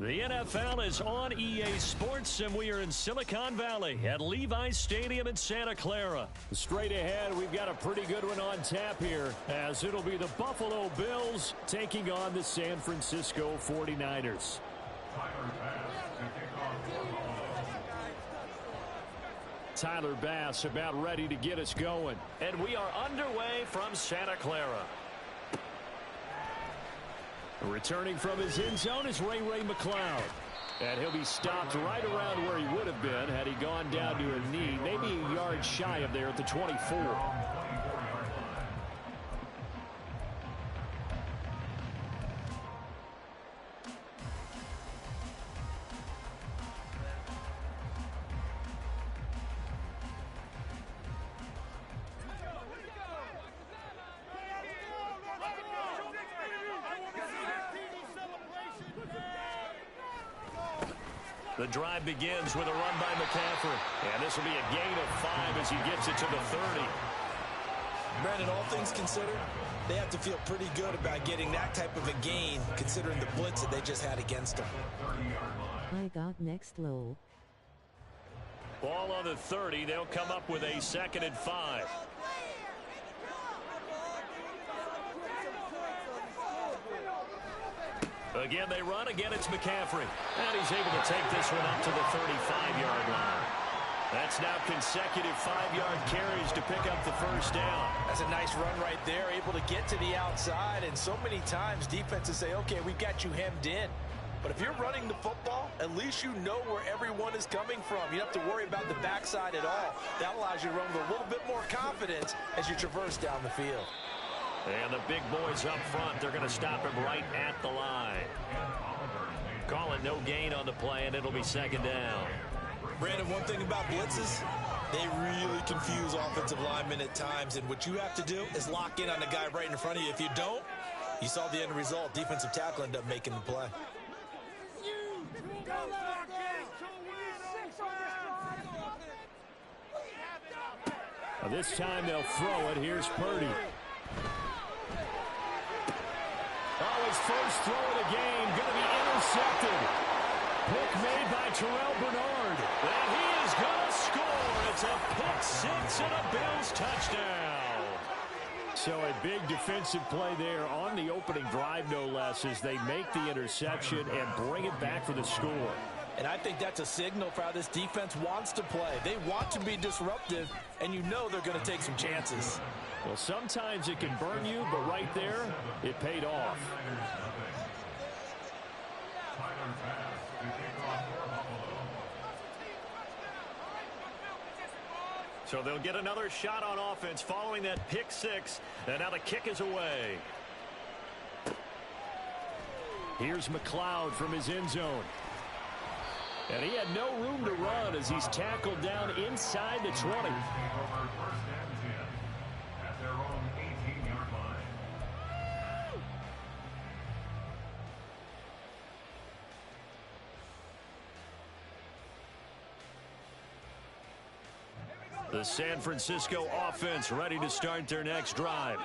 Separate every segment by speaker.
Speaker 1: The NFL is on EA Sports, and we are in Silicon Valley at Levi's Stadium in Santa Clara.
Speaker 2: Straight ahead, we've got a pretty good one on tap here, as it'll be the Buffalo Bills taking on the San Francisco 49ers. Tyler Bass about ready to get us going.
Speaker 1: And we are underway from Santa Clara.
Speaker 2: Returning from his end zone is Ray McCloud. And he'll be stopped right around where he would have been had he gone down to a knee, maybe a yard shy of there at the 24.
Speaker 1: The drive begins with a run by McCaffrey. And this will be a gain of 5 as he gets it to the 30.
Speaker 3: Brandon, all things considered, they have to feel pretty good about getting that type of a gain, considering the blitz that they just had against them.
Speaker 4: I got next low.
Speaker 1: Ball on the 30. They'll come up with a 2nd and 5. Again, they run. Again, it's McCaffrey. And he's able to take this one up to the 35-yard line. That's now consecutive 5-yard carries to pick up the first down.
Speaker 3: That's a nice run right there, able to get to the outside. And so many times defenses say, okay, we've got you hemmed in. But if you're running the football, at least you know where everyone is coming from. You don't have to worry about the backside at all. That allows you to run with a little bit more confidence as you traverse down the field.
Speaker 1: And the big boys up front, they're going to stop him right at the line. Call it no gain on the play, and it'll be 2nd down.
Speaker 3: Brandon, one thing about blitzes, they really confuse offensive linemen at times. And what you have to do is lock in on the guy right in front of you. If you don't, you saw the end result. Defensive tackle ended up making the play.
Speaker 2: This time they'll throw it. Here's Purdy. Oh, his first throw of the game, going to be intercepted. Pick made by Terrell Bernard.
Speaker 1: And he is going to score. It's a pick 6 and a Bills touchdown.
Speaker 2: So a big defensive play there on the opening drive, no less, as they make the interception and bring it back for the score.
Speaker 3: And I think that's a signal for how this defense wants to play. They want to be disruptive, and you know they're going to take some chances.
Speaker 2: Well, sometimes it can burn you, but right there, it paid off.
Speaker 1: So they'll get another shot on offense following that pick 6, and now the kick is away.
Speaker 2: Here's McCloud from his end zone. And he had no room to run as he's tackled down inside the 20.
Speaker 1: The San Francisco offense ready to start their next drive.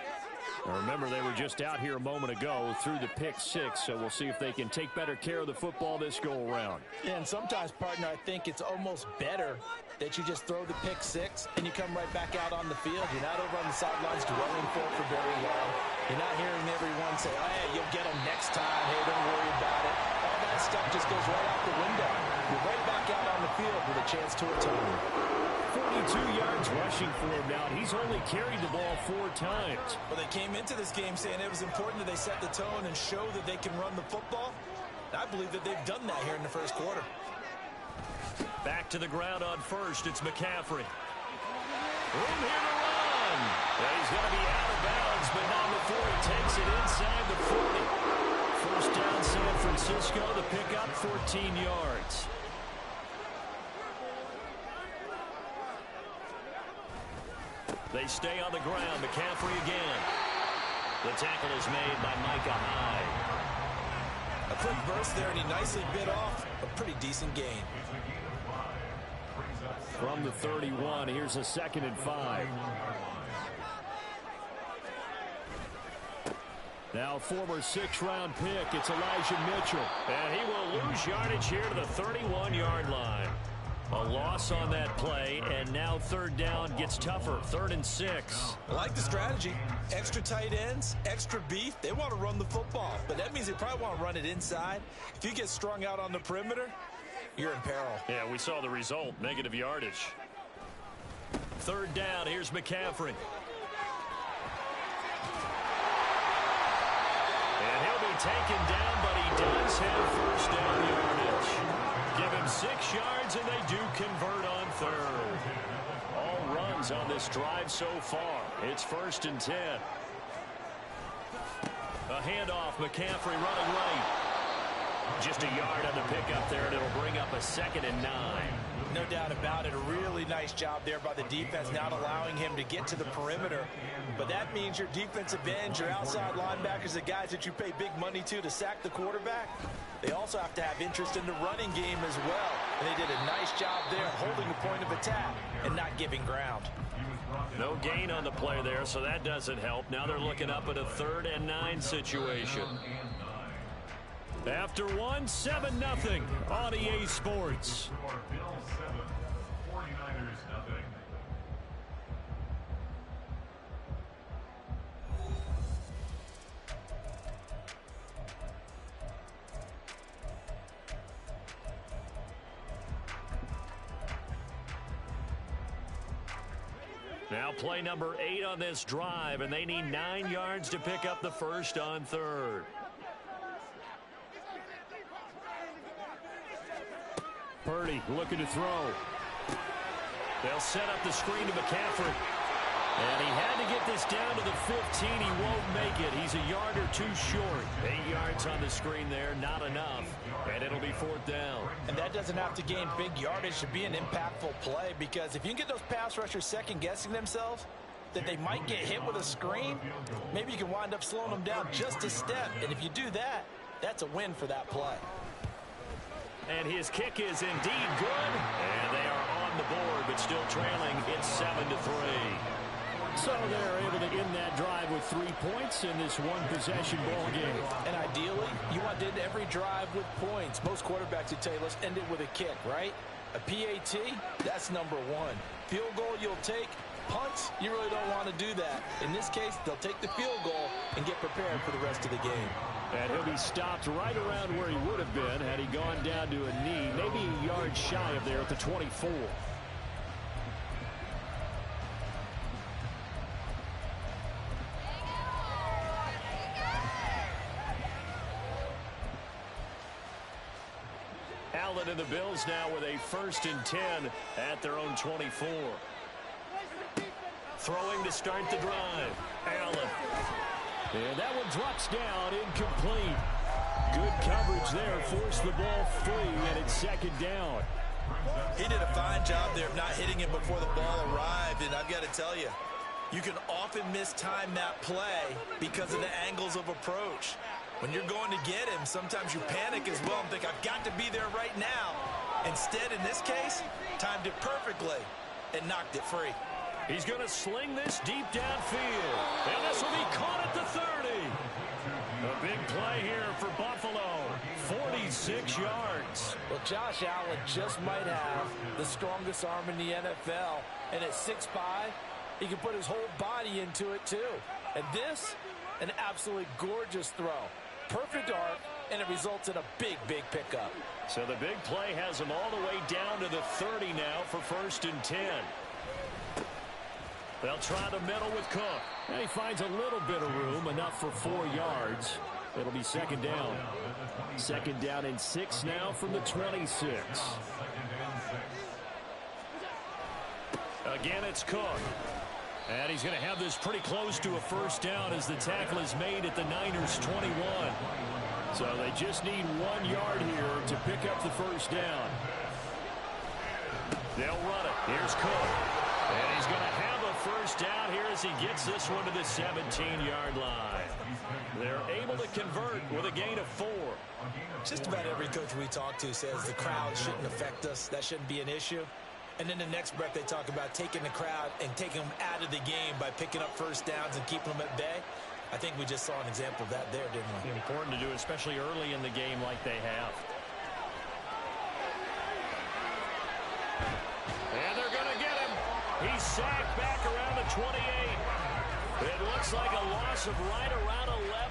Speaker 2: Now remember, they were just out here a moment ago through the pick 6, so we'll see if they can take better care of the football this go-around.
Speaker 3: And sometimes, partner, I think it's almost better that you just throw the pick 6 and you come right back out on the field. You're not over on the sidelines dwelling for very long. You're not hearing everyone say, oh, hey, you'll get them next time. Hey, don't worry about it. All that stuff just goes right out the window. You're right back out on the field with a chance to atone.
Speaker 2: 42 yards rushing for him now. He's only carried the ball 4 times.
Speaker 3: Well, they came into this game saying it was important that they set the tone and show that they can run the football. And I believe that they've done that here in the first quarter.
Speaker 1: Back to the ground on first. It's McCaffrey. Room here to run. And he's going to be out of bounds, but not before he takes it inside the 40. First down, San Francisco. The pickup, 14 yards. They stay on the ground. McCaffrey again. The tackle is made by Micah Hyde.
Speaker 3: A quick burst there, and he nicely bit off a pretty decent gain.
Speaker 2: From the 31, here's a 2nd and 5. Now former 6th-round pick, it's Elijah Mitchell.
Speaker 1: And he will lose yardage here to the 31-yard line. A loss on that play, and now 3rd down gets tougher. 3rd and 6.
Speaker 3: I like the strategy. Extra tight ends, extra beef. They want to run the football, but that means they probably want to run it inside. If you get strung out on the perimeter, you're in peril.
Speaker 1: Yeah, we saw the result, negative yardage. 3rd down, here's McCaffrey. And he'll be taken down, but he does have 1st down yardage. Give him 6 yards, and they do convert on 3rd. All runs on this drive so far. It's 1st and 10. A handoff, McCaffrey running right. Just a yard on the pickup there, and it'll bring up a 2nd and 9.
Speaker 3: No doubt about it. A really nice job there by the defense, not allowing him to get to the perimeter. But that means your defensive ends, your outside linebackers, the guys that you pay big money to sack the quarterback, they also have to have interest in the running game as well. And they did a nice job there holding the point of attack and not giving ground.
Speaker 1: No gain on the play there, so that doesn't help. Now they're looking up at a 3rd and 9 situation. After 7-0 on EA Sports. Now play number 8 on this drive, and they need 9 yards to pick up the 1st on 3rd.
Speaker 2: Purdy looking to throw.
Speaker 1: They'll set up the screen to McCaffrey. And he had to get this down to the 15. He won't make it. He's a yard or 2 short. 8 yards on the screen there, not enough. And it'll be 4th down.
Speaker 3: And that doesn't have to gain big yardage to be an impactful play, because if you can get those pass rushers second-guessing themselves that they might get hit with a screen, maybe you can wind up slowing them down just a step. And if you do that, that's a win for that play.
Speaker 1: And his kick is indeed good. And they are on the board, but still trailing. It's 7-3.
Speaker 2: So they're able to end that drive with 3 points in this one-possession ball game.
Speaker 3: And ideally, you want to end every drive with points. Most quarterbacks would tell you, let's end it with a kick, right? A PAT, that's number 1. Field goal you'll take. Punts, you really don't want to do that. In this case, they'll take the field goal and get prepared for the rest of the game.
Speaker 2: And he'll be stopped right around where he would have been had he gone down to a knee, maybe a yard shy of there at the 24.
Speaker 1: Allen and the Bills now with a 1st and 10 at their own 24. Throwing to start the drive. Allen.
Speaker 2: And that one drops down, incomplete. Good coverage there, forced the ball free, and it's 2nd down.
Speaker 3: He did a fine job there of not hitting it before the ball arrived, and I've got to tell you, you can often mistime that play because of the angles of approach. When you're going to get him, sometimes you panic as well and think, I've got to be there right now. Instead, in this case, timed it perfectly and knocked it free.
Speaker 1: He's going to sling this deep downfield. And this will be caught at the 30. A big play here for Buffalo. 46 yards.
Speaker 3: Well, Josh Allen just might have the strongest arm in the NFL. And at 6'5", he can put his whole body into it too. And this, an absolutely gorgeous throw. Perfect arc, and it results in a big, big pickup.
Speaker 1: So the big play has him all the way down to the 30 now for 1st and 10. They'll try the middle with Cook.
Speaker 2: And he finds a little bit of room, enough for 4 yards. It'll be 2nd down. 2nd down and 6 now from the 26.
Speaker 1: Again, it's Cook. And he's going to have this pretty close to a 1st down as the tackle is made at the Niners' 21.
Speaker 2: So they just need 1 yard here to pick up the 1st down.
Speaker 1: They'll run it. Here's Cook. And he's going to have a 1st down here as he gets this one to the 17-yard line. They're able to convert with a gain of 4.
Speaker 3: Just about every coach we talk to says the crowd shouldn't affect us. That shouldn't be an issue. And then the next breath they talk about taking the crowd and taking them out of the game by picking up 1st downs and keeping them at bay. I think we just saw an example of that there, didn't we?
Speaker 2: Important to do, especially early in the game like they have. And they're going to get him. He's sacked back around the 28. It looks like a loss of right around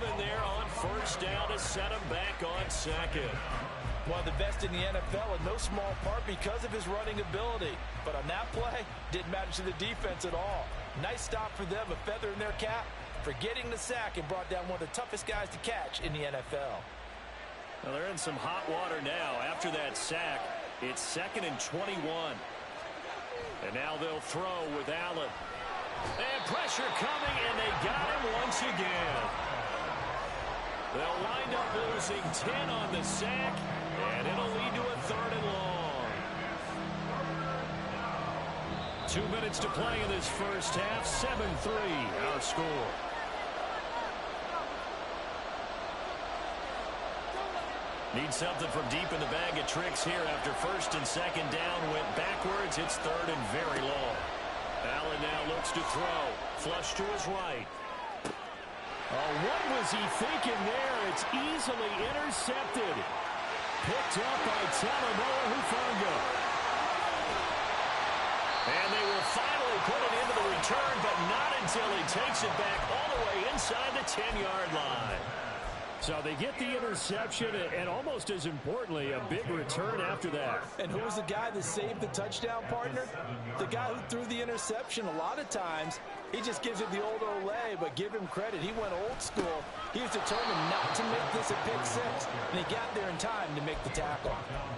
Speaker 2: 11 there on first down to set him back on second.
Speaker 3: One of the best in the NFL in no small part because of his running ability. But on that play, didn't matter to the defense at all. Nice stop for them, a feather in their cap for getting the sack and brought down one of the toughest guys to catch in the NFL.
Speaker 2: Well, they're in some hot water now. After that sack, it's 2nd and 21. And now they'll throw with Allen. And pressure coming, and they got him once again. They'll wind up losing 10 on the sack, and it'll lead to a 3rd and long. 2 minutes to play in this first half. 7-3 our score. Need something from deep in the bag of tricks here after 1st and 2nd down. Went backwards. It's 3rd and very long. Allen now looks to throw. Flush to his right. Oh, what was he thinking there? It's easily intercepted. Picked up by Talanoa Hufanga. And they will finally put it into the return, but not until he takes it back all the way inside the 10-yard line. So they get the interception, and almost as importantly, a big return after that.
Speaker 3: And who was the guy that saved the touchdown, partner? The guy who threw the interception. A lot of times, he just gives it the old Olay, but give him credit. He went old school. He was determined not to make this a pick six, and he got there in time to make the tackle.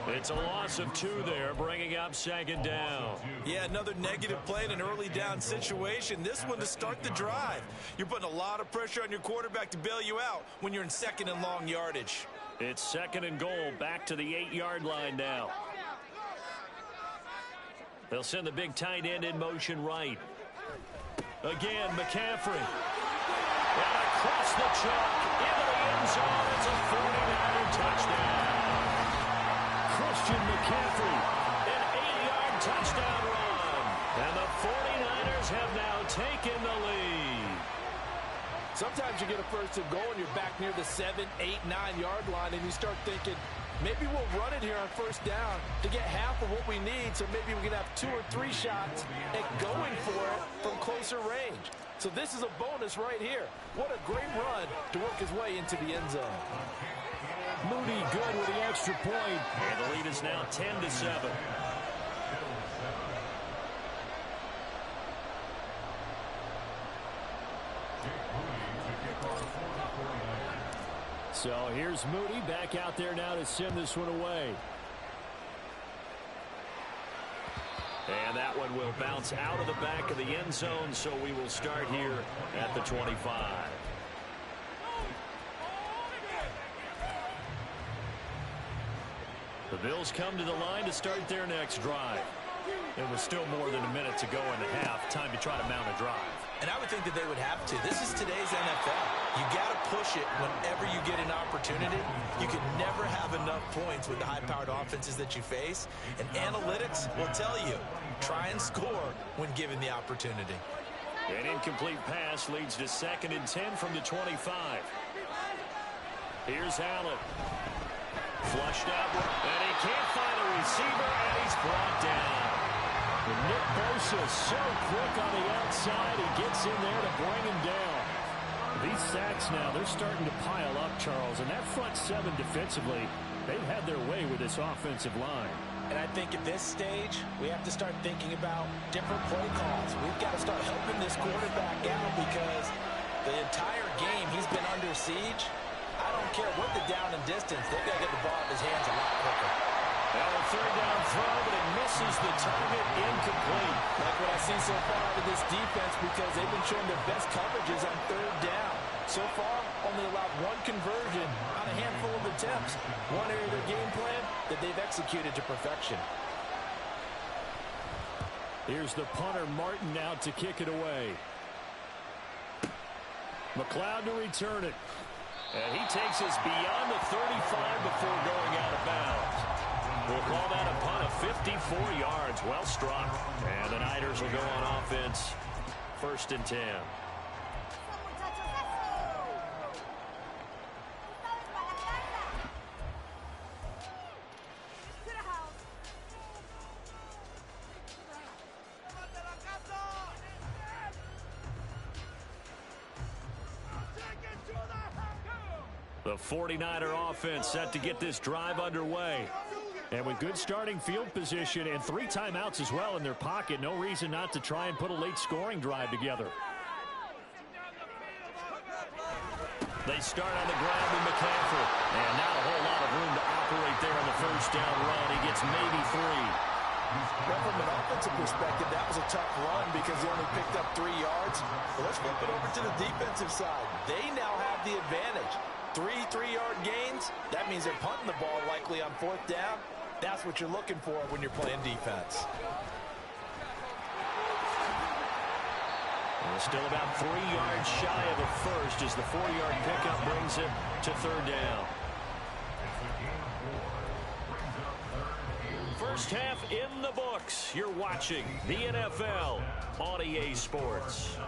Speaker 2: It's a loss of 2 there, bringing up 2nd down.
Speaker 3: Yeah, another negative play in an early down situation. This one to start the drive. You're putting a lot of pressure on your quarterback to bail you out when you're in 2nd and long yardage.
Speaker 2: It's 2nd and goal, back to the 8-yard line now. They'll send the big tight end in motion right. Again, McCaffrey. And across the chalk, into the end zone. It's a 49er touchdown. Christian McCaffrey, an 8-yard touchdown run. And the 49ers have now taken the lead.
Speaker 3: Sometimes you get a 1st and goal and you're back near the 7, 8, 9-yard line, and you start thinking, maybe we'll run it here on 1st down to get half of what we need, so maybe we can have 2 or 3 shots at going for it from closer range. So this is a bonus right here. What a great run to work his way into the end zone.
Speaker 2: Moody good with the extra point. And the lead is now 10-7. So here's Moody back out there now to send this one away. And that one will bounce out of the back of the end zone, so we will start here at the 25. The Bills come to the line to start their next drive. It was still more than a minute to go in the half. Time to try to mount a drive.
Speaker 3: And I would think that they would have to. This is today's NFL. You got to push it whenever you get an opportunity. You can never have enough points with the high-powered offenses that you face. And analytics will tell you, try and score when given the opportunity.
Speaker 2: An incomplete pass leads to 2nd and 10 from the 25. Here's Allen. Flushed out, and he can't find a receiver, and he's brought down. And Nick Bosa so quick on the outside, he gets in there to bring him down. These sacks now, they're starting to pile up, Charles, and that front 7 defensively, they've had their way with this offensive line.
Speaker 3: And I think at this stage, we have to start thinking about different play calls. We've got to start helping this quarterback out because the entire game he's been under siege. I don't care what the down and distance, they've got to get the ball in his hands a lot quicker.
Speaker 2: Now a 3rd down throw, but it misses the target, incomplete.
Speaker 3: Like what I see so far out of this defense because they've been showing their best coverages on 3rd down. So far, only allowed 1 conversion on a handful of attempts. One area of their game plan that they've executed to perfection.
Speaker 2: Here's the punter, Martin, out to kick it away. McLeod to return it. And he takes us beyond the 35 before going out of bounds. We'll call that a punt of 54 yards. Well struck. And the Niners will go on offense. 1st and 10. The 49er offense set to get this drive underway.
Speaker 1: And with good starting field position and 3 timeouts as well in their pocket, no reason not to try and put a late scoring drive together.
Speaker 2: They start on the ground with McCaffrey. And not a whole lot of room to operate there on the first down run. He gets maybe 3.
Speaker 3: Well, from an offensive perspective, that was a tough run because he only picked up 3 yards. But let's flip it over to the defensive side. They now have the advantage. 3 3-yard gains. That means they're punting the ball likely on 4th down. That's what you're looking for when you're playing defense.
Speaker 2: And still about 3 yards shy of a first as the 4-yard pickup brings it to 3rd down. First half in the books. You're watching the NFL on EA Sports.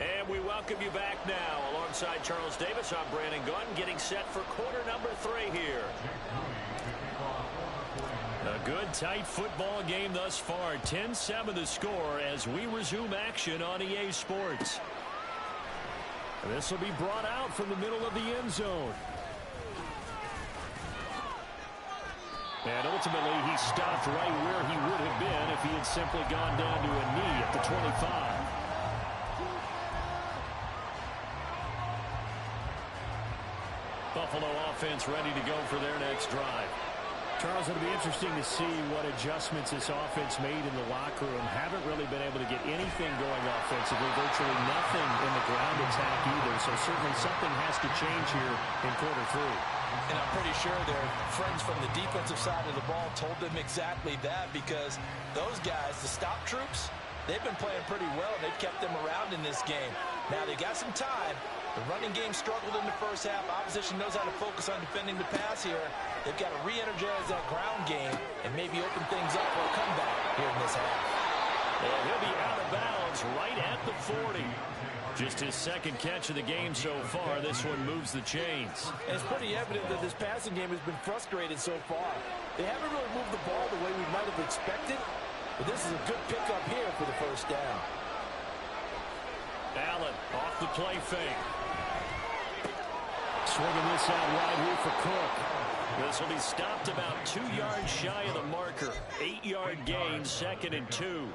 Speaker 2: And we welcome you back now. Alongside Charles Davis, I'm Brandon Gunn, getting set for quarter number 3 here. A good, tight football game thus far. 10-7 the score as we resume action on EA Sports. This will be brought out from the middle of the end zone. And ultimately, he stopped right where he would have been if he had simply gone down to a knee at the 25. Buffalo offense ready to go for their next drive.
Speaker 1: Charles, it'll be interesting to see what adjustments this offense made in the locker room. Haven't really been able to get anything going offensively, virtually nothing in the ground attack either. So certainly something has to change here in quarter 3.
Speaker 3: And I'm pretty sure their friends from the defensive side of the ball told them exactly that, because those guys, the stop troops, they've been playing pretty well. They've kept them around in this game. Now they got some time. The running game struggled in the first half. Opposition knows how to focus on defending the pass here. They've got to re-energize that ground game and maybe open things up for a comeback here in this half.
Speaker 2: And he'll be out of bounds right at the 40. Just his 2nd catch of the game so far. This one moves the chains.
Speaker 3: And it's pretty evident that this passing game has been frustrated so far. They haven't really moved the ball the way we might have expected, but this is a good pickup here for the first down.
Speaker 2: Allen off the play fake.
Speaker 1: Swinging this out wide here for Cook.
Speaker 2: This will be stopped about 2 yards shy of the marker. 8-yard gain, 2nd and 2.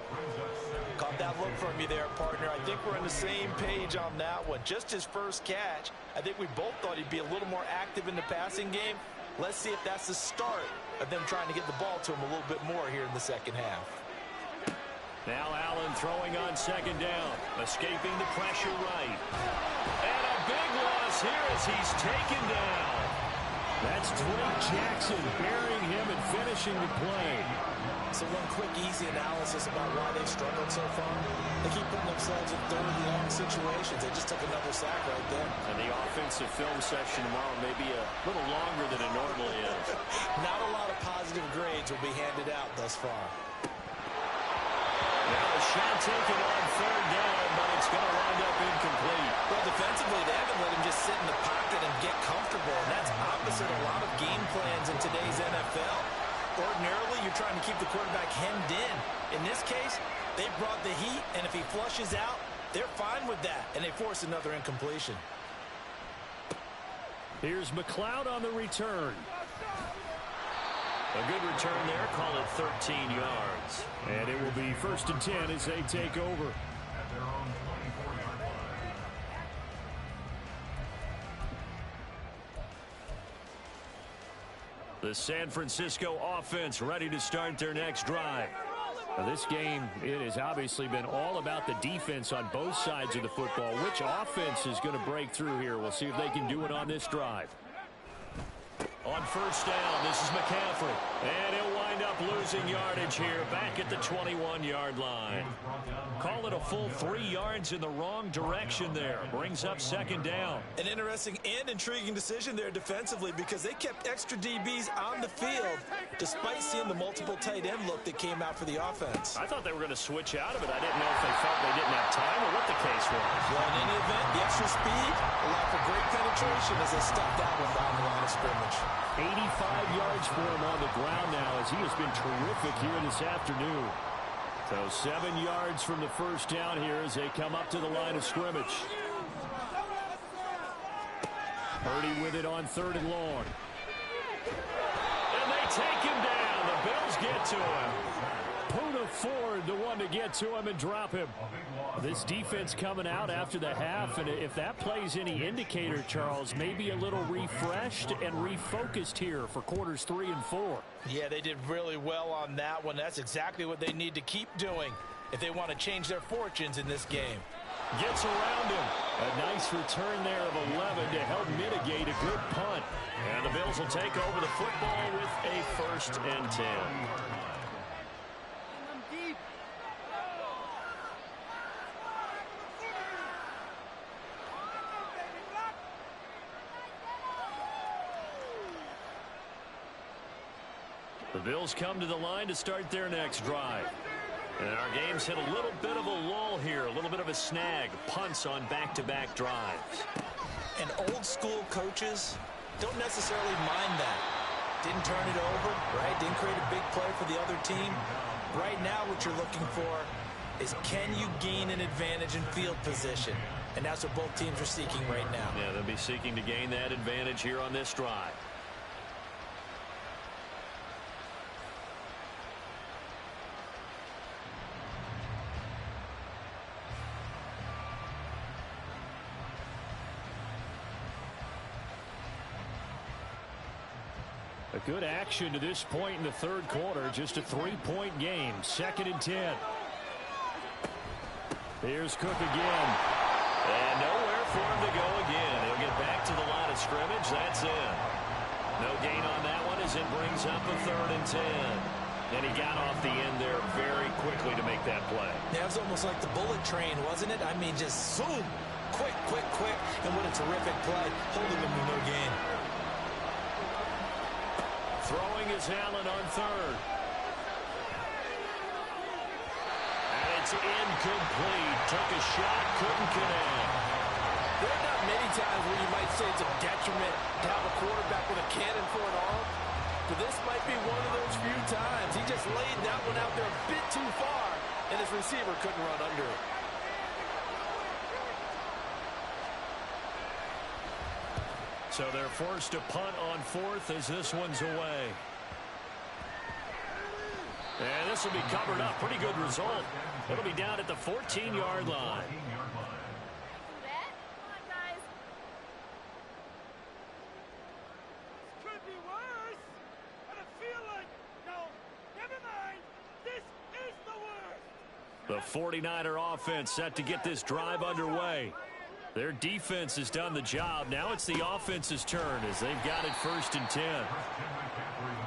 Speaker 3: Caught that look from you there, partner. I think we're on the same page on that one. Just his first catch. I think we both thought he'd be a little more active in the passing game. Let's see if that's the start of them trying to get the ball to him a little bit more here in the second half.
Speaker 2: Now Allen throwing on 2nd down. Escaping the pressure right. And a big loss here as he's taken down.
Speaker 1: That's Drake Jackson burying him and finishing the play.
Speaker 3: So one quick, easy analysis about why they've struggled so far. They keep putting themselves in 3rd and long situations. They just took another sack right there.
Speaker 2: And the offensive film session tomorrow may be a little longer than it normally is.
Speaker 3: Not a lot of positive grades will be handed out thus far.
Speaker 2: Now a shot taken on 3rd down, but it's going to wind up incomplete.
Speaker 3: Well, defensively, they haven't let him just sit in the pocket and get comfortable, and that's opposite a lot of game plans in today's NFL. Ordinarily, you're trying to keep the quarterback hemmed in. In this case, they brought the heat, and if he flushes out, they're fine with that, and they force another incompletion.
Speaker 1: Here's McLeod on the return.
Speaker 2: A good return there, call it 13 yards.
Speaker 1: And it will be 1st and 10 as they take over.
Speaker 2: The San Francisco offense ready to start their next drive.
Speaker 1: Now this game, it has obviously been all about the defense on both sides of the football. Which offense is going to break through here? We'll see if they can do it on this drive. On first down, this is McCaffrey. And he'll wind up losing yardage here back at the 21-yard line. Call it a full 3 yards in the wrong direction there. Brings up second down.
Speaker 3: An interesting and intriguing decision there defensively because they kept extra DBs on the field despite seeing the multiple tight end look that came out for the offense.
Speaker 1: I thought they were going to switch out of it. I didn't know if they felt they didn't have time or what the case was.
Speaker 3: Well, in any event, the extra speed allowed for great penetration as they stepped out one down the line of scrimmage.
Speaker 1: 85 yards for him on the ground now as he has been terrific here this afternoon. So 7 yards from the first down here as they come up to the line of scrimmage. Purdy with it on 3rd and long. And they take him down. The Bills get to him. Poona Ford, the one to get to him and drop him. This defense coming out after the half, and if that plays any indicator, Charles, maybe a little refreshed and refocused here for quarters 3 and 4.
Speaker 3: Yeah, they did really well on that one. That's exactly what they need to keep doing if they want to change their fortunes in this game.
Speaker 1: Gets around him. A nice return there of 11 to help mitigate a good punt. And the Bills will take over the football with a 1st and 10. The Bills come to the line to start their next drive. And our game's hit a little bit of a lull here, a little bit of a snag. Punts on back-to-back drives.
Speaker 3: And old-school coaches don't necessarily mind that. Didn't turn it over, right? Didn't create a big play for the other team. Right now what you're looking for is can you gain an advantage in field position? And that's what both teams are seeking right now.
Speaker 1: Yeah, they'll be seeking to gain that advantage here on this drive. A good action to this point in the 3rd quarter. Just a 3-point game. 2nd and 10. Here's Cook again. And nowhere for him to go again. He'll get back to the line of scrimmage. That's in. No gain on that one as it brings up a 3rd and 10. And he got off the end there very quickly to make that play.
Speaker 3: Yeah, it was almost like the bullet train, wasn't it? I mean, just zoom. Quick, quick, quick. And what a terrific play. Holding him with no gain.
Speaker 1: Throwing is Allen on 3rd. And it's incomplete. Took a shot, couldn't connect.
Speaker 3: There are not many times where you might say it's a detriment to have a quarterback with a cannon for an arm. But this might be one of those few times. He just laid that one out there a bit too far, and his receiver couldn't run under it.
Speaker 1: So they're forced to punt on 4th as this one's away. And this will be covered up. Pretty good result. It'll be down at the 14-yard line. The 49er offense set to get this drive underway. Their defense has done the job. Now it's the offense's turn as they've got it 1st and 10.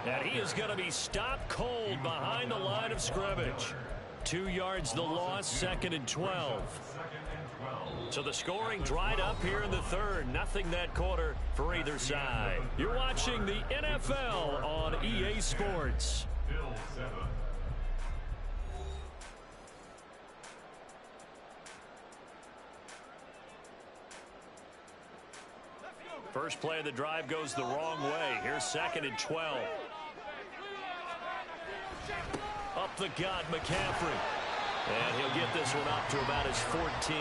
Speaker 1: And he is going to be stopped cold behind the line of scrimmage. 2 yards the loss, 2nd and 12. So the scoring dried up here in the 3rd. Nothing that quarter for either side. You're watching the NFL on EA Sports. First play of the drive goes the wrong way. Here's 2nd and 12. Up the gut, McCaffrey. And he'll get this one up to about his 14.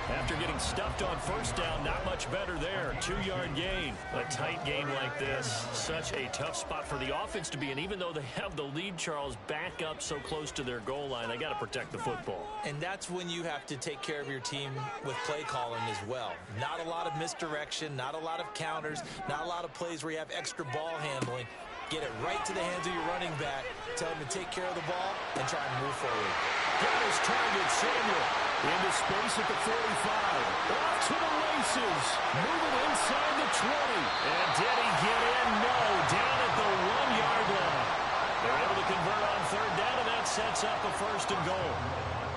Speaker 1: After getting stuffed on first down, not much better there. 2-yard gain. A tight game like this, such a tough spot for the offense to be in. Even though they have the lead, Charles, back up so close to their goal line, they got to protect the football.
Speaker 3: And that's when you have to take care of your team with play calling as well. Not a lot of misdirection, not a lot of counters, not a lot of plays where you have extra ball handling. Get it right to the hands of your running back. Tell him to take care of the ball and try and move forward.
Speaker 1: Got his target, Samuel. Into space at the 45. Off to the
Speaker 2: bounces. Moving inside the 20.
Speaker 1: And did he get in? No. Down at the 1-yard line. They're able to convert on third down, and that sets up a first and goal.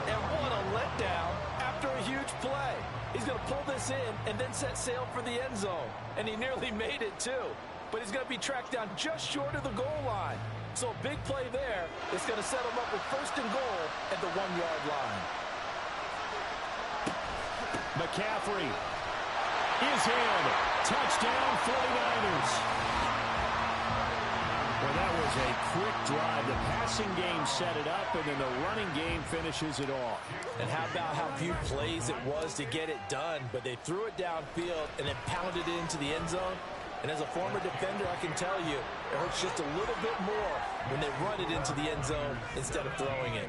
Speaker 3: And what a letdown after a huge play. He's going to pull this in and then set sail for the end zone. And he nearly made it, too. But he's going to be tracked down just short of the goal line. So a big play there is going to set him up with first and goal at the 1-yard line.
Speaker 2: McCaffrey is in. Touchdown, 49ers. Well, that was a quick drive. The passing game set it up, and then the running game finishes it off.
Speaker 3: And how about how few plays it was to get it done, but they threw it downfield and then pounded it into the end zone. And as a former defender, I can tell you, it hurts just a little bit more when they run it into the end zone instead of throwing it.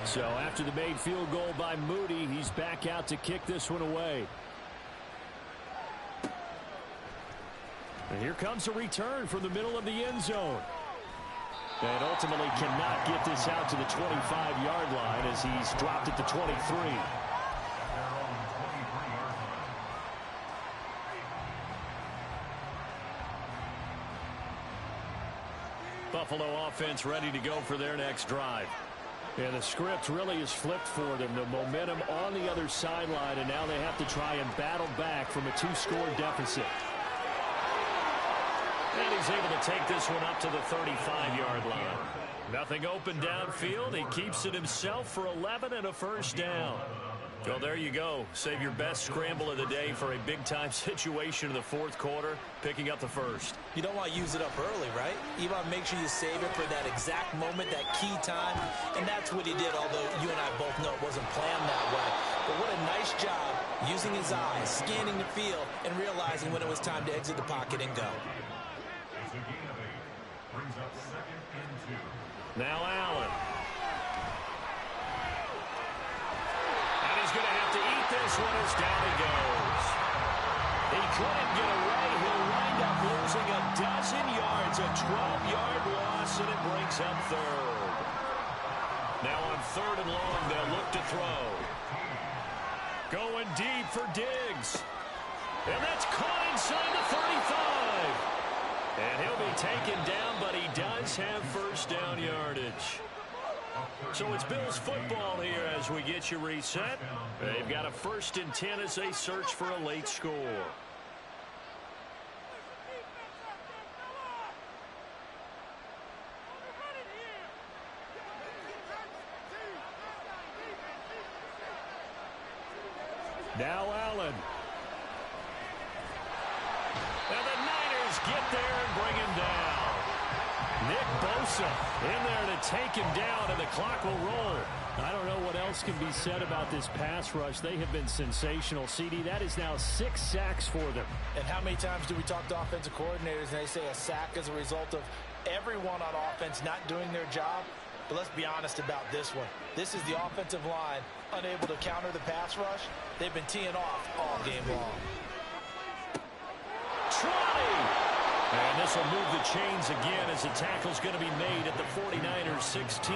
Speaker 2: So after the made field goal by Moody, he's back out to kick this one away. And here comes a return from the middle of the end zone. And ultimately cannot get this out to the 25-yard line as he's dropped at the 23. Buffalo offense ready to go for their next drive. And the script really is flipped for them. The momentum on the other sideline, and now they have to try and battle back from a 2-score deficit.
Speaker 1: And he's able to take this one up to the 35-yard line. Nothing open downfield. He keeps it himself for 11 and a first down. Well, there you go. Save your best scramble of the day for a big-time situation in the fourth quarter, picking up the first.
Speaker 3: You don't want to use it up early, right? You want to make sure you save it for that exact moment, that key time. And that's what he did, although you and I both know it wasn't planned that way. But what a nice job using his eyes, scanning the field, and realizing when it was time to exit the pocket and go.
Speaker 1: Now Allen. And he's going to have to eat this one as down he goes. He couldn't get away. He'll wind up losing a dozen yards, a 12-yard loss, and it brings up third. Now on third and long, they'll look to throw. Going deep for Diggs. And that's caught inside the 35. And he'll be taken down, but he does have first down yardage. So it's Bills football here as we get you reset. They've got a 1st and 10 as they search for a late score.
Speaker 2: Now Allen.
Speaker 1: And the Niners get there and bring him down. Nick Bosa in there to take him down, and the clock will roll.
Speaker 2: I don't know what else can be said about this pass rush. They have been sensational. CD, that is now 6 sacks for them.
Speaker 3: And how many times do we talk to offensive coordinators and they say a sack as a result of everyone on offense not doing their job? But let's be honest about this one. This is the offensive line unable to counter the pass rush. They've been teeing off all game long.
Speaker 1: And this will move the chains again as the tackle's going to be made at the 49ers 16.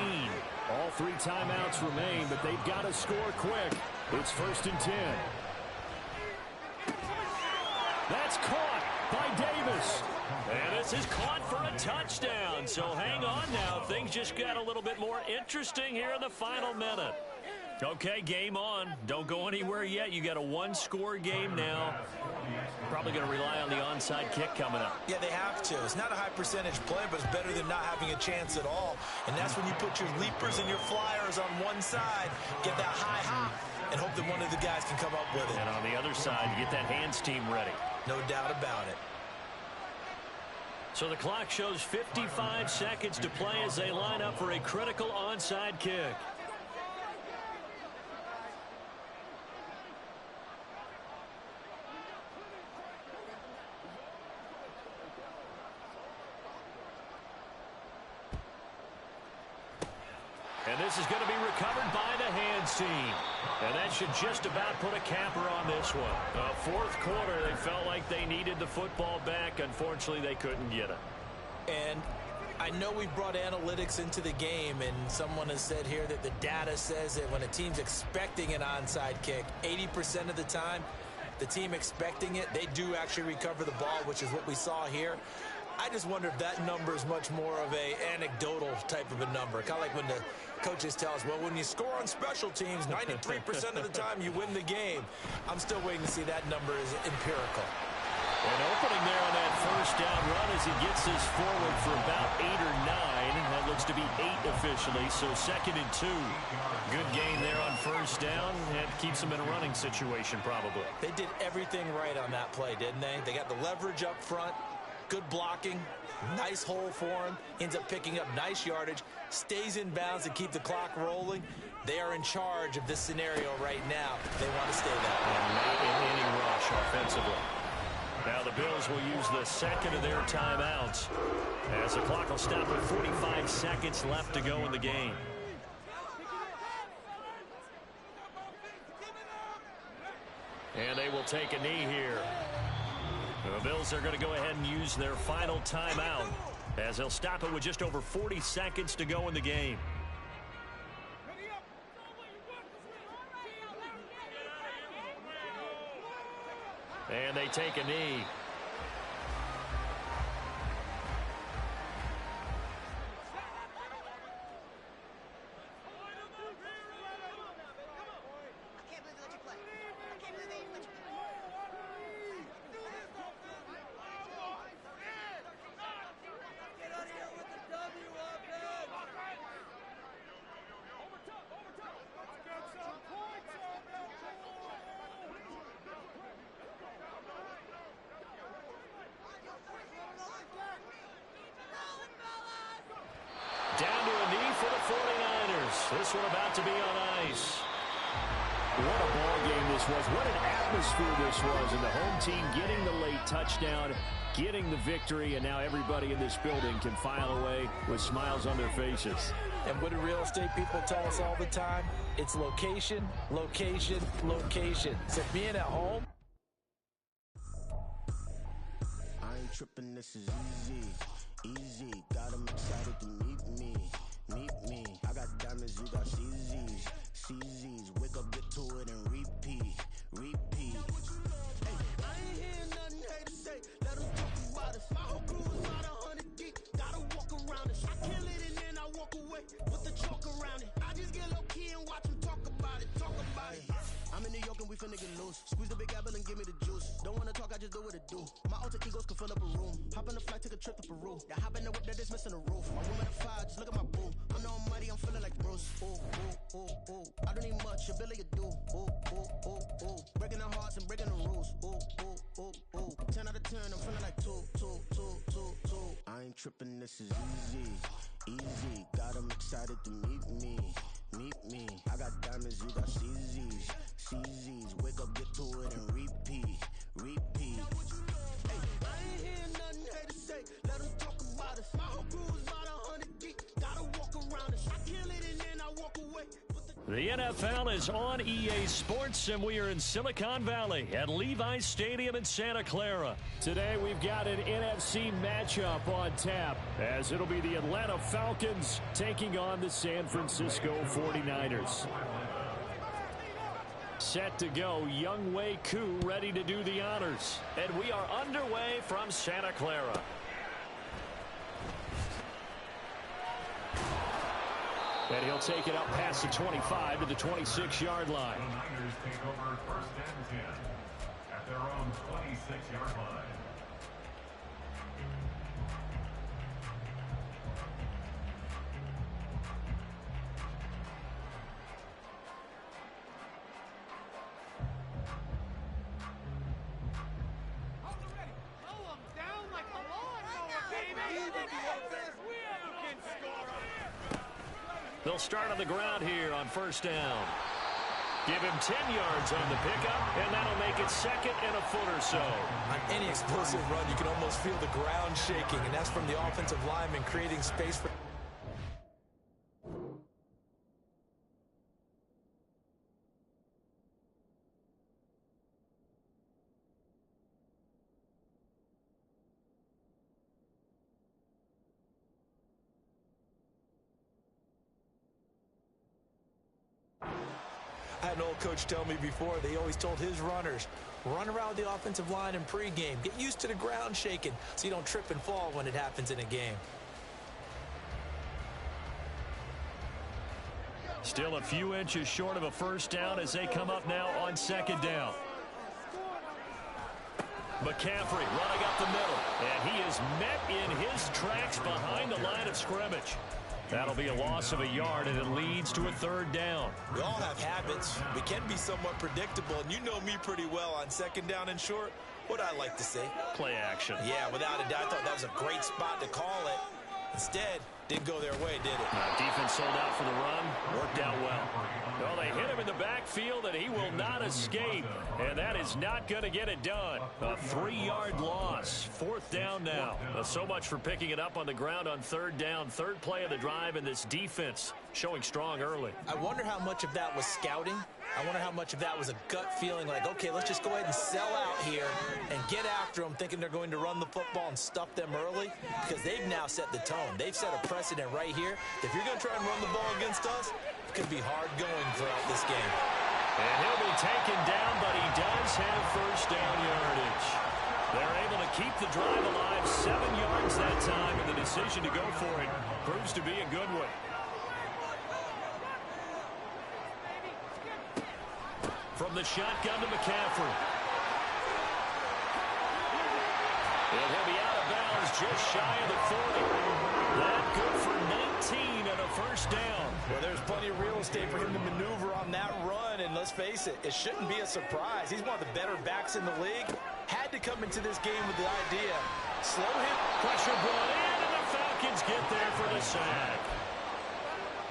Speaker 2: All 3 timeouts remain, but they've got to score quick. It's 1st and 10. That's caught by Davis.
Speaker 1: And this is caught for a touchdown. So hang on now. Things just got a little bit more interesting here in the final minute. Okay, game on. Don't go anywhere yet. You got a 1-score game now. Probably going to rely on the onside kick coming up.
Speaker 3: Yeah, they have to. It's not a high percentage play, but it's better than not having a chance at all. And that's when you put your leapers and your flyers on one side, get that high hop, and hope that one of the guys can come up with it.
Speaker 1: And on the other side, you get that hands team ready.
Speaker 3: No doubt about it.
Speaker 1: So the clock shows 55 seconds to play as they line up for a critical onside kick. And this is going to be recovered by the hands team. And that should just about put a capper on this one. Fourth quarter, they felt like they needed the football back. Unfortunately, they couldn't get it.
Speaker 3: And I know we've brought analytics into the game, and someone has said here that the data says that when a team's expecting an onside kick, 80% of the time, the team expecting it, they do actually recover the ball, which is what we saw here. I just wonder if that number is much more of a anecdotal type of a number. Kind of like when the coaches tell us, well, when you score on special teams, 93% of the time you win the game. I'm still waiting to see that number is empirical.
Speaker 2: An opening there on that first down run as he gets this forward for about 8 or 9. That looks to be 8 officially, so 2nd and 2. Good gain there on first down. That keeps him in a running situation probably.
Speaker 3: They did everything right on that play, didn't they? They got the leverage up front, good blocking, nice hole for him, ends up picking up nice yardage, stays in bounds to keep the clock rolling. They are in charge of this scenario right now. They want to stay that way.
Speaker 2: And not in any rush offensively. Now the Bills will use the second of their timeouts as the clock will stop with 45 seconds left to go in the game. And they will take a knee here. The Bills are going to go ahead and use their final timeout as they'll stop it with just over 40 seconds to go in the game. And they take a knee. Down to a knee for the 49ers. This one about to be on ice. What a ball game this was. What an atmosphere this was. And the home team getting the late touchdown, getting the victory, and now everybody in this building can file away with smiles on their faces.
Speaker 3: And what do real estate people tell us all the time? It's location, location, location. So being at home.
Speaker 5: I ain't tripping, this is easy. Easy, got them excited to meet me. Meet me. I got diamonds, you got CZs. CZs, wake up, get to it, and repeat. Repeat. Hey, I ain't hearing nothing haters say. Let them talk about us. My whole crew is about 100 deep. Gotta walk around us. I kill it and then I walk away with the chalk around it. I just get low key and watch them talk about it. Talk about it. I'm in New York and we finna get loose. Squeeze the big apple and give me the juice. Don't wanna talk, I just do what it do. My alter egos can fill up a room. Hop on the flight, take a trip to Peru. Yeah, hop in the whip that is missing the roof. My room at a 5, just look at my boo. I know I'm mighty, I'm feeling like Bruce. Ooh, ooh, ooh, ooh. I don't need much, ability to do. Ooh, ooh, ooh, ooh. Breaking the hearts and breaking the rules. Ooh, ooh, ooh, ooh. 10 out of 10, I'm feeling like 2, 2, 2, 2, 2. I ain't tripping, this is easy. Easy, got them excited to meet me. Meet me. I got diamonds, you got CZs. CZs, wake up, get to it, and repeat. Repeat. Hey, I ain't hearing nothing haters say. Let them talk about us. My whole crew is about 100 deep. Gotta walk around us. I kill it and then I walk away.
Speaker 2: The NFL is on EA Sports, and we are in Silicon Valley at Levi's Stadium in Santa Clara. Today, we've got an NFC matchup on tap, as it'll be the Atlanta Falcons taking on the San Francisco 49ers. Set to go, Younghoe Koo ready to do the honors. And we are underway from Santa Clara. And he'll take it up past the 25 to the 26-yard line.
Speaker 6: The Niners take over 1st and 10 at their own 26-yard line.
Speaker 2: They'll start on the ground here on 1st down. Give him 10 yards on the pickup, and that'll make it 2nd and a foot or so.
Speaker 3: On any explosive run, you can almost feel the ground shaking, and that's from the offensive lineman creating space for... I had an old coach tell me before, they always told his runners, run around the offensive line in pregame. Get used to the ground shaking so you don't trip and fall when it happens in a game.
Speaker 2: Still a few inches short of a first down as they come up now on second down. McCaffrey running up the middle, and he is met in his tracks behind the line of scrimmage. That'll be a loss of a yard, and it leads to a third down.
Speaker 3: We all have habits. We can be somewhat predictable, and you know me pretty well on second down and short. What I like to say?
Speaker 2: Play action.
Speaker 3: Yeah, without a doubt, I thought that was a great spot to call it. Instead, didn't go their way, did it?
Speaker 2: Defense sold out for the run. Worked out well. Well, they hit him in the backfield, and he will not escape. And that is not going to get it done. A 3-yard loss. Fourth down now. So much for picking it up on the ground on third down. Third play of the drive, and this defense showing strong early.
Speaker 3: I wonder how much of that was scouting. I wonder how much of that was a gut feeling like, okay, let's just go ahead and sell out here and get after them, thinking they're going to run the football and stuff them early, because they've now set the tone. They've set a precedent right here. If you're going to try and run the ball against us, it could be hard going throughout this game.
Speaker 2: And he'll be taken down, but he does have first down yardage. They're able to keep the drive alive, 7 yards that time, and the decision to go for it proves to be a good one. From the shotgun to McCaffrey. And he'll be out of bounds just shy of the 40. That good for 19 and a first down.
Speaker 3: Well, there's plenty of real estate for him to maneuver on that run, and let's face it, it shouldn't be a surprise. He's one of the better backs in the league. Had to come into this game with the idea, slow him.
Speaker 2: Pressure brought in, and the Falcons get there for the sack.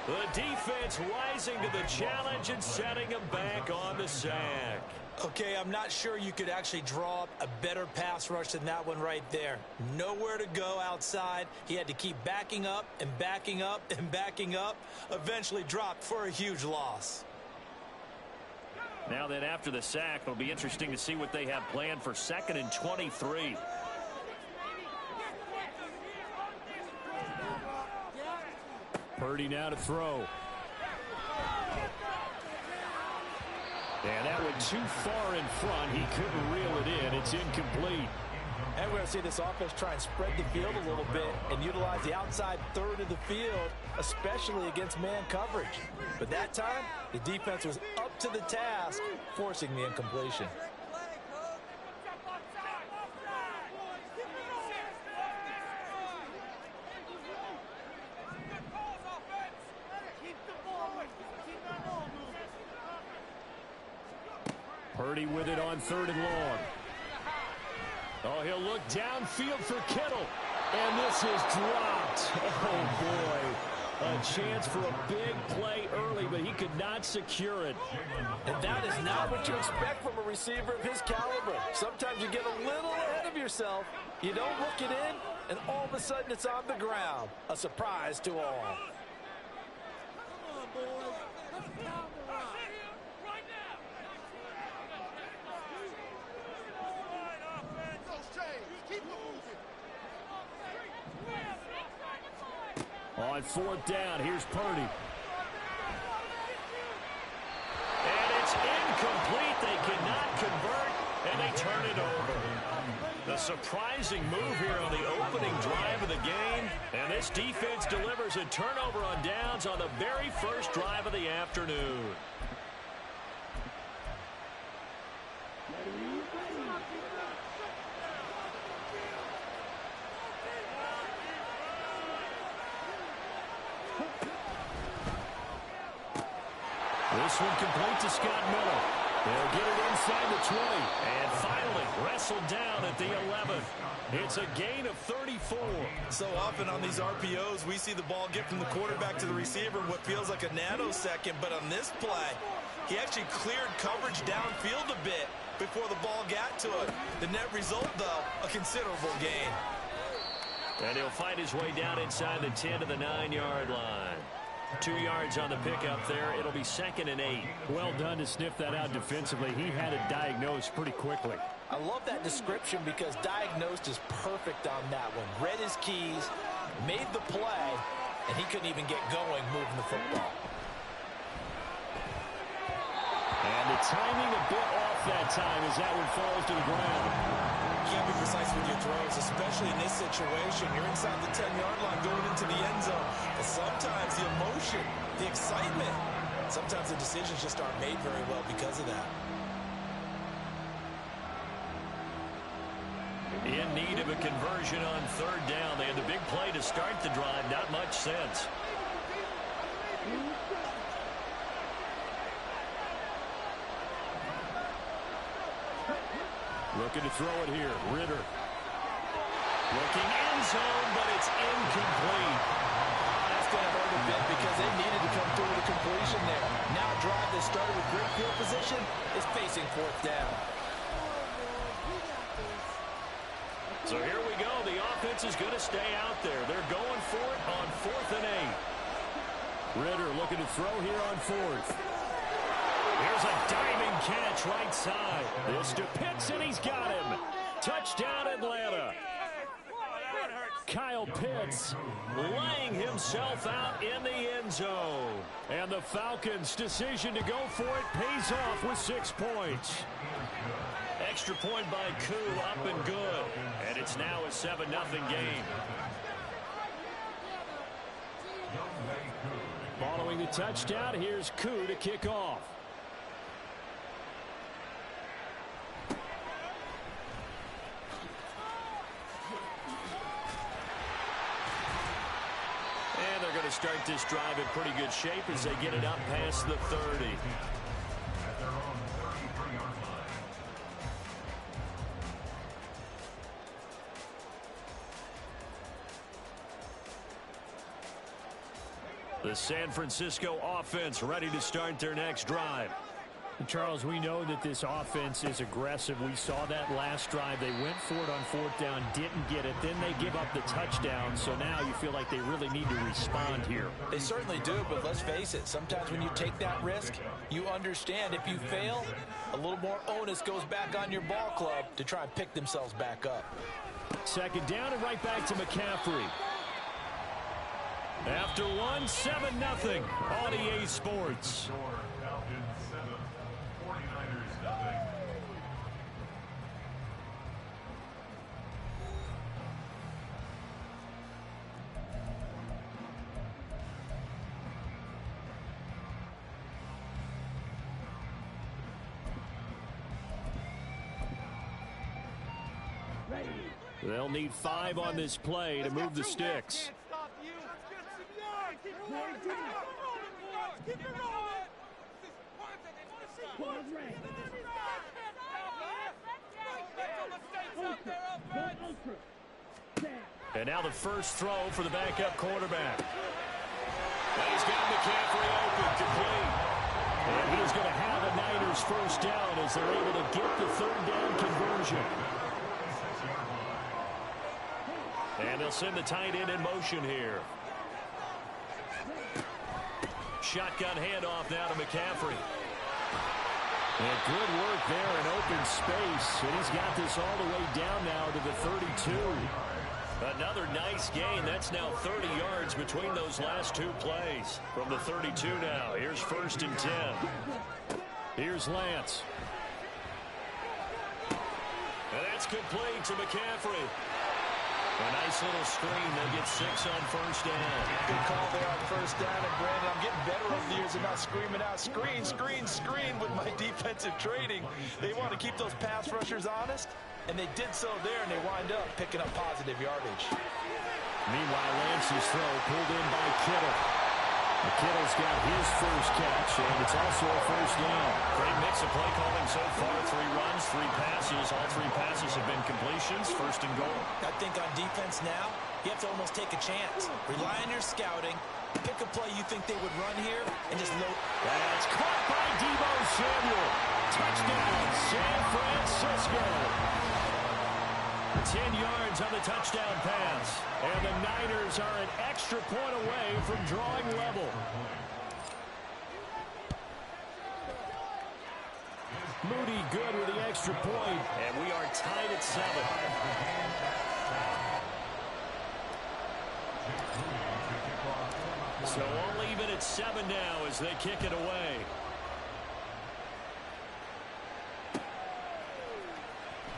Speaker 2: The defense rising to the challenge and setting him back on the sack.
Speaker 3: Okay, I'm not sure you could actually draw up a better pass rush than that one right there. Nowhere to go outside. He had to keep backing up and backing up and backing up. Eventually dropped for a huge loss.
Speaker 2: Now then, after the sack, it'll be interesting to see what they have planned for 2nd and 23. Purdy now to throw. And that went too far in front. He couldn't reel it in. It's incomplete.
Speaker 3: And we're going to see this offense try and spread the field a little bit and utilize the outside third of the field, especially against man coverage. But that time, the defense was up to the task, forcing the incompletion.
Speaker 2: Purdy with it on 3rd and long. Oh, he'll look downfield for Kittle. And this is dropped. Oh, boy. A chance for a big play early, but he could not secure it.
Speaker 3: And that is not what you expect from a receiver of his caliber. Sometimes you get a little ahead of yourself. You don't look it in, and all of a sudden it's on the ground. A surprise to all.
Speaker 2: On 4th down, here's Purdy. And it's incomplete. They cannot convert, and they turn it over. The surprising move here on the opening drive of the game. And this defense delivers a turnover on downs on the very first drive of the afternoon. This one complete to Scott Miller. They'll get it inside the 20. And finally wrestled down at the 11. It's a gain of 34.
Speaker 3: So often on these RPOs, we see the ball get from the quarterback to the receiver in what feels like a nanosecond. But on this play, he actually cleared coverage downfield a bit before the ball got to it. The net result, though, a considerable gain.
Speaker 2: And he'll find his way down inside the 10 to the 9-yard line. 2 yards on the pickup there. It'll be 2nd and 8.
Speaker 7: Well done to sniff that out defensively. He had it diagnosed pretty quickly.
Speaker 3: I love that description because diagnosed is perfect on that one. Read his keys, made the play, and he couldn't even get going moving the football.
Speaker 7: timing a bit off that time as that one falls to the ground.
Speaker 3: You can't be precise with your throws, especially in this situation. You're inside the 10-yard line going into the end zone. But sometimes the emotion, the excitement, sometimes the decisions just aren't made very well because of that.
Speaker 2: In need of a conversion on third down. They had the big play to start the drive. Not much sense.
Speaker 7: Looking to throw it here. Ritter.
Speaker 2: Looking end zone, but it's incomplete.
Speaker 3: That's going to hurt a bit because they needed to come through with a completion there. Now a drive that started with great field position is facing fourth down.
Speaker 2: So here we go. The offense is going to stay out there. They're going for it on 4th and 8.
Speaker 7: Ritter looking to throw here on 4th.
Speaker 2: Here's a diving catch right side. This to Pitts, and he's got him. Touchdown, Atlanta.
Speaker 7: Kyle Pitts
Speaker 2: Laying himself out in the end zone.
Speaker 7: and the Falcons' decision to go for it pays off with 6 points.
Speaker 2: Extra point by Koo, up and good. And it's now a 7-0 game.
Speaker 7: Following the touchdown, here's Koo to kick off.
Speaker 2: And they're going to start this drive in pretty good shape as they get it up past the 30. The San Francisco offense ready to start their next drive.
Speaker 7: Charles, we know that this offense is aggressive. We saw that last drive. They went for it on 4th down, didn't get it. Then they give up the touchdown. So now you feel like they really need to respond here.
Speaker 3: They certainly do, but let's face it. Sometimes when you take that risk, you understand if you fail, a little more onus goes back on your ball club to try and pick themselves back up.
Speaker 7: 2nd down and right back to McCaffrey.
Speaker 2: After 1, 7-0 on EA Sports.
Speaker 7: They'll need 5 on this play to move the sticks.
Speaker 2: And now the first throw for the backup quarterback. And he's got McCaffrey open, complete.
Speaker 7: And he's going to have a Niners first down as they're able to get the 3rd down conversion.
Speaker 2: And they'll send the tight end in motion here. Shotgun handoff now to McCaffrey.
Speaker 7: And good work there in open space. And he's got this all the way down now to the 32.
Speaker 2: Another nice gain. That's now 30 yards between those last 2 plays. From the 32 now. Here's 1st and 10.
Speaker 7: Here's Lance.
Speaker 2: And that's complete to McCaffrey. A nice little screen. They'll get 6 on 1st down.
Speaker 3: Good call there on 1st down. And Brandon, I'm getting better over the years of not screaming out screen, screen, screen with my defensive training. They want to keep those pass rushers honest, and they did so there, and they wind up picking up positive yardage.
Speaker 7: Meanwhile, Lance's throw pulled in by Kittle. Kittle's got his first catch, and it's also a 1st down.
Speaker 2: Great mix of play calling so far. 3 runs, 3 passes. All 3 passes have been completions. 1st and goal.
Speaker 3: I think on defense now, you have to almost take a chance. Rely on your scouting. Pick a play you think they would run here, and just load.
Speaker 7: That's caught by Deebo Samuel. Touchdown, San Francisco.
Speaker 2: 10 yards on the touchdown pass.
Speaker 7: And the Niners are an extra point away from drawing level. Moody good with the extra point.
Speaker 2: And we are tied at 7. So all even at 7 now as they kick it away.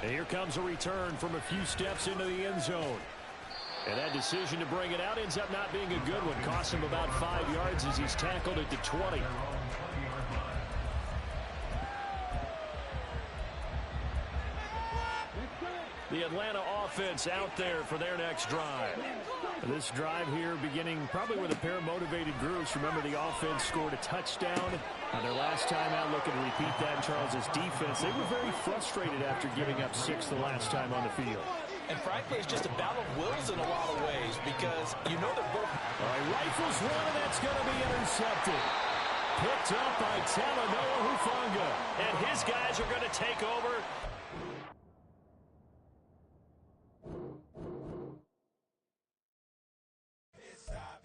Speaker 7: And here comes a return from a few steps into the end zone. And that decision to bring it out ends up not being a good one. Costs him about 5 yards as he's tackled at the 20.
Speaker 1: The Atlanta offense out there for their next drive.
Speaker 7: This drive here beginning probably with a pair of motivated groups. Remember, the offense scored a touchdown on their last time out. Looking to repeat that in Charles's defense. They were very frustrated after giving up 6 the last time on the field.
Speaker 3: And frankly, it's just a battle of wills in a lot of ways because you know they're both.
Speaker 7: All right, rifles one, and that's going to be intercepted. Picked up by Talanoa Hufanga.
Speaker 1: And his guys are going to take over.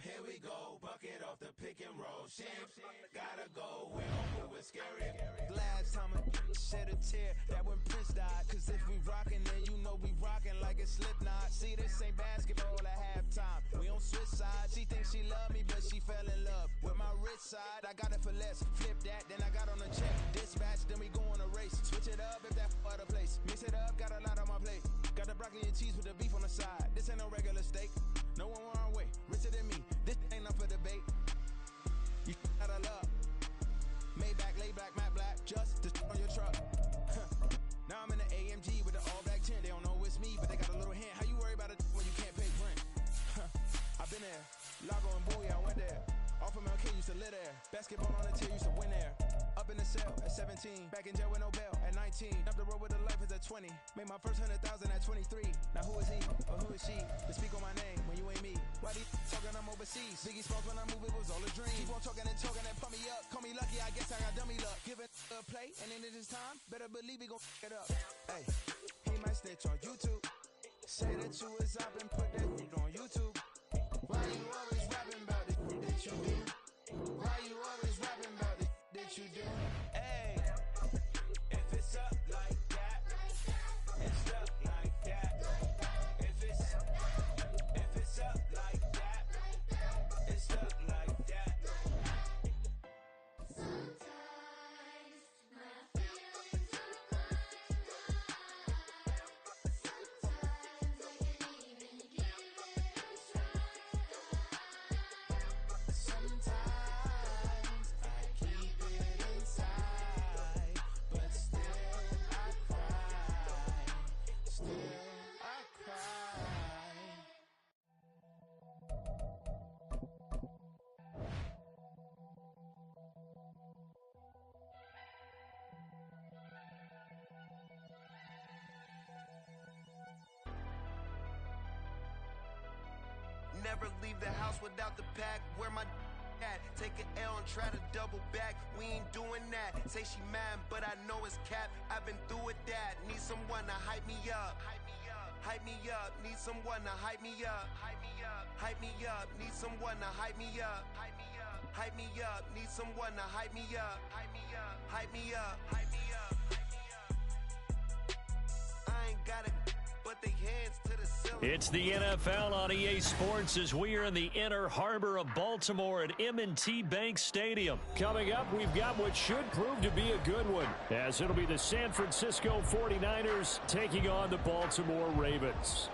Speaker 5: Here we go, bucket off the pick and roll. Champ, gotta go, we don't move it scary. Last time a shed a tear, that when Prince died. Cause if we rockin', then you know we rockin' like a Slipknot. See, this ain't basketball at halftime. We on switch sides. She thinks she love me, but she fell in love with my rich side. I got it for less. Flip that, then I got on a check. Dispatch, then we go on a race. Switch it up if that other place. Mix it up, got a lot on my plate. Got the broccoli and cheese with the beef on the side. This ain't no regular steak. No one wrong way. Richer than me. This ain't up for debate. You out of love. Maybach, lay back, matte black. Just to on your truck. Now I'm in the AMG with the all black tint. They don't know it's me, but they got a little hint. How you worry about it when you can't pay rent? I've been there. Lago and Bowie, I went there. Off of MLK, used to live there. Basketball on the tier, used to win there. Up in the cell at 17. Back in jail with no bail at 19. Up the road with a life is at 20. Made my first 100,000 at 23. Now who is he or who is she to speak on my name when you ain't me? Why these talking I'm overseas? Biggie Smalls when I move, it was all a dream. Keep on talking and pump me up. Call me lucky, I guess I got dummy luck. Give it a play and then it is time. Better believe we gon' f*** it up. Hey, he might snitch on YouTube. Say that you was up and put that on YouTube. Why you always rapping about it that you do? Why you always rapping about it that you do? Hey, if it's up like that, it's stuck like that. If it's up like that, it's stuck like that.
Speaker 8: Sometimes my feelings are sometimes I can even give it a try.
Speaker 5: Sometimes I keep it inside, but still I cry. Still I cry. Never leave the house without the pack. Where my at? Take an L and try to double back. We ain't doing that. Say she mad, but I know it's cap. I've been through with that. Need someone to hype me up. Hype me up. Need someone to hype me up. Hype me up. Hype me up. Need someone to hype me up. Hype me up. Hype me up. Need someone to hype me up. Hype me up. Hype me up. Hype me up. I ain't got it, but they hands to the ceiling.
Speaker 1: It's the NFL on EA Sports as we are in the inner harbor of Baltimore at M&T Bank Stadium.
Speaker 7: Coming up, we've got what should prove to be a good one, as it'll be the San Francisco 49ers taking on the Baltimore Ravens.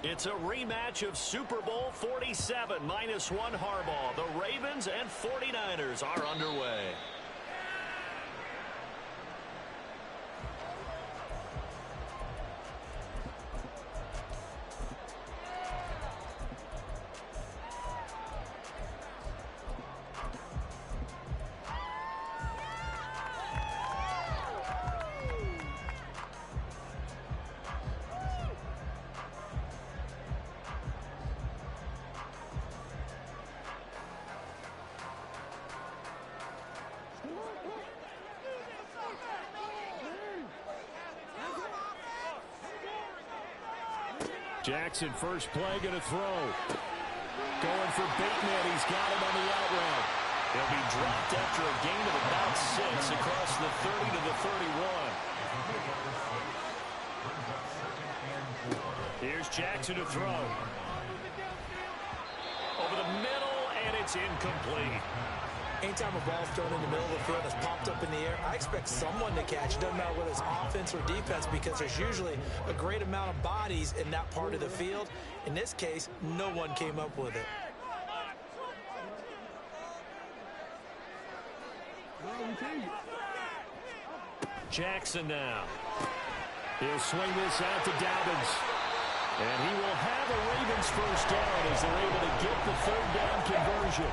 Speaker 1: It's a rematch of Super Bowl 47 -1 Harbaugh. The Ravens and 49ers are underway.
Speaker 7: Jackson, first play, going to throw. Going for Bateman. He's got him on the out route.
Speaker 1: He'll be dropped after a gain of about 6 across the 30 to the 31.
Speaker 2: Jackson to throw. Over the middle, and it's incomplete.
Speaker 3: Anytime a ball's thrown in the middle of the field that's popped up in the air, I expect someone to catch. It doesn't matter whether it's offense or defense because there's usually a great amount of bodies in that part of the field. In this case, no one came up with it.
Speaker 2: Jackson now. He'll swing this out to Dobbins. And he will have a Ravens first down as they're able to get the third down conversion.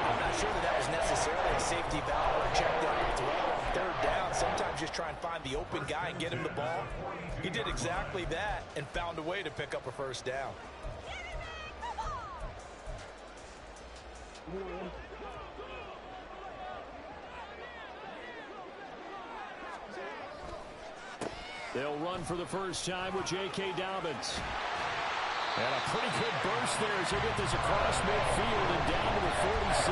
Speaker 3: I'm not sure that was necessarily a safety valve or a check down throw. Third down, sometimes just try and find the open guy and get him the ball. He did exactly that and found a way to pick up a first down.
Speaker 2: They'll run for the first time with J.K. Dobbins. And a pretty good burst there as they get this across midfield and down to the 46.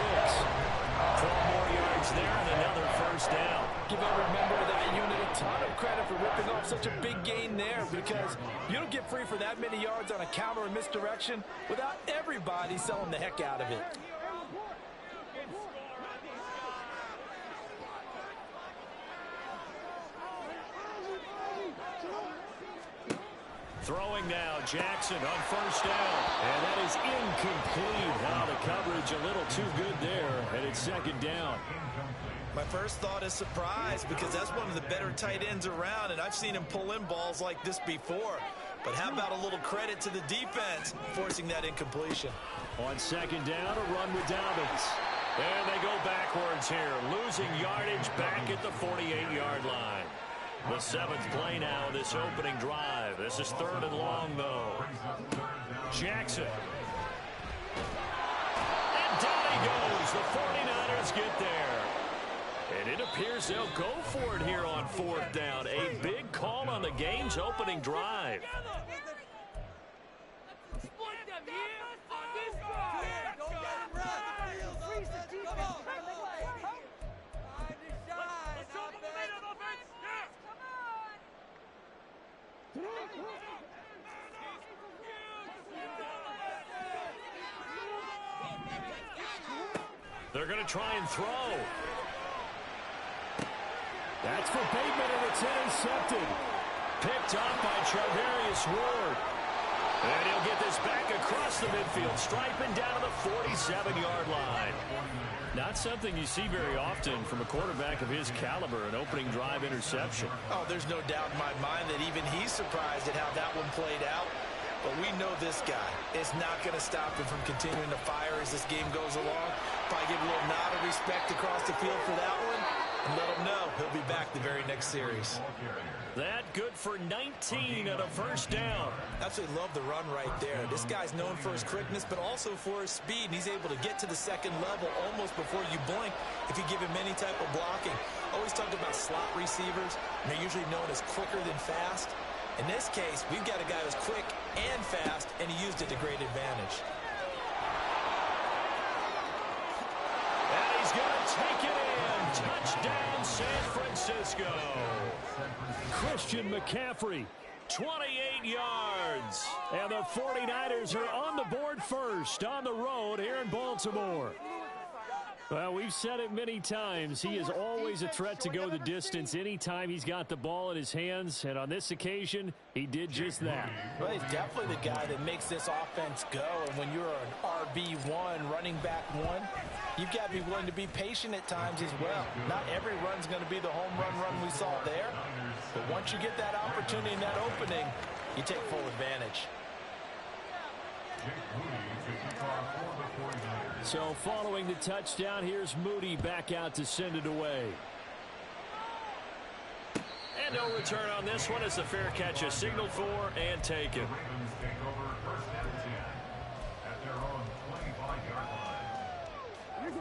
Speaker 2: 12 more yards there and another first down.
Speaker 3: Give every member of that unit a ton of credit for ripping off such a big gain there because you don't get free for that many yards on a counter or misdirection without everybody selling the heck out of it.
Speaker 2: Throwing now, Jackson on first down. And that is incomplete. Now the coverage a little too good there, and it's second down.
Speaker 3: My first thought is surprise because that's one of the better tight ends around, and I've seen him pull in balls like this before. But how about a little credit to the defense forcing that incompletion?
Speaker 2: On second down, a run with Dobbins. And they go backwards here, losing yardage back at the 48-yard line. The seventh play now of this opening drive. This is third and long, though. Jackson. And down he goes. The 49ers get there. And it appears they'll go for it here on fourth down. A big call on the game's opening drive. They're going to try and throw. That's for Bateman, and it's intercepted. Picked up by Charvarius Ward. And he'll get this back across the midfield, striping down to the 47-yard line. Not something you see very often from a quarterback of his caliber, an opening drive interception.
Speaker 3: Oh, there's no doubt in my mind that even he's surprised at how that one played out. But we know this guy is not going to stop him from continuing to fire as this game goes along. Probably give a little nod of respect across the field for that one and let him know he'll be back the very next series.
Speaker 2: That good for 19 and a first down.
Speaker 3: Absolutely love the run right there. This guy's known for his quickness, but also for his speed. And he's able to get to the second level almost before you blink if you give him any type of blocking. Always talk about slot receivers, and they're usually known as quicker than fast. In this case, we've got a guy who's quick and fast, and he used it to great advantage.
Speaker 2: And he's going to take it in. Touchdown, San Francisco. Christian McCaffrey, 28 yards. And the 49ers are on the board first on the road here in Baltimore. Well, we've said it many times. He is always a threat to go the distance anytime he's got the ball in his hands. And on this occasion, he did just that.
Speaker 3: Well, he's definitely the guy that makes this offense go. And when you're an RB1, running back one, you've got to be willing to be patient at times as well. Not every run's going to be the home run we saw there. But once you get that opportunity and that opening, you take full advantage.
Speaker 2: So following the touchdown, here's Moody back out to send it away. And no return on this one as the fair catch is signaled for and taken.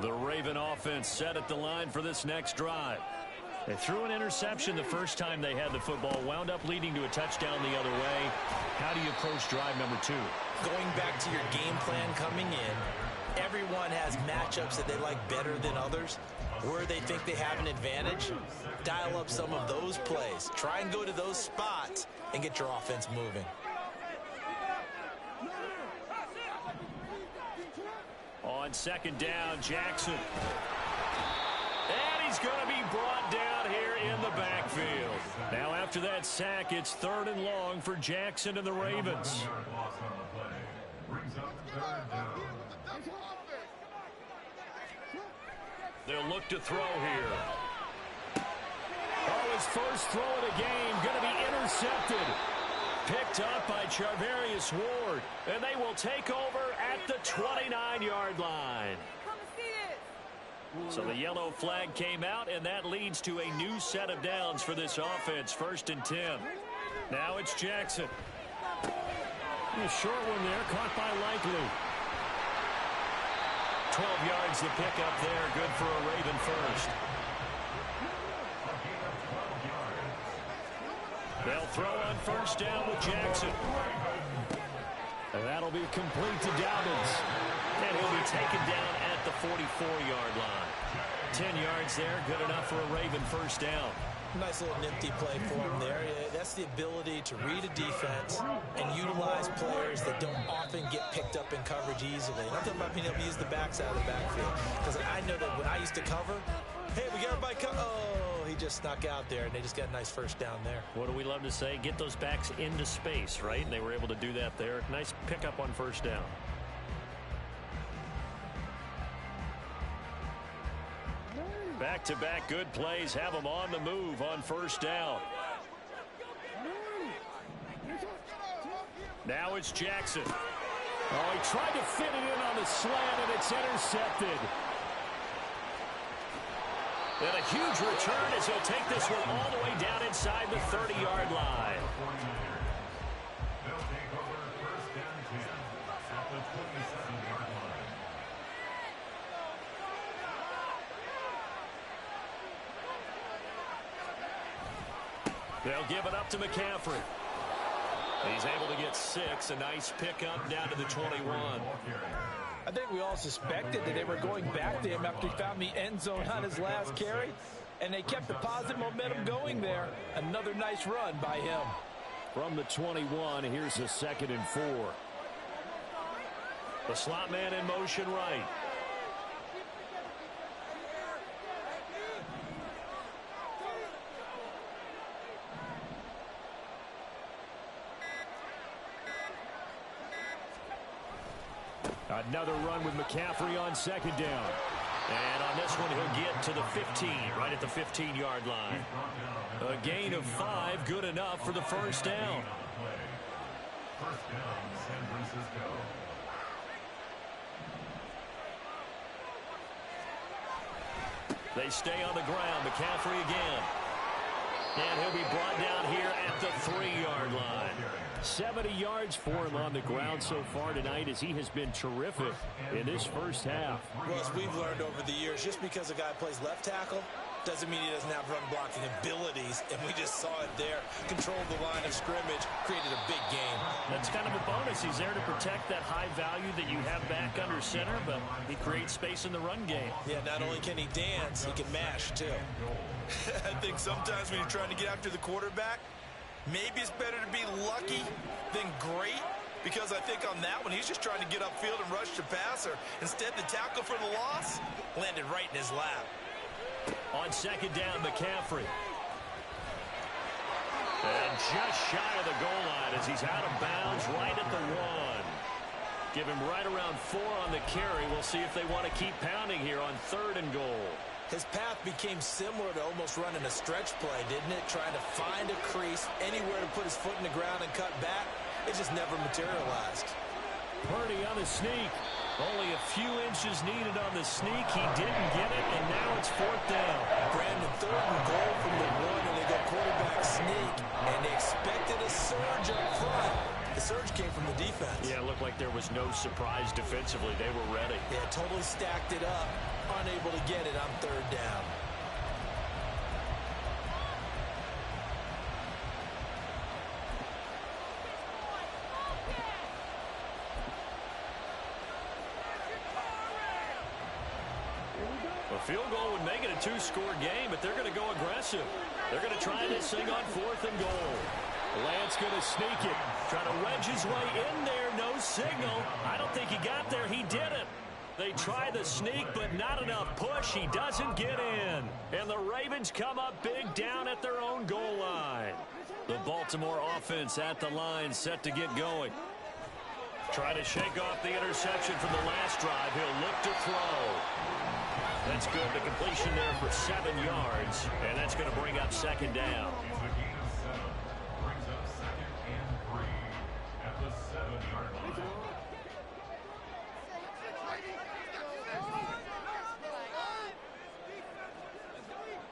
Speaker 2: The Raven offense set at the line for this next drive. They threw an interception the first time they had the football, wound up leading to a touchdown the other way. How do you approach drive number 2?
Speaker 3: Going back to your game plan coming in, everyone has matchups that they like better than others. Where they think they have an advantage, dial up some of those plays. Try and go to those spots and get your offense moving.
Speaker 2: on second down, Jackson. And he's going to be brought down here in the backfield. Now after that sack, it's 3rd and long for Jackson and the Ravens. They'll look to throw here. Oh, his first throw of the game going to be intercepted. Picked up by Charvarius Ward. And they will take over at the 29-yard line. So the yellow flag came out, and that leads to a new set of downs for this offense. 1st and 10. Now it's Jackson.
Speaker 7: A short one there, caught by Likely.
Speaker 2: 12 yards the pickup there. Good for a Raven first. They'll throw on 1st down with Jackson.
Speaker 7: And that'll be complete to Dobbins.
Speaker 2: And he'll be taken down at the 44-yard line. 10 yards there, good enough for a Raven 1st down.
Speaker 3: Nice little nifty play for him there. That's the ability to read a defense and utilize players that don't often get picked up in coverage easily. And I'm talking about being able to use the backs out of the backfield. Because I know that when I used to cover, hey, we got everybody cover. Oh, he just snuck out there, and they just got a nice 1st down there.
Speaker 2: What do we love to say? Get those backs into space, right? And they were able to do that there. Nice pickup on 1st down. Back-to-back good plays have them on the move on 1st down. Now it's Jackson.
Speaker 7: Oh, he tried to fit it in on the slant, and it's intercepted.
Speaker 2: And a huge return as he'll take this one all the way down inside the 30-yard line.
Speaker 6: They'll take over 1st and 10 at the 27-yard line.
Speaker 2: They'll give it up to McCaffrey. He's able to get 6. A nice pickup down to the 21.
Speaker 3: I think we all suspected that they were going back to him after he found the end zone on his last carry, and they kept the positive momentum going there. Another nice run by him.
Speaker 7: From the 21, here's a 2nd and 4.
Speaker 2: The slot man in motion right.
Speaker 7: Another run with McCaffrey on 2nd down.
Speaker 2: And on this one, he'll get to the 15, right at the 15-yard line. A gain of 5, good enough for the 1st down.
Speaker 6: 1st down, San Francisco.
Speaker 2: They stay on the ground. McCaffrey again. And he'll be brought down here at the 3-yard line.
Speaker 7: 70 yards for him on the ground so far tonight as he has been terrific in this 1st half.
Speaker 3: Well, as we've learned over the years, just because a guy plays left tackle doesn't mean he doesn't have run blocking abilities, and we just saw it there. Controlled the line of scrimmage, created a big game.
Speaker 2: That's kind of a bonus. He's there to protect that high value that you have back under center, but he creates space in the run game.
Speaker 3: Yeah, not only can he dance, he can mash, too. I think sometimes when you're trying to get after the quarterback, maybe it's better to be lucky than great, because I think on that one, he's just trying to get upfield and rush the passer. Instead, the tackle for the loss landed right in his lap.
Speaker 2: On 2nd down, McCaffrey. And just shy of the goal line as he's out of bounds right at the 1. Give him right around 4 on the carry. We'll see if they want to keep pounding here on 3rd and goal.
Speaker 3: His path became similar to almost running a stretch play, didn't it? Trying to find a crease, anywhere to put his foot in the ground and cut back. It just never materialized.
Speaker 7: Purdy on the sneak.
Speaker 2: Only a few inches needed on the sneak. He didn't get it, and now it's 4th down.
Speaker 3: Brandon, 3rd and goal from the 1, and they go quarterback sneak, and they expected a surge up front. The surge came from the defense.
Speaker 2: Yeah, it looked like there was no surprise defensively. They were ready.
Speaker 3: Yeah, totally stacked it up. Unable to get it on 3rd down.
Speaker 2: A field goal would make it a 2-score game, but they're going to go aggressive. They're going to try this thing on 4th and goal.
Speaker 7: Lance going to sneak it.
Speaker 2: Trying to wedge his way in there. No signal. I don't think he got there. He did it. They try the sneak, but not enough push. He doesn't get in. And the Ravens come up big down at their own goal line. The Baltimore offense at the line, set to get going. Try to shake off the interception from the last drive. He'll look to throw. That's good. The completion there for 7 yards. And that's going to bring up second down.
Speaker 6: Brings up 2nd and 3 at the 7-yard line.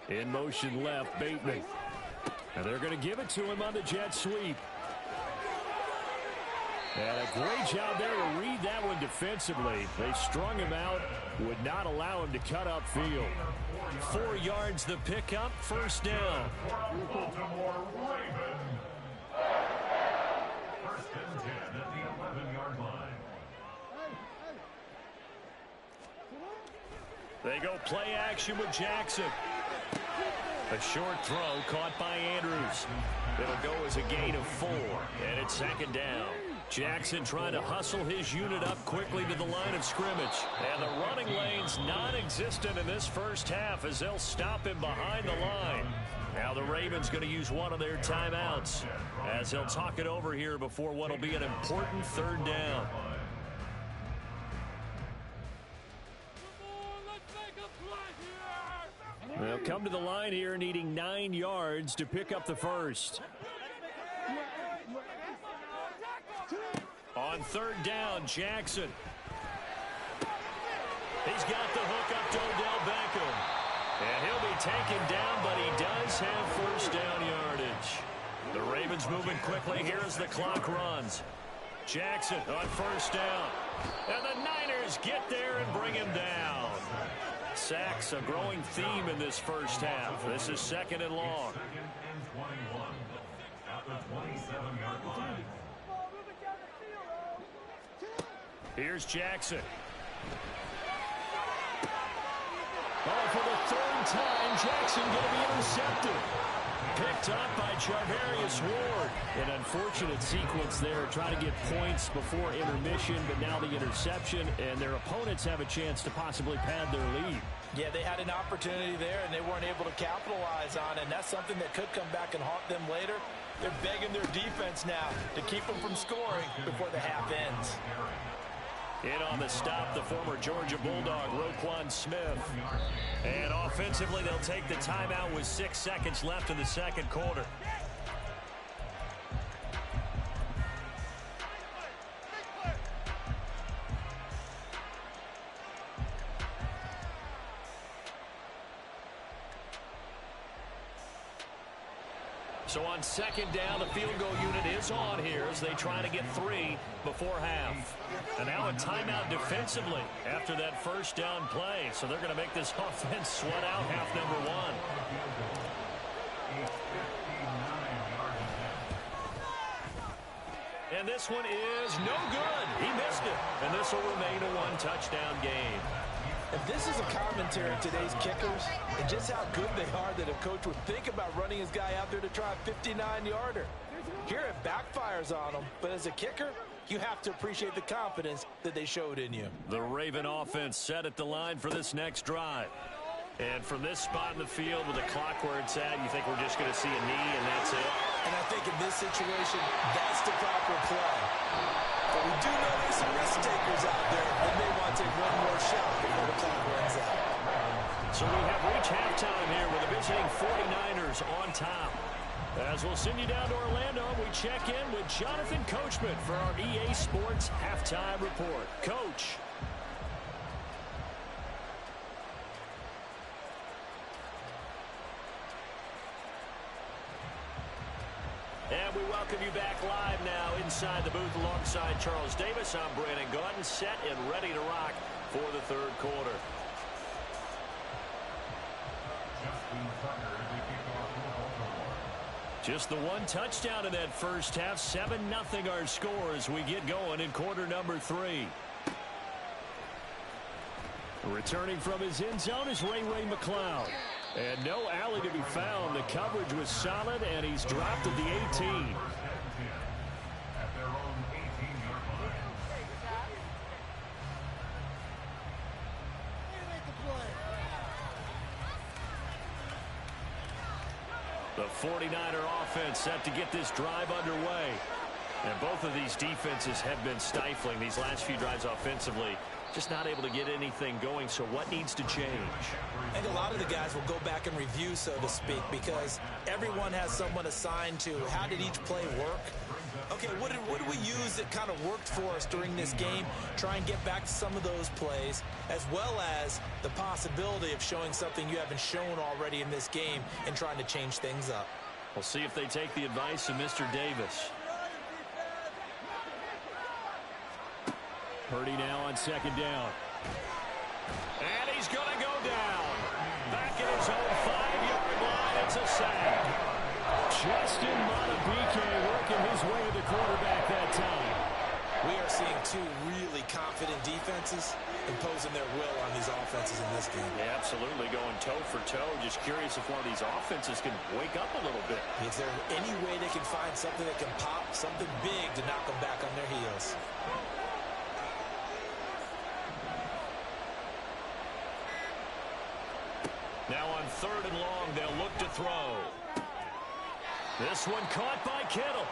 Speaker 7: In motion left, Bateman. And they're going to give it to him on the jet sweep. And a great job there to read that one defensively. They strung him out, would not allow him to cut upfield.
Speaker 2: 4 yards the pickup, first down.
Speaker 6: Baltimore Ravens. 1st and 10 at the 11-yard line.
Speaker 2: They go play action with Jackson. A short throw caught by Andrews. It'll go as a gain of 4, and it's second down. Jackson trying to hustle his unit up quickly to the line of scrimmage. And the running lane's non-existent in this first half as they'll stop him behind the line. Now the Ravens going to use one of their timeouts as they'll talk it over here before what will be an important third down.
Speaker 7: They'll come to the line here needing 9 yards to pick up the first.
Speaker 2: On third down, Jackson. He's got the hook up to Odell Beckham. And he'll be taken down, but he does have first down yardage. The Ravens moving quickly here as the clock runs. Jackson on first down. And the Niners get there and bring him down. Sacks a growing theme in this first half. This is second and long.
Speaker 6: 2nd and 21 at the 27-yard line.
Speaker 2: Here's Jackson. Oh, for the third time, Jackson going to be intercepted. Picked up by Charvarius Ward. An unfortunate sequence there, trying to get points before intermission, but now the interception, and their opponents have a chance to possibly pad their lead.
Speaker 3: Yeah, they had an opportunity there, and they weren't able to capitalize on it, and that's something that could come back and haunt them later. They're begging their defense now to keep them from scoring before the half ends.
Speaker 2: In on the stop, the former Georgia Bulldog, Roquan Smith. And offensively, they'll take the timeout with 6 seconds left in the second quarter. So on second down, the field goal unit is on here as they try to get 3 before half. And now a timeout defensively after that first down play. So they're going to make this offense sweat out half number 1. And this one is no good. He missed it. And this will remain a 1-touchdown game.
Speaker 3: And this is a commentary of today's kickers and just how good they are that a coach would think about running his guy out there to try a 59-yarder. Here it backfires on him, but as a kicker, you have to appreciate the confidence that they showed in you.
Speaker 2: The Raven offense set at the line for this next drive. And from this spot in the field with the clock where it's at, you think we're just going to see a knee and that's it?
Speaker 3: And I think in this situation, that's the proper play. But we do know there's some risk takers out there that may want to take one more shot before the clock runs out.
Speaker 2: So we have reached halftime here with the visiting 49ers on top. As we'll send you down to Orlando, we check in with Jonathan Coachman for our EA Sports Halftime Report. Coach. And we welcome you back live now inside the booth alongside Charles Davis. I'm Brandon Gaudin, set and ready to rock for the third quarter. Just the one touchdown in that first half. 7-0 our score as we get going in quarter number 3. Returning from his end zone is Ray McCloud. And no alley to be found. The coverage was solid, and he's dropped at the 18. 49er offense set to get this drive underway. And both of these defenses have been stifling these last few drives offensively. Just not able to get anything going, so what needs to change?
Speaker 3: I think a lot of the guys will go back and review, so to speak, because everyone has someone assigned to how did each play work. Okay, what did we use that kind of worked for us during this game? Try and get back to some of those plays, as well as the possibility of showing something you haven't shown already in this game and trying to change things up.
Speaker 2: We'll see if they take the advice of Mr. Davis.
Speaker 7: Purdy now on second down.
Speaker 2: And he's going to go down. Back at his own 5-yard line. It's a sack.
Speaker 7: Justin Madubuike working his way to the quarterback that time.
Speaker 3: We are seeing two really confident defenses imposing their will on these offenses in this game.
Speaker 2: Yeah, absolutely, going toe for toe. Just curious if one of these offenses can wake up a little bit.
Speaker 3: Is there any way they can find something that can pop, something big to knock them back on their heels?
Speaker 2: Now on 3rd and long, they'll look to throw. This one caught by Kittle.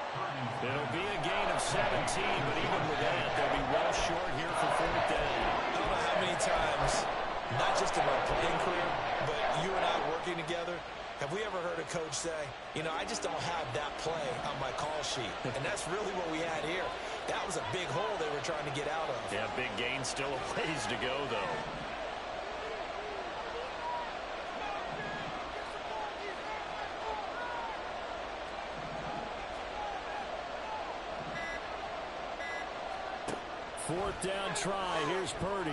Speaker 2: It'll be a gain of 17, but even with that, they'll be well short here for 4th down.
Speaker 3: I don't know how many times, not just in my playing career, but you and I working together, have we ever heard a coach say, you know, I just don't have that play on my call sheet. And that's really what we had here. That was a big hole they were trying to get out of.
Speaker 2: Yeah, big gain, still a ways to go, though.
Speaker 7: Fourth down try. Here's Purdy.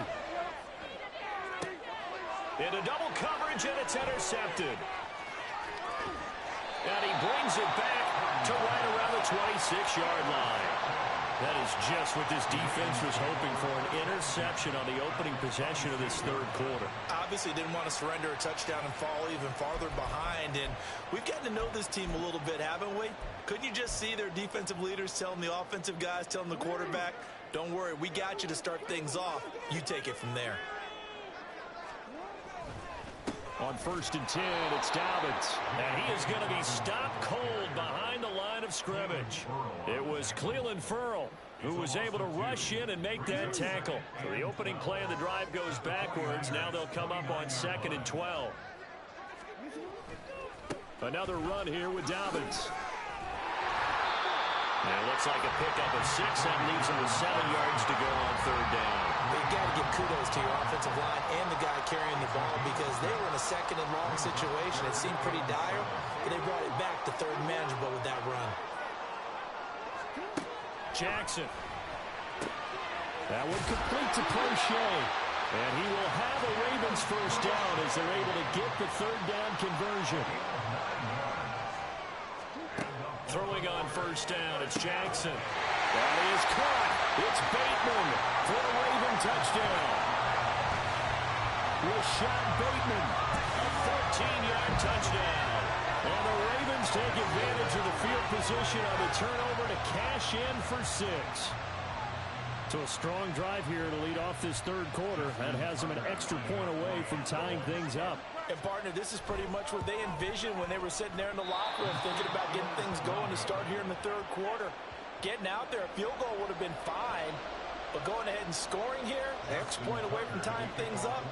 Speaker 2: Into double coverage, and it's intercepted. And he brings it back to right around the 26-yard line. That is just what this defense was hoping for, an interception on the opening possession of this 3rd quarter.
Speaker 3: Obviously didn't want to surrender a touchdown and fall even farther behind. And we've gotten to know this team a little bit, haven't we? Couldn't you just see their defensive leaders telling the offensive guys, telling the quarterback, don't worry, we got you to start things off. You take it from there.
Speaker 2: On 1st and 10, it's Dobbins. And he is going to be stopped cold behind the line of scrimmage. It was Clelin Ferrell who was able to rush in and make that tackle. So the opening play of the drive goes backwards. Now they'll come up on 2nd and 12. Another run here with Dobbins. And it looks like a pickup of 6. That leaves him with 7 yards to go on 3rd down.
Speaker 3: You've got to give kudos to your offensive line and the guy carrying the ball because they were in a 2nd and long situation. It seemed pretty dire, but they brought it back to 3rd and manageable with that run.
Speaker 7: Jackson. That one complete to Crochet. And he will have a Ravens first down as they're able to get the 3rd down conversion.
Speaker 2: Throwing on 1st down, it's Jackson. That is caught. It's Bateman for a Raven touchdown. Rashad Bateman, a 14-yard touchdown. And the Ravens take advantage of the field position on the turnover to cash in for 6.
Speaker 7: So a strong drive here to lead off this 3rd quarter. That has them an extra point away from tying things up.
Speaker 3: And, partner, this is pretty much what they envisioned when they were sitting there in the locker room thinking about getting things going to start here in the 3rd quarter. Getting out there, a field goal would have been fine, but going ahead and scoring here, an extra point away from tying things up,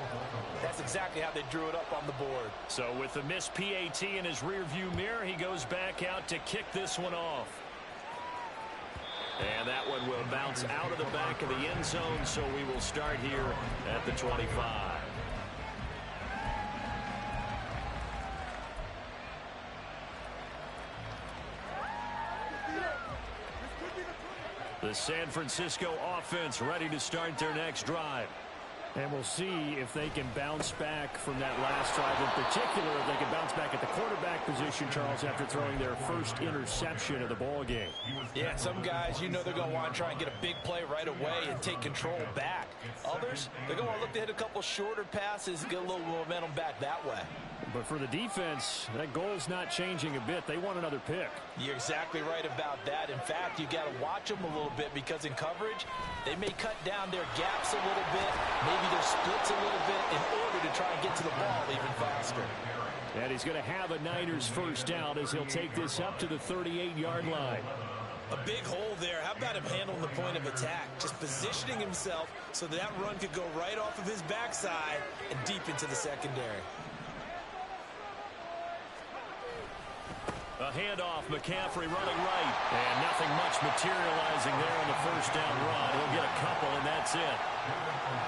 Speaker 3: that's exactly how they drew it up on the board.
Speaker 2: So with the missed PAT in his rearview mirror, he goes back out to kick this one off. And that one will bounce out of the back of the end zone, so we will start here at the 25. The San Francisco offense ready to start their next drive.
Speaker 7: And we'll see if they can bounce back from that last drive. In particular, if they can bounce back at the quarterback position, Charles, after throwing their first interception of the ball game.
Speaker 3: Yeah, some guys, you know they're going to want to try and get a big play right away and take control back. Others, they're going to look to hit a couple shorter passes and get a little momentum back that way.
Speaker 7: But for the defense, that goal's not changing a bit. They want another pick.
Speaker 3: You're exactly right about that. In fact, you got to watch them a little bit because in coverage, they may cut down their gaps a little bit, maybe their splits a little bit in order to try and get to the ball even faster.
Speaker 7: And he's going to have a Niners first down as he'll take this up to the 38-yard line.
Speaker 3: A big hole there. How about him handling the point of attack? Just positioning himself so that run could go right off of his backside and deep into the secondary.
Speaker 2: A handoff, McCaffrey running right. And nothing much materializing there on the first down run. He'll get a couple, and that's it.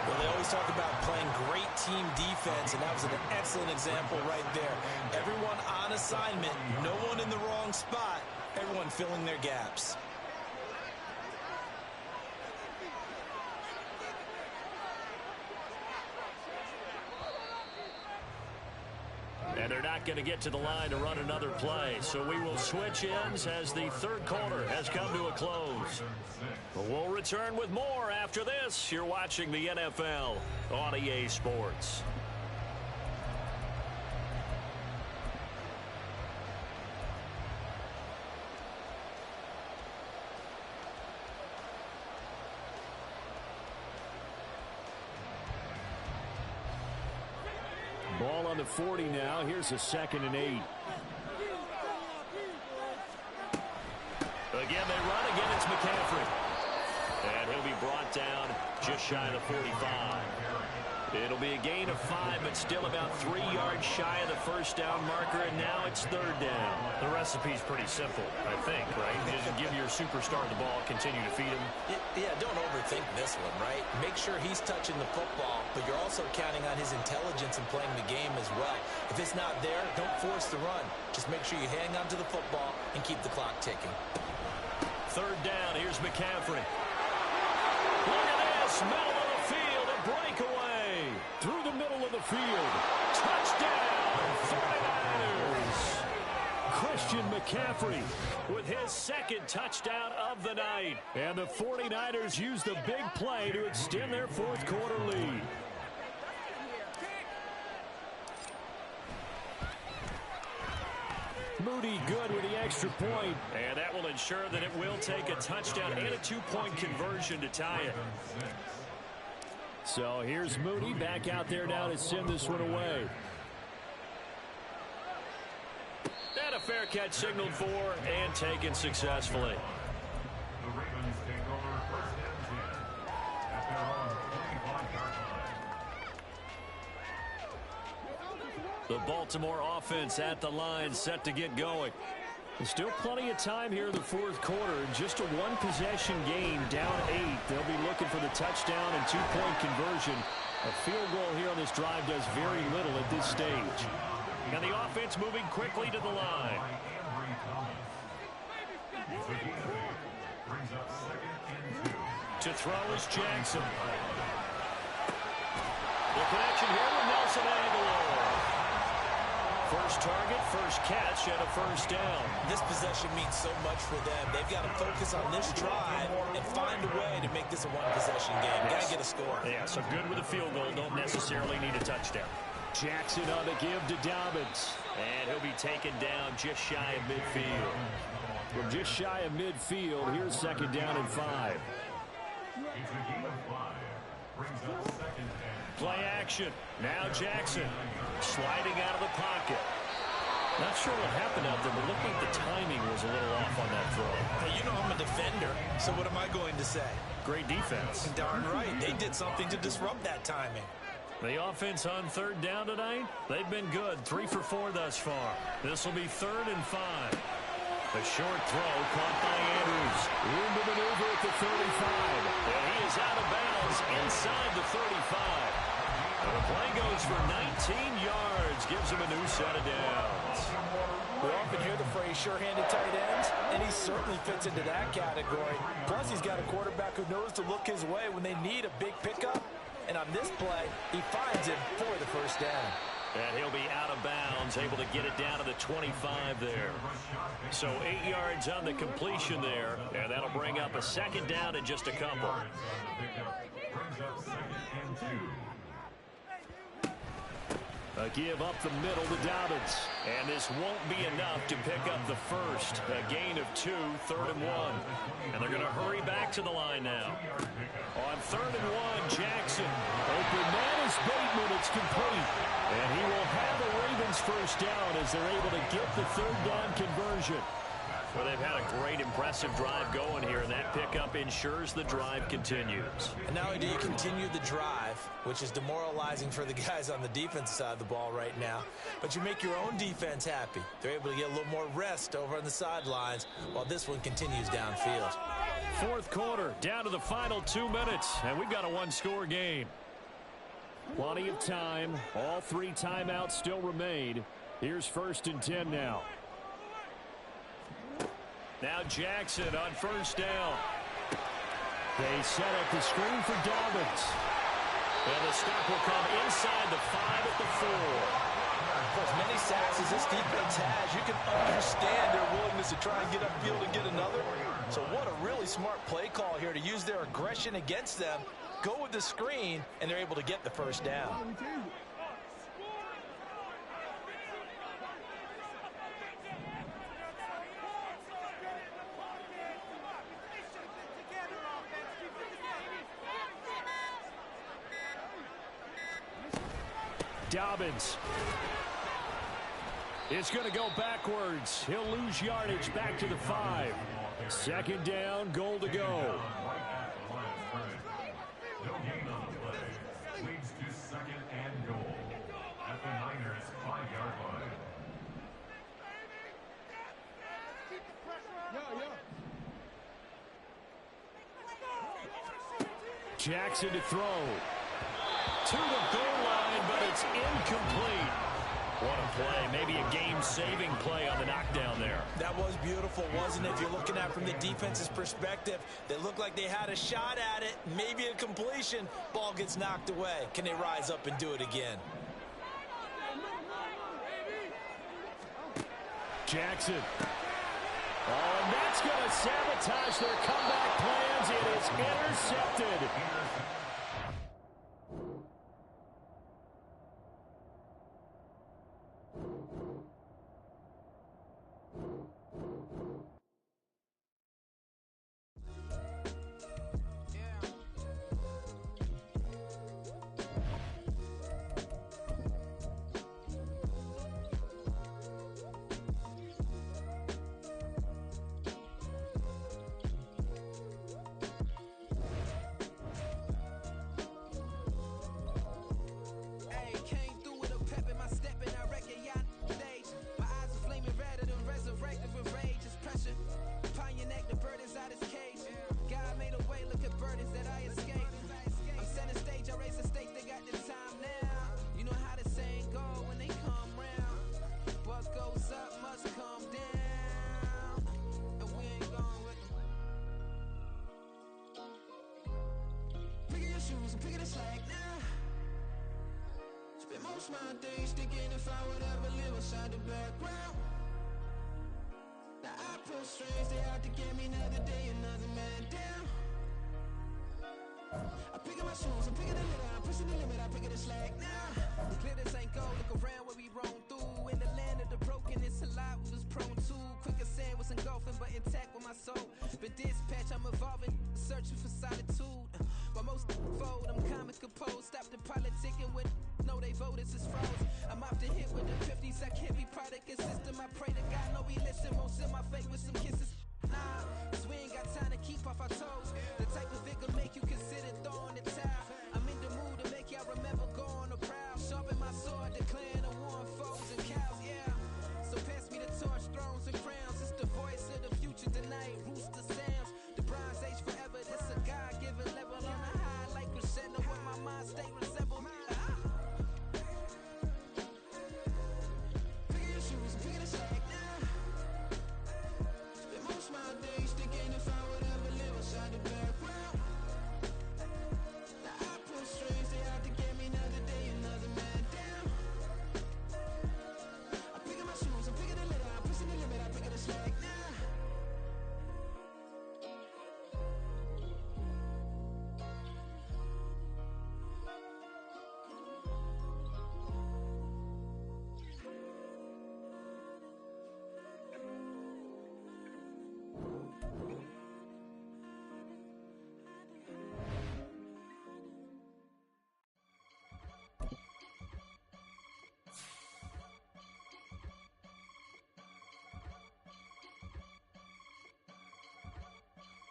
Speaker 3: Well, they always talk about playing great team defense, and that was an excellent example right there. Everyone on assignment, no one in the wrong spot, everyone filling their gaps.
Speaker 2: And they're not going to get to the line to run another play. So we will switch ends as the third quarter has come to a close. But we'll return with more after this. You're watching the NFL on EA Sports.
Speaker 7: Ball on the 40 now. Here's a 2nd and 8.
Speaker 2: Again, they run. Again, it's McCaffrey. And he'll be brought down just shy of the 45. It'll be a gain of 5, but still about 3 yards shy of the first down marker, and now it's third down.
Speaker 1: The recipe's pretty simple, I think, right? Just give your superstar the ball, continue to feed him.
Speaker 3: Yeah, don't overthink this one, right? Make sure he's touching the football, but you're also counting on his intelligence in playing the game as well. If it's not there, don't force the run. Just make sure you hang on to the football and keep the clock ticking.
Speaker 2: Third down, here's McCaffrey. Look at this, middle of the field, a breakaway.
Speaker 7: Through the middle of the field.
Speaker 2: Touchdown, 49ers.
Speaker 7: Christian McCaffrey.
Speaker 2: With his second touchdown of the night.
Speaker 7: And the 49ers use the big play to extend their fourth quarter lead. Moody good with the extra point.
Speaker 2: And that will ensure that it will take a touchdown and a 2-point conversion to tie it.
Speaker 7: So here's Moody back out there now to send this one away.
Speaker 2: And a fair catch signaled for and taken successfully.
Speaker 6: The Ravens take over first and 10 at their own 25-yard line.
Speaker 2: The Baltimore offense at the line, set to get going.
Speaker 7: There's still plenty of time here in the fourth quarter. Just a one-possession game, down 8. They'll be looking for the touchdown and 2-point conversion. A field goal here on this drive does very little at this stage.
Speaker 2: And the offense moving quickly to the line. To throw is Jackson. The connection here with Nelson Aguilar. First target, first catch, and a first down.
Speaker 3: This possession means so much for them. They've got to focus on this drive and find a way to make this a one-possession game. Got to get a score.
Speaker 1: Yeah, so good with a field goal. Don't necessarily need a touchdown.
Speaker 7: Jackson on the give to Dobbins.
Speaker 2: And he'll be taken down just shy of midfield.
Speaker 7: From just shy of midfield, here's 2nd down and 5.
Speaker 6: It's a gain of 5. Brings up 2nd and
Speaker 2: Play action. Now Jackson sliding out of the pocket.
Speaker 1: Not sure what happened out there, but it looked like the timing was a little off on that throw.
Speaker 3: Hey, you know I'm a defender, so what am I going to say?
Speaker 1: Great defense.
Speaker 3: Darn right. They did something to disrupt that timing.
Speaker 2: The offense on third down tonight, they've been good. 3 for 4 thus far. This will be 3rd and 5. A short throw caught by Andrews.
Speaker 7: Room to maneuver at the 35.
Speaker 2: And he is out of bounds inside the 35. And the play goes for 19 yards. Gives him a new set of downs.
Speaker 3: We often hear the phrase sure-handed tight ends, and he certainly fits into that category. Plus, he's got a quarterback who knows to look his way when they need a big pickup. And on this play, he finds him for the first down.
Speaker 2: And he'll be out of bounds, able to get it down to the 25 there. So 8 yards on the completion there, and that'll bring up a 2nd down in just a couple.
Speaker 6: brings up 2nd and 2.
Speaker 7: A give up the middle to Dobbins.
Speaker 2: And this won't be enough to pick up the first. A gain of 2, 3rd and 1. And they're going to hurry back to the line now. On 3rd and 1, Jackson.
Speaker 7: Open man is Bateman. It's complete. And he will have the Ravens first down as they're able to get the 3rd down conversion.
Speaker 2: Well, they've had a great, impressive drive going here, and that pickup ensures the drive continues.
Speaker 3: And not only do you continue the drive, which is demoralizing for the guys on the defensive side of the ball right now, but you make your own defense happy. They're able to get a little more rest over on the sidelines while this one continues downfield.
Speaker 7: 4th quarter, down to the final 2 minutes, and we've got a one-score game. Plenty of time. All 3 timeouts still remain. Here's 1st and 10 now.
Speaker 2: Now Jackson on 1st down.
Speaker 7: They set up the screen for Dobbins.
Speaker 2: And the stop will come inside the 5 at the 4.
Speaker 3: For as many sacks as this defense has, you can understand their willingness to try and get upfield and get another. So what a really smart play call here to use their aggression against them, go with the screen, and they're able to get the first down.
Speaker 7: Dobbins. It's going to go backwards. He'll lose yardage back to the 5. 2nd down, goal to go.
Speaker 6: No gain on the play. Leads to 2nd and goal at the Niners' 5-yard line.
Speaker 7: Jackson to throw.
Speaker 2: To the goal line, but it's incomplete. What a play. Maybe a game-saving play on the knockdown there.
Speaker 3: That was beautiful, wasn't it? If you're looking at it from the defense's perspective, they looked like they had a shot at it, maybe a completion. Ball gets knocked away. Can they rise up and do it again?
Speaker 7: Jackson. Oh, and that's going to sabotage their comeback plans. It is intercepted.
Speaker 9: My days thinking if I would ever live inside the background. Now I pull strings, they out to get me another day, another man down. I pick up my shoes, I'm picking the litter, I'm pushing the limit, I pick it a slack now. Clear this ain't gold, look around where we roam through. In the land of the broken, it's a lot we was prone to. Quicker sand was engulfing, but intact with my soul. Been dispatched, I'm evolving, searching for solitude. While most fold, I'm comic composed. Stop the politicking with no, they voters is froze. I'm often hit with the 50s, I can't be product and system. I pray to God, no, he listen, won't send my fate with some kisses. Nah, cause we ain't got time to keep off our toes. The type of vigor make you consider throwing the towel. I'm in the mood to make y'all remember going to proud. Sharpen my sword, declaring the war on foes and cows, yeah. So pass me the torch, thrones and crowns. It's the voice of the future tonight, rooster sounds. The bronze age forever, this a God-given level on a high like crescendo when my mind stay resembled.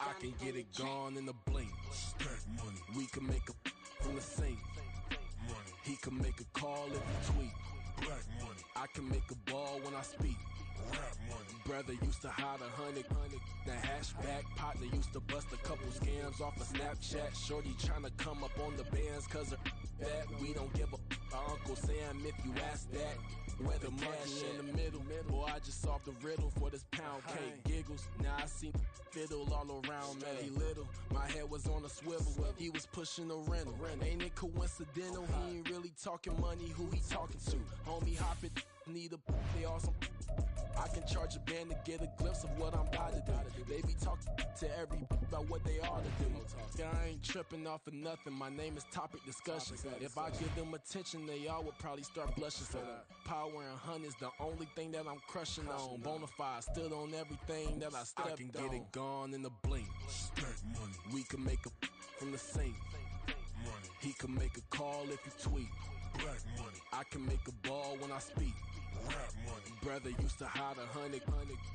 Speaker 10: I can get it gone in a blink. Stack money. We can make a from the sink. Money. He can make a call if he tweet. Black money. I can make a ball when I speak. Rap money. Brother used to hide 100. The hashback partner used to bust a couple scams off of Snapchat. Shorty tryna come up on the bands cause of that. We don't give a Uncle Sam if you ask that. Where the money in the middle. Boy, I just solved the riddle for this pound cake. Giggles, now I see fiddle all around me. He little, my head was on a swivel. He was pushing a rental. Ain't it coincidental? He ain't really talking money. Who he talking to? Homie, hop it, need a they awesome. I can charge a band to get a glimpse of what I'm about to do. They be talking to every about what they ought to do. Yeah, I ain't tripping off of nothing. My name is Topic Discussion. If I give them attention, they all would probably start blushing. So power and hunt is the only thing that I'm crushing on. Bonafide stood on everything that I stepped on. I can get it gone in a blink. Stack money. We can make a from the sink. Money. He can make a call if you tweet. Black money. I can make a ball when I speak. Rap money. Brother used to hide 100.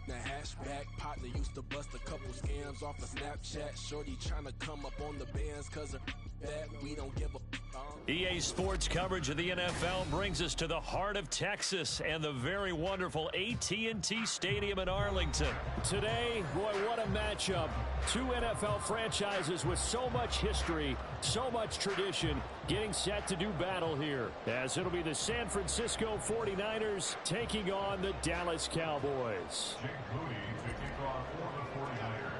Speaker 10: The hashback partner used to bust a couple scams off of Snapchat. Shorty tryna come up on the bands cause of that. We don't give a
Speaker 2: EA Sports coverage of the NFL brings us to the heart of Texas and the very wonderful AT&T Stadium in Arlington.
Speaker 7: Today, boy, what a matchup. Two NFL franchises with so much history, so much tradition, getting set to do battle here. As it'll be the San Francisco 49ers taking on the Dallas Cowboys.
Speaker 6: Jake Moody to kick off for the 49ers.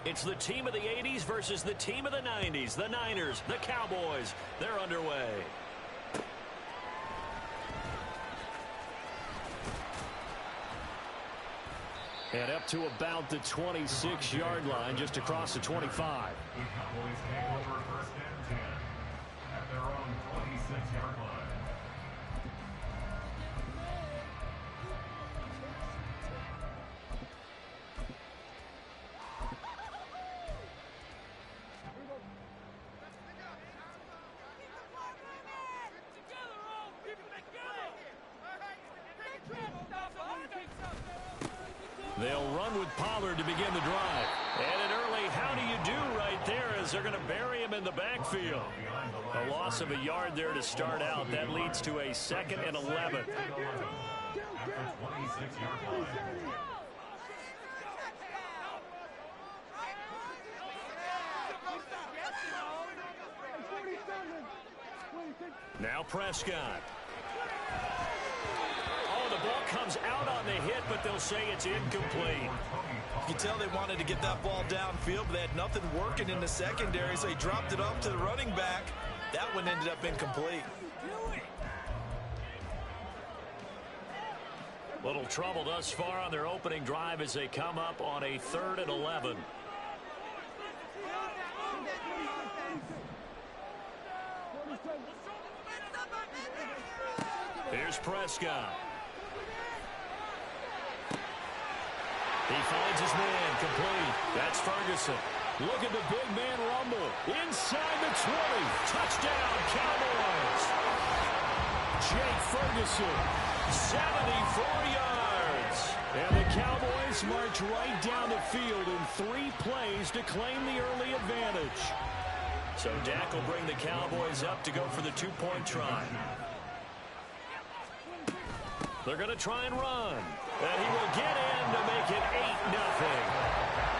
Speaker 2: It's the team of the 80s versus the team of the 90s. The Niners, the Cowboys, they're underway. And up to about the 26-yard line, just across the 25.
Speaker 6: The Cowboys take over first and 10 at their own 26-yard line.
Speaker 2: They'll run with Pollard to begin the drive. And an early how do you do right there as they're going to bury him in the backfield. A loss of a yard there to start out. That leads to a 2nd and 11.
Speaker 6: At the 26-yard line.
Speaker 2: Now Prescott. Oh, the ball comes out on the hit, but they'll say it's incomplete.
Speaker 3: You can tell they wanted to get that ball downfield, but they had nothing working in the secondary, so he dropped it off to the running back. That one ended up incomplete.
Speaker 2: Little trouble thus far on their opening drive as they come up on a 3rd and 11. Here's Prescott. He finds his man, complete. That's Ferguson.
Speaker 7: Look at the big man rumble. Inside the 20.
Speaker 2: Touchdown, Cowboys.
Speaker 7: Jake Ferguson.
Speaker 2: 74 yards.
Speaker 7: And the Cowboys march right down the field in 3 plays to claim the early advantage.
Speaker 2: So Dak will bring the Cowboys up to go for the 2-point try. They're going to try and run. And he will get in to make it 8-0.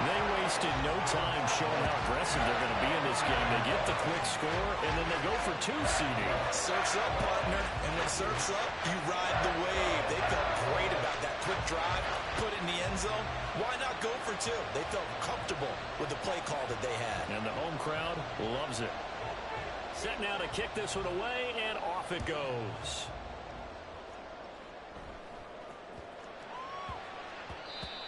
Speaker 2: They wasted no time showing how aggressive they're going to be in this game. They get the quick score, and then they go for 2 CD.
Speaker 3: Surf's up, partner. And when surf's up, you ride the wave. They felt great about that quick drive, put it in the end zone. Why not go for 2? They felt comfortable with the play call that they had.
Speaker 2: And the home crowd loves it. Set now to kick this one away, and off it goes.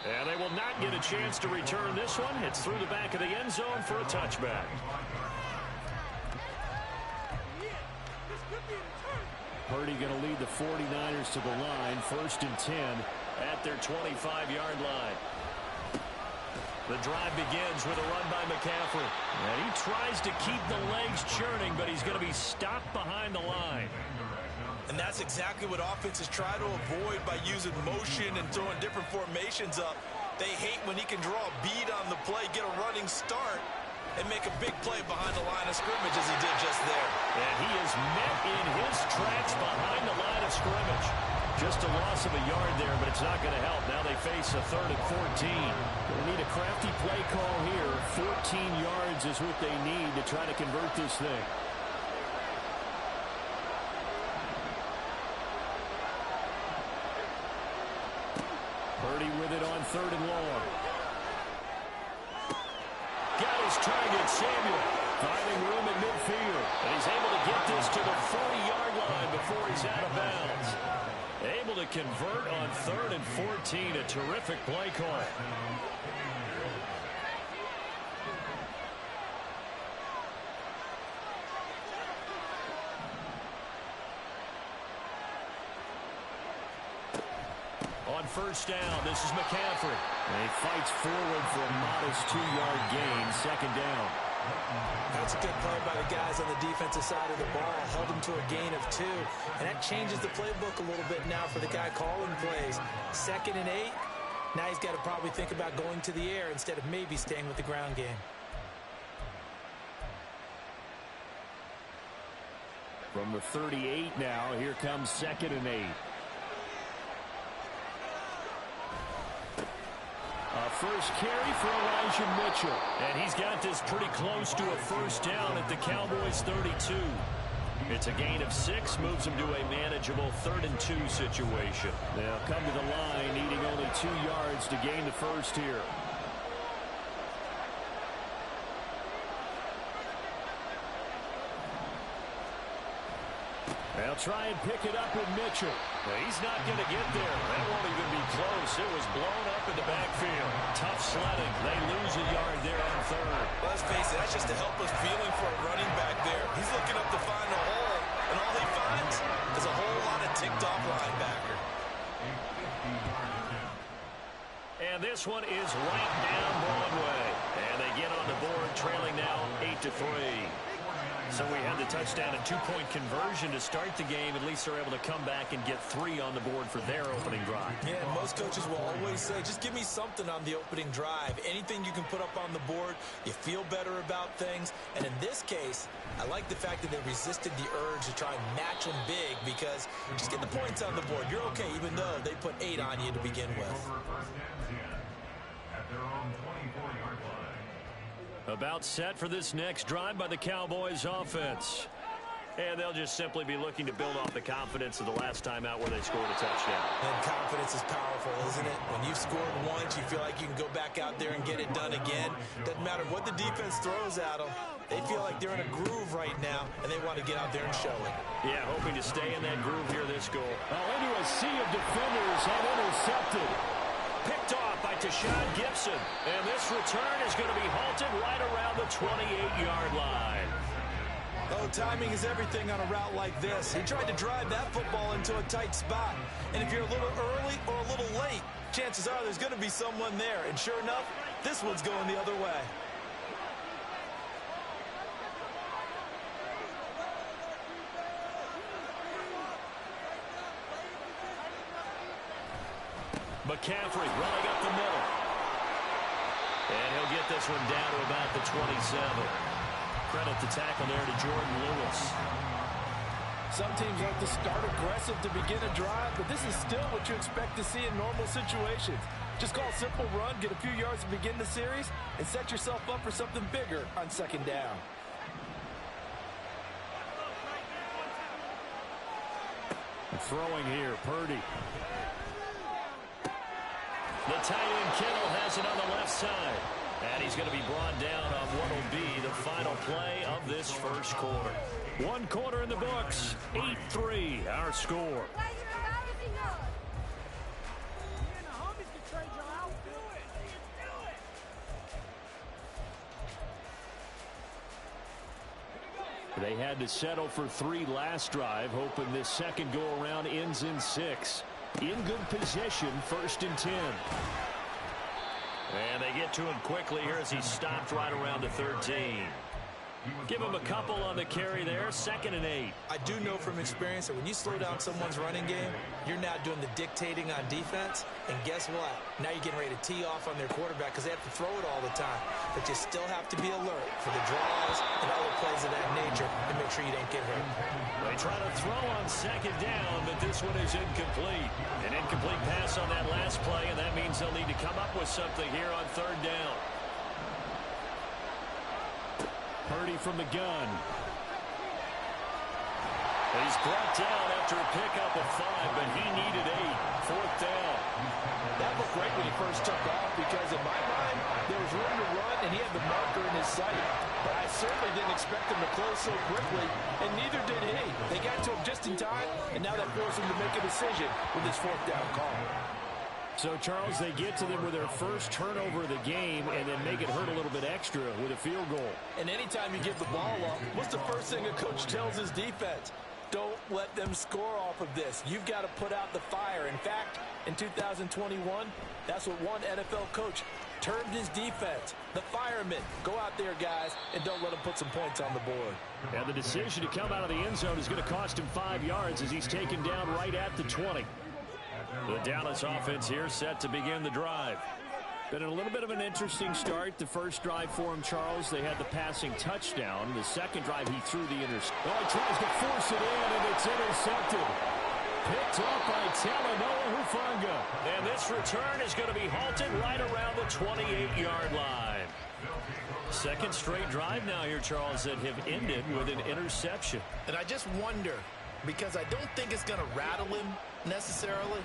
Speaker 2: And they will not get a chance to return this one. It's through the back of the end zone for a touchback.
Speaker 7: Purdy going to lead the 49ers to the line. 1st and 10
Speaker 2: at their 25-yard line. The drive begins with a run by McCaffrey. And he tries to keep the legs churning, but he's going to be stopped behind the line.
Speaker 3: And that's exactly what offenses try to avoid by using motion and throwing different formations up. They hate when he can draw a bead on the play, get a running start, and make a big play behind the line of scrimmage as he did just there.
Speaker 2: And he is met in his tracks behind the line of scrimmage. Just a loss of a yard there, but it's not going to help. Now they face a 3rd and 14. They need a crafty play call here. 14 yards is what they need to try to convert this thing. Purdy with it on 3rd and long. Got his target, Samuel. Finding room in midfield. And he's able to get this to the 40-yard line before he's out of bounds. Able to convert on 3rd and 14. A terrific play call. On 1st down, this is McCaffrey. And he fights forward for a modest 2-yard gain, 2nd down.
Speaker 3: That's a good play by the guys on the defensive side of the ball. Held him to a gain of 2. And that changes the playbook a little bit now for the guy calling plays. 2nd and 8. Now he's got to probably think about going to the air instead of maybe staying with the ground game.
Speaker 7: From the 38 now, here comes 2nd and 8. First carry for Elijah Mitchell. And he's got this pretty close to a 1st down at the Cowboys' 32. It's a gain of 6, moves him to a manageable 3rd and 2 situation. They'll come to the line, needing only 2 yards to gain the 1st here. They'll try and pick it up with Mitchell.
Speaker 2: He's not going to get there. That won't even be close. It was blown up in the backfield. Tough sledding. They lose a yard there on 3rd.
Speaker 3: Well, let's face it, that's just a helpless feeling for a running back there. He's looking up to find a hole, and all he finds is a whole lot of ticked-off linebacker.
Speaker 2: And this one is right down Broadway. And they get on the board, trailing now 8-3. So we had the touchdown and 2-point conversion to start the game. At least they're able to come back and get 3 on the board for their opening drive.
Speaker 3: Yeah, and most coaches will always say, just give me something on the opening drive. Anything you can put up on the board, you feel better about things. And in this case, I like the fact that they resisted the urge to try and match them big, because just get the points on the board. You're okay, even though they put 8 on you to begin with.
Speaker 6: At their own 24-yard line.
Speaker 2: About set for this next drive by the Cowboys offense. And they'll just simply be looking to build off the confidence of the last time out where they scored a touchdown.
Speaker 3: And confidence is powerful, isn't it? When you've scored once, you feel like you can go back out there and get it done again. Doesn't matter what the defense throws at them. They feel like they're in a groove right now, and they want to get out there and show it.
Speaker 2: Yeah, hoping to stay in that groove here this goal.
Speaker 7: Into a sea of defenders and intercepted.
Speaker 2: Picked off by Tashawn Gibson. And this return is going to be halted right around the 28-yard line.
Speaker 3: Oh, timing is everything on a route like this. He tried to drive that football into a tight spot. And if you're a little early or a little late, chances are there's going to be someone there. And sure enough, this one's going the other way.
Speaker 2: McCaffrey running up the middle. And he'll get this one down to about the 27. Credit the tackle there to Jordan Lewis.
Speaker 3: Some teams like to start aggressive to begin a drive, but this is still what you expect to see in normal situations. Just call a simple run, get a few yards to begin the series, and set yourself up for something bigger on 2nd down.
Speaker 7: Throwing here, Purdy.
Speaker 2: The tight end Kittle has it on the left side. And he's going to be brought down on what will be the final play of this first quarter.
Speaker 7: 1 quarter in the books. 8-3, our score. They had to settle for 3 last drive, hoping this second go-around ends in 6. In good position, 1st and 10.
Speaker 2: And they get to him quickly here as he stopped right around the 13.
Speaker 7: Give him a couple on the carry there, 2nd and 8.
Speaker 3: I do know from experience that when you slow down someone's running game, you're now doing the dictating on defense. And guess what? Now you're getting ready to tee off on their quarterback because they have to throw it all the time. But you still have to be alert for the draws and other plays of that nature to make sure you don't get hurt.
Speaker 2: They try to throw on 2nd down, but this one is incomplete. An incomplete pass on that last play, and that means they'll need to come up with something here on 3rd down.
Speaker 7: Purdy from the gun.
Speaker 2: He's brought down after a pickup of 5, but he needed 8. 4th down.
Speaker 3: That looked great when he first took off because in my mind, there was room to run and he had the marker in his sight. But I certainly didn't expect him to close so quickly, and neither did he. They got to him just in time, and now that forced him to make a decision with his 4th down call.
Speaker 7: So, Charles, they get to them with their first turnover of the game and then make it hurt a little bit extra with a field goal.
Speaker 3: And anytime you give the ball up, what's the first thing a coach tells his defense? Don't let them score off of this. You've got to put out the fire. In fact, in 2021, that's what one NFL coach termed his defense. The firemen. Go out there, guys, and don't let them put some points on the board.
Speaker 7: And the decision to come out of the end zone is going to cost him 5 yards as he's taken down right at the 20.
Speaker 2: The Dallas offense here set to begin the drive.
Speaker 7: Been a little bit of an interesting start. The first drive for him, Charles, they had the passing touchdown. The second drive, he threw the interception. Oh, he tries to force it in, and it's intercepted. Picked up by Talanoa Hufanga.
Speaker 2: And this return is going to be halted right around the 28-yard line. Second straight drive now here, Charles, that have ended with an interception.
Speaker 3: And I just wonder, because I don't think it's going to rattle him necessarily,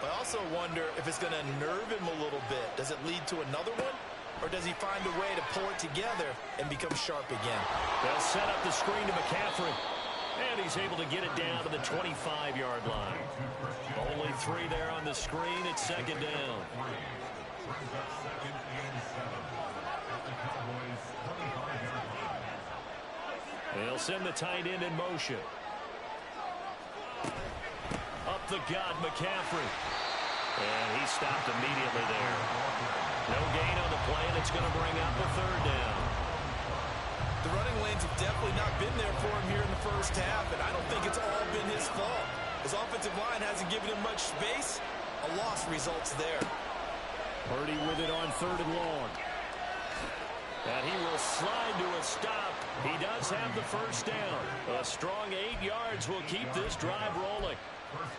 Speaker 3: but I also wonder if it's going to nerve him a little bit. Does it lead to another one? Or does he find a way to pull it together and become sharp again?
Speaker 2: They'll set up the screen to McCaffrey. And he's able to get it down to the 25-yard line. Only 3 there on the screen. It's 2nd down. They'll send the tight end in motion. Up the gut, McCaffrey. And he stopped immediately there. No gain on the play, and it's going to bring up a 3rd down.
Speaker 3: The running lanes have definitely not been there for him here in the first half, and I don't think it's all been his fault. His offensive line hasn't given him much space. A loss results there.
Speaker 7: Purdy with it on 3rd and long.
Speaker 2: And he will slide to a stop. He does have the first down. A strong 8 yards will keep this drive rolling.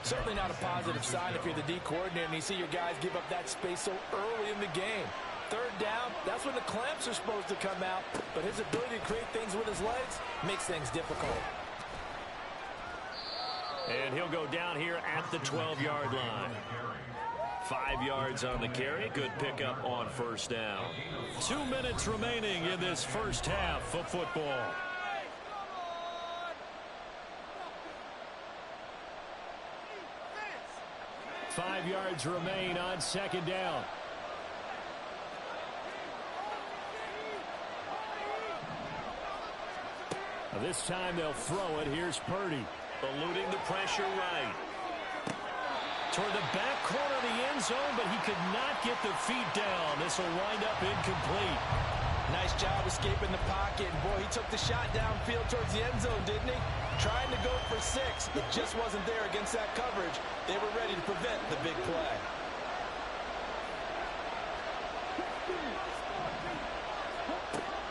Speaker 3: Certainly not a positive sign if you're the D coordinator and you see your guys give up that space so early in the game. 3rd down, that's when the clamps are supposed to come out. But his ability to create things with his legs makes things difficult.
Speaker 2: And he'll go down here at the 12-yard line. 5 yards on the carry. Good pickup on first down. 2 minutes remaining in this first half of football.
Speaker 7: Five yards remain on 2nd down. This time they'll throw it. Here's Purdy.
Speaker 2: Eluding the pressure right. Toward the back corner of the end zone, but he could not get the feet down. This will wind up incomplete.
Speaker 3: Nice job escaping the pocket. And boy, he took the shot downfield towards the end zone, didn't he? Trying to go for 6. It just wasn't there against that coverage. They were ready to prevent the big play.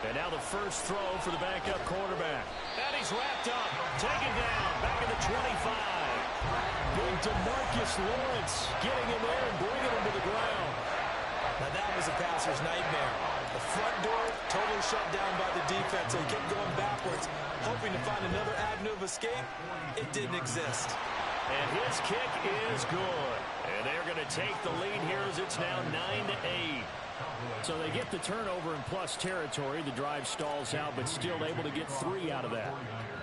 Speaker 2: And now the first throw for the backup quarterback. And he's wrapped up. Taken down. Back at the 25.
Speaker 7: Big DeMarcus Lawrence getting in there and bringing him to the ground.
Speaker 3: Now that was a passer's nightmare. The front door totally shut down by the defense. So he kept going backwards, hoping to find another avenue of escape. It didn't exist.
Speaker 2: And his kick is good. And they're going to take the lead here as it's now 9-8.
Speaker 7: So they get the turnover in plus territory. The drive stalls out, but still able to get 3 out of that.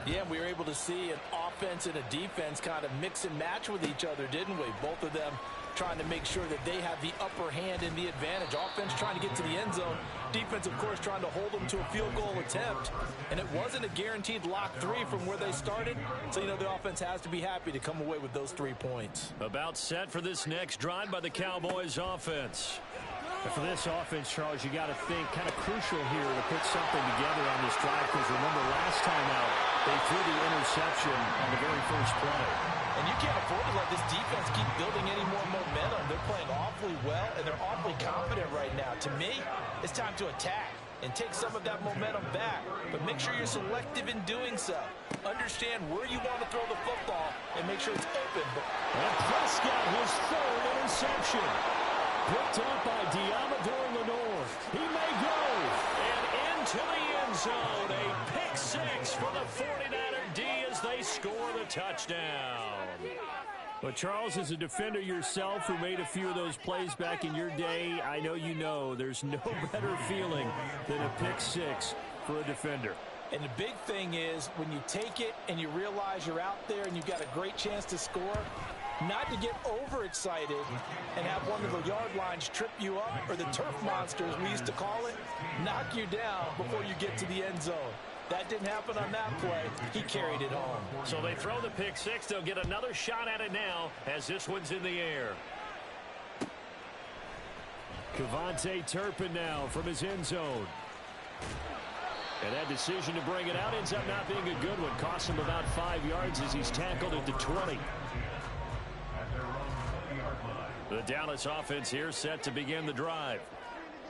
Speaker 3: Yeah, we were able to see an offense and a defense kind of mix and match with each other, didn't we? Both of them trying to make sure that they have the upper hand and the advantage. Offense trying to get to the end zone. Defense, of course, trying to hold them to a field goal attempt. And it wasn't a guaranteed lock 3 from where they started. So, you know, the offense has to be happy to come away with those 3 points.
Speaker 2: About set for this next drive by the Cowboys offense.
Speaker 7: And for this offense, Charles, you got to think kind of crucial here to put something together on this drive, because remember last time out, they threw the interception on the very first play.
Speaker 3: And you can't afford to let this defense keep building any more momentum. They're playing awfully well, and they're awfully confident right now. To me, it's time to attack and take some of that momentum back. But make sure you're selective in doing so. Understand where you want to throw the football and make sure it's open.
Speaker 7: And Prescott, his third interception. Picked up by Diamador Lenore. He may go.
Speaker 2: And into the end zone. A pick six for the 49er D as they score the touchdown.
Speaker 7: But Charles, as a defender yourself who made a few of those plays back in your day, I know you know there's no better feeling than a pick six for a defender.
Speaker 3: And the big thing is when you take it and you realize you're out there and you've got a great chance to score, not to get overexcited and have one of the yard lines trip you up, or the turf monsters, we used to call it, knock you down before you get to the end zone. That didn't happen on that play. He carried it home.
Speaker 2: So they throw the pick six. They'll get another shot at it now as this one's in the air.
Speaker 7: Cavante Turpin now from his end zone. And that decision to bring it out ends up not being a good one. Costs him about 5 yards as he's tackled at the 20. The Dallas offense here set to begin the drive.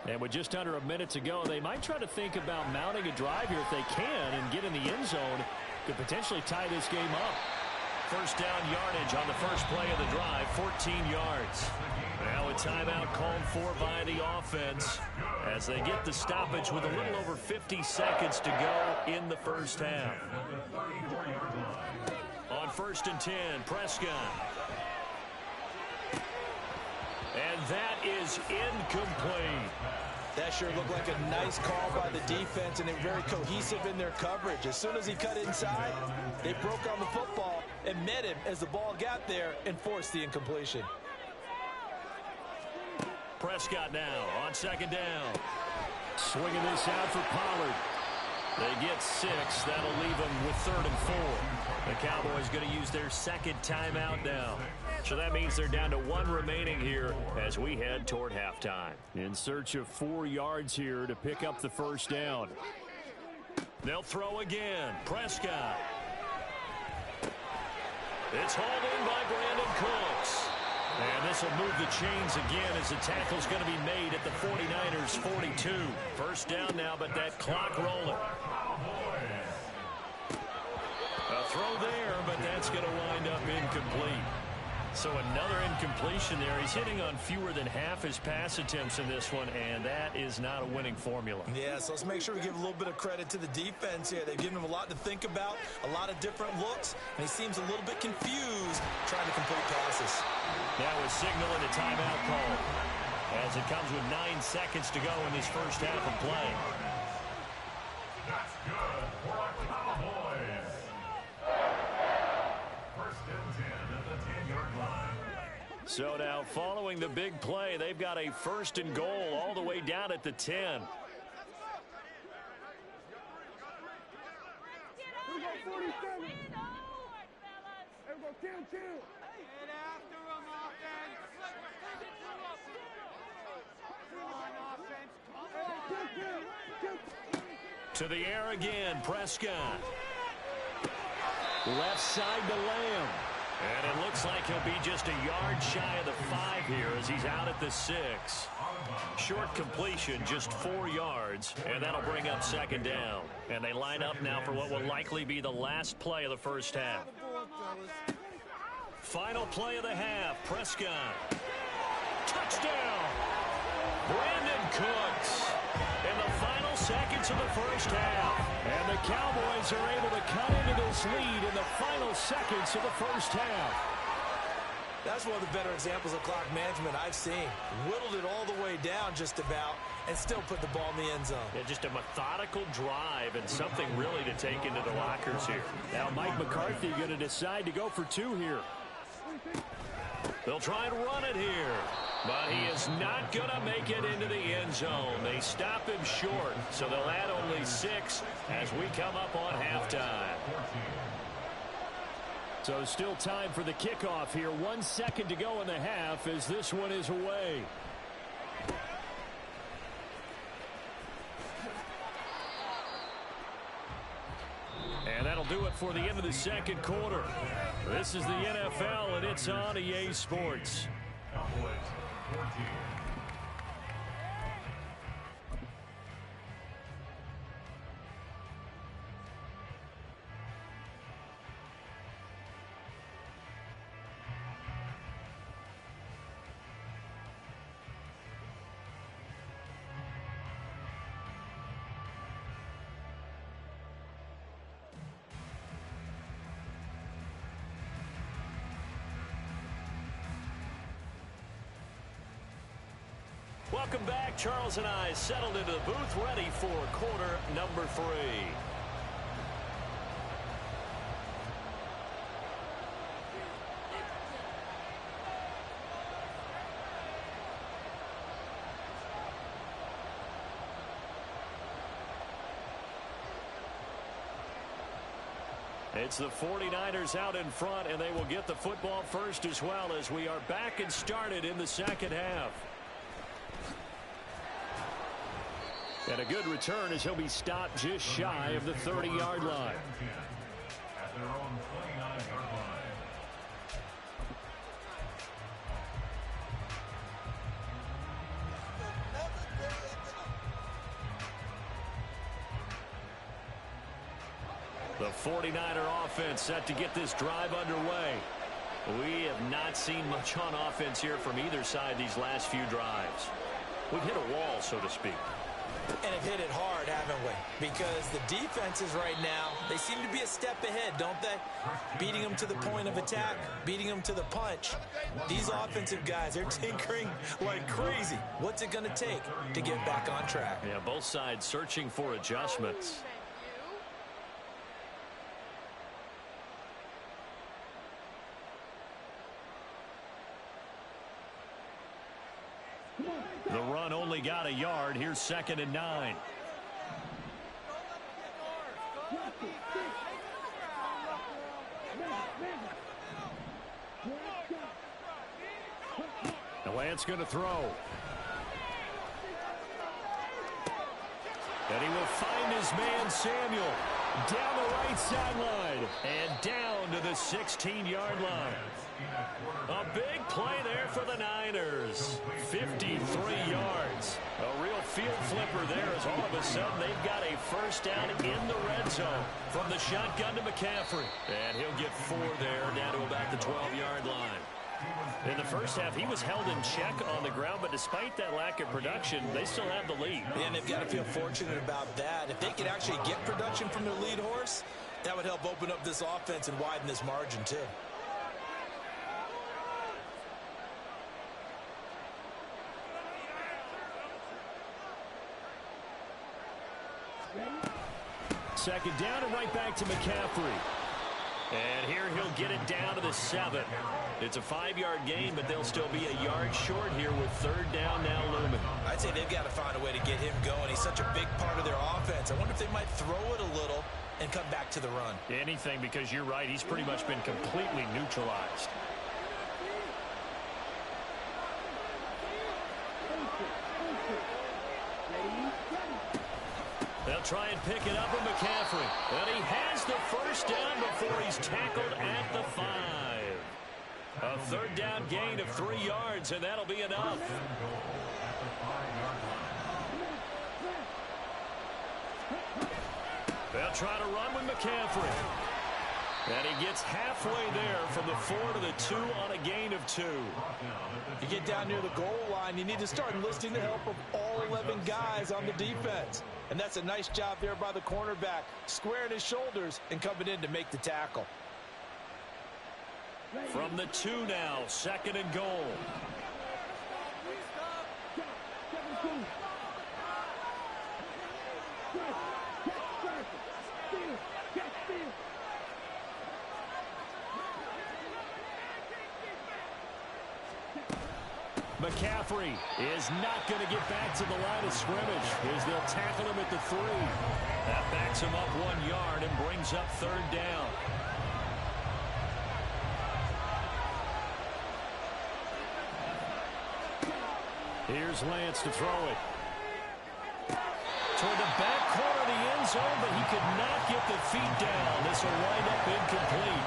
Speaker 7: And with just under a minute to go, they might try to think about mounting a drive here if they can and get in the end zone. Could potentially tie this game up.
Speaker 2: First down yardage on the first play of the drive, 14 yards. Now a timeout called for by the offense as they get the stoppage with a little over 50 seconds to go in the first half. On 1st and 10, Prescott. And that is incomplete.
Speaker 3: That sure looked like a nice call by the defense, and they're very cohesive in their coverage. As soon as he cut inside, they broke on the football and met him as the ball got there and forced the incompletion.
Speaker 2: Prescott now on 2nd down.
Speaker 7: Swinging this out for Pollard.
Speaker 2: They get 6. That'll leave them with 3rd and 4. The Cowboys going to use their second timeout now. So that means they're down to 1 remaining here as we head toward halftime.
Speaker 7: In search of 4 yards here to pick up the first down.
Speaker 2: They'll throw again. Prescott. It's hauled in by Brandon Cooks. And this will move the chains again as the tackle's going to be made at the 49ers 42. First down now, but that clock rolling. A throw there, but that's going to wind up incomplete. So another incompletion there. He's hitting on fewer than half his pass attempts in this one, and that is not a winning formula.
Speaker 3: Yeah, so let's make sure we give a little bit of credit to the defense here. They've given him a lot to think about, a lot of different looks, and he seems a little bit confused trying to complete passes.
Speaker 2: That was signaling a timeout call as it comes with 9 seconds to go in this first half of play.
Speaker 6: That's good for our Cowboys. 1st and 10 at the 10-yard line.
Speaker 2: So now following the big play, they've got a 1st and goal all the way down at the 10. To the air again, Prescott.
Speaker 7: Left side to Lamb.
Speaker 2: And it looks like he'll be just a yard shy of the 5 here as he's out at the 6. Short completion, just 4 yards, and that'll bring up 2nd down. And they line up now for what will likely be the last play of the first half. Final play of the half, Prescott. Touchdown! Brandon Cooks in the final seconds of the first half.
Speaker 7: And the Cowboys are able to cut into this lead in the final seconds of the first half.
Speaker 3: That's one of the better examples of clock management I've seen. Whittled it all the way down just about and still put the ball in the end zone.
Speaker 2: Yeah, just a methodical drive and something really to take into the lockers here.
Speaker 7: Now Mike McCarthy going to decide to go for 2 here.
Speaker 2: They'll try and run it here, but he is not going to make it into the end zone. They stop him short, so they'll add only 6 as we come up on halftime.
Speaker 7: So still time for the kickoff here. 1 second to go in the half as this one is away. do it for the end of the second quarter. This is the NFL, and it's on EA Sports.
Speaker 6: Cowboys 14.
Speaker 2: Welcome back. Charles and I settled into the booth, ready for quarter number 3. It's the 49ers out in front, and they will get the football first as well as we are back and started in the second half. And a good return as he'll be stopped just shy of the 30-yard line.
Speaker 6: At their own 29-yard line.
Speaker 2: The 49er offense set to get this drive underway. We have not seen much on offense here from either side these last few drives. We've hit a wall, so to speak.
Speaker 3: And have hit it hard, haven't we? Because the defenses right now, they seem to be a step ahead, don't they? Beating them to the point of attack, beating them to the punch. These offensive guys, they're tinkering like crazy. What's it going to take to get back on track?
Speaker 2: Yeah, both sides searching for adjustments.
Speaker 7: The run only got a yard. Here's 2nd and 9. The Lance going to throw. And he will find his man Samuel down the right sideline and down to the 16-yard line. A big play there for the Niners. 53 yards. A real field flipper there as all of a sudden they've got a first down in the red zone from the shotgun to McCaffrey. And he'll get 4 there down to about the 12-yard line. In the first half, he was held in check on the ground, but despite that lack of production, they still have the lead.
Speaker 3: And they've got to feel fortunate about that. If they could actually get production from their lead horse, that would help open up this offense and widen this margin too.
Speaker 7: Second down and right back to McCaffrey. And here he'll get it down to the 7. It's a 5-yard gain, but they'll still be a yard short here with 3rd down now looming.
Speaker 3: I'd say they've got to find a way to get him going. He's such a big part of their offense. I wonder if they might throw it a little and come back to the run.
Speaker 7: Anything, because you're right. He's pretty much been completely neutralized.
Speaker 2: They'll try and pick it up with McCaffrey. And he has the first down before he's tackled at the 5. A 3rd down gain of 3 yards, and that'll be enough. They'll try to run with McCaffrey. And he gets halfway there from the 4 to the 2 on a gain of 2.
Speaker 3: You get down near the goal line, you need to start enlisting the help of all 11 guys on the defense. And that's a nice job there by the cornerback, squaring his shoulders and coming in to make the tackle.
Speaker 2: From the 2 now, 2nd and goal. McCaffrey is not going to get back to the line of scrimmage as they'll tackle him at the 3. That backs him up 1 yard and brings up 3rd down. Here's Lance to throw it. Toward the back corner of the end zone, but he could not get the feet down. This will wind up incomplete.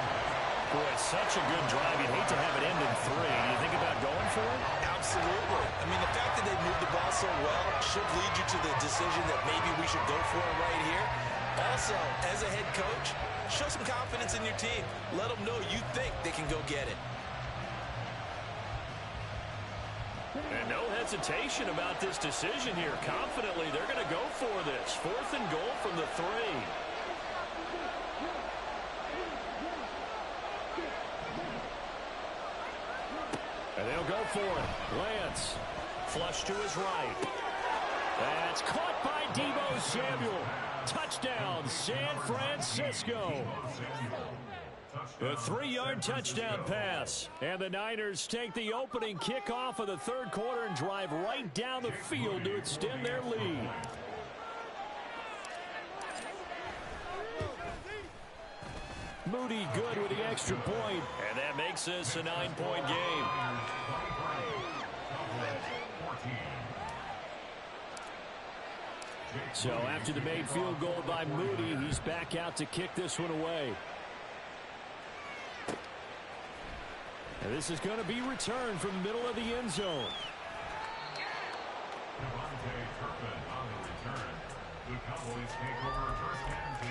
Speaker 2: Boy, such a good drive. You'd hate to have it end in 3. Do you think about going for it?
Speaker 3: Absolutely. I mean, the fact that they moved the ball so well should lead you to the decision that maybe we should go for it right here. Also, as a head coach, show some confidence in your team. Let them know you think they can go get it.
Speaker 2: And no hesitation about this decision here. Confidently, they're going to go for this. 4th and goal from the 3. And they'll go for it. Lance, flush to his right. That's caught by Deebo Samuel. Touchdown, San Francisco. A 3-yard touchdown pass. And the Niners take the opening kickoff of the 3rd quarter and drive right down the field to extend their lead. Moody good with the extra point. And that makes this a 9-point game. So after the made field goal by Moody, he's back out to kick this one away. And this is going to be returned from the middle of the end zone.
Speaker 6: On the return, the Cowboys take over first and 10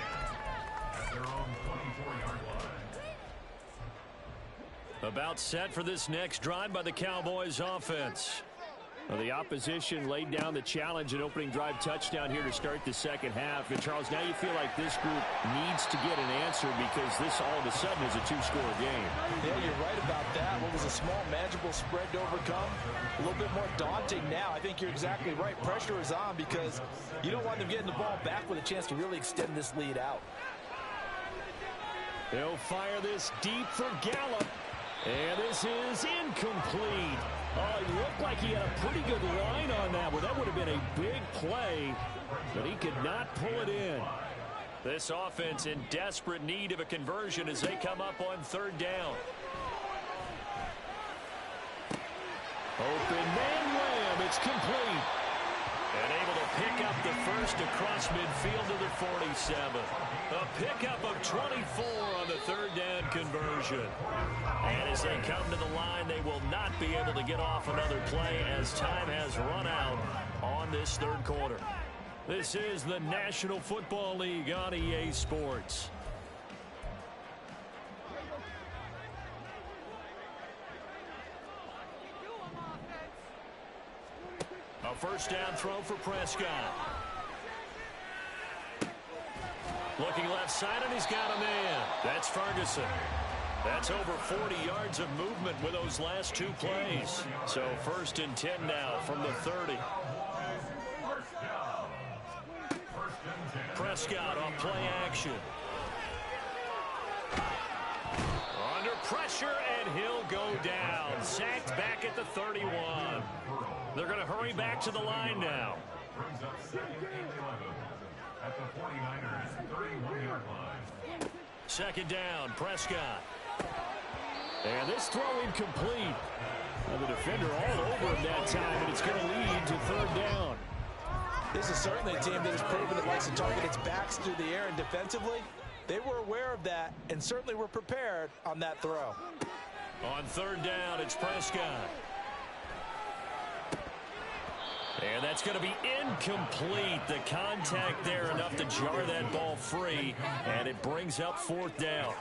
Speaker 6: at their own 24-yard line.
Speaker 2: About set for this next drive by the Cowboys offense. Well, the opposition laid down the challenge and opening drive touchdown here to start the second half. And, Charles, now you feel like this group needs to get an answer because this all of a sudden is a 2-score game.
Speaker 3: Yeah, you're right about that. What was a small, manageable spread to overcome? A little bit more daunting now. I think you're exactly right. Pressure is on because you don't want them getting the ball back with a chance to really extend this lead out.
Speaker 2: They'll fire this deep for Gallup. And this is incomplete. Oh, it looked like he had a pretty good line on that one. That would have been a big play, but he could not pull it in. This offense in desperate need of a conversion as they come up on 3rd down. Open man Lamb. It's complete. And able to pick up the first across midfield to the 47. A pickup of 24 on the 3rd down conversion. And as they come to the line, they will not be able to get off another play as time has run out on this 3rd quarter. This is the National Football League on EA Sports. A first down throw for Prescott. Looking left side, and he's got a man. That's Ferguson. That's over 40 yards of movement with those last 2 plays. So 1st and 10 now from the 30. Prescott on play action. Under pressure, and he'll go down. Sacked back at the 31. They're going to hurry back to the line now.
Speaker 6: Brings up 2nd and 11 at the 49ers 31-yard line.
Speaker 2: 2nd down, Prescott. And this throw incomplete. Well, the defender all over him that time, and it's going to lead to 3rd down.
Speaker 3: This is certainly a team that has proven it likes to target its backs through the air, and defensively, they were aware of that and certainly were prepared on that throw.
Speaker 2: On 3rd down, it's Prescott. And that's going to be incomplete. The contact there enough to jar that ball free, and it brings up 4th down.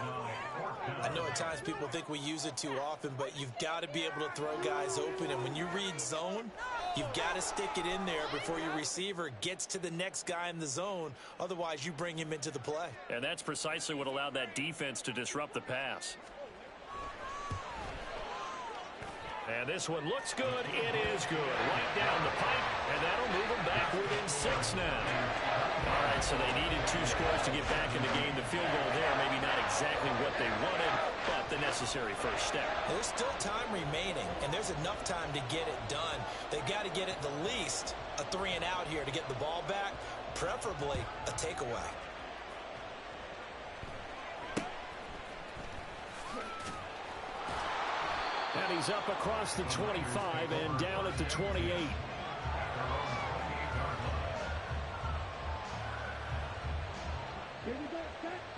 Speaker 3: I know at times people think we use it too often, but you've got to be able to throw guys open, and when you read zone, you've got to stick it in there before your receiver gets to the next guy in the zone. Otherwise, you bring him into the play.
Speaker 2: And that's precisely what allowed that defense to disrupt the pass. And this one looks good. It is good. Right down the pipe, and that'll move them back within 6 now. All right, so they needed 2 scores to get back in the game. The field goal there, maybe not exactly what they wanted, but the necessary first step.
Speaker 3: There's still time remaining, and there's enough time to get it done. They've got to get at the least a 3-and-out here to get the ball back, preferably a takeaway.
Speaker 2: And he's up across the 25 and down at the 28.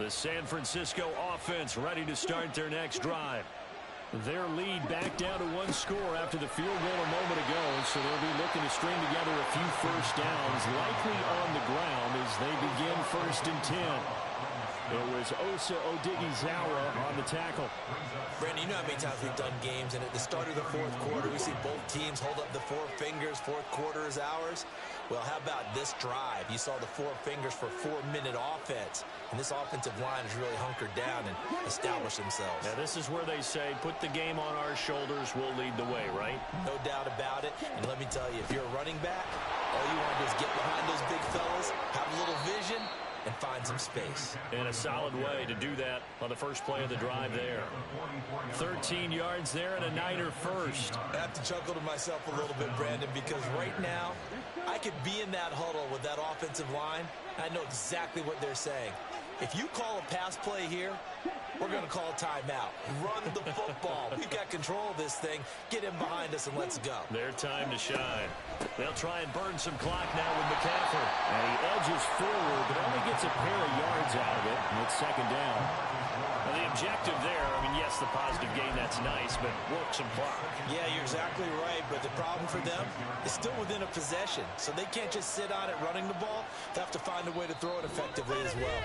Speaker 2: The San Francisco offense ready to start their next drive.
Speaker 7: Their lead back down to one score after the field goal a moment ago, so they'll be looking to string together a few first downs, likely on the ground as they begin 1st and 10. It was Osa Odighizuwa on the tackle.
Speaker 3: Brandon, you know how many times we've done games, and at the start of the 4th quarter, we see both teams hold up the 4 fingers, 4th quarter is ours. Well, how about this drive? You saw the 4 fingers for 4-minute offense, and this offensive line has really hunkered down and established themselves.
Speaker 2: Now, this is where they say, put the game on our shoulders, we'll lead the way, right?
Speaker 3: No doubt about it, and let me tell you, if you're a running back, all you want to do is get behind those big fellas, have a little vision, and find some space.
Speaker 2: And a solid way to do that on the first play of the drive there. 13 yards there and a Niner first.
Speaker 3: I have to chuckle to myself a little bit, Brandon, because right now, I could be in that huddle with that offensive line. I know exactly what they're saying. If you call a pass play here, we're going to call a timeout. Run the football. We've got control of this thing. Get him behind us and let's go.
Speaker 2: Their time to shine. They'll try and burn some clock now with McCaffrey.
Speaker 7: And he edges forward, but only gets a pair of yards out of it, and it's 2nd down.
Speaker 2: Well, the objective there, I mean, yes, the positive gain, that's nice, but work some clock.
Speaker 3: Yeah, you're exactly right, but the problem for them is still within a possession, so they can't just sit on it running the ball. They have to find a way to throw it effectively as well.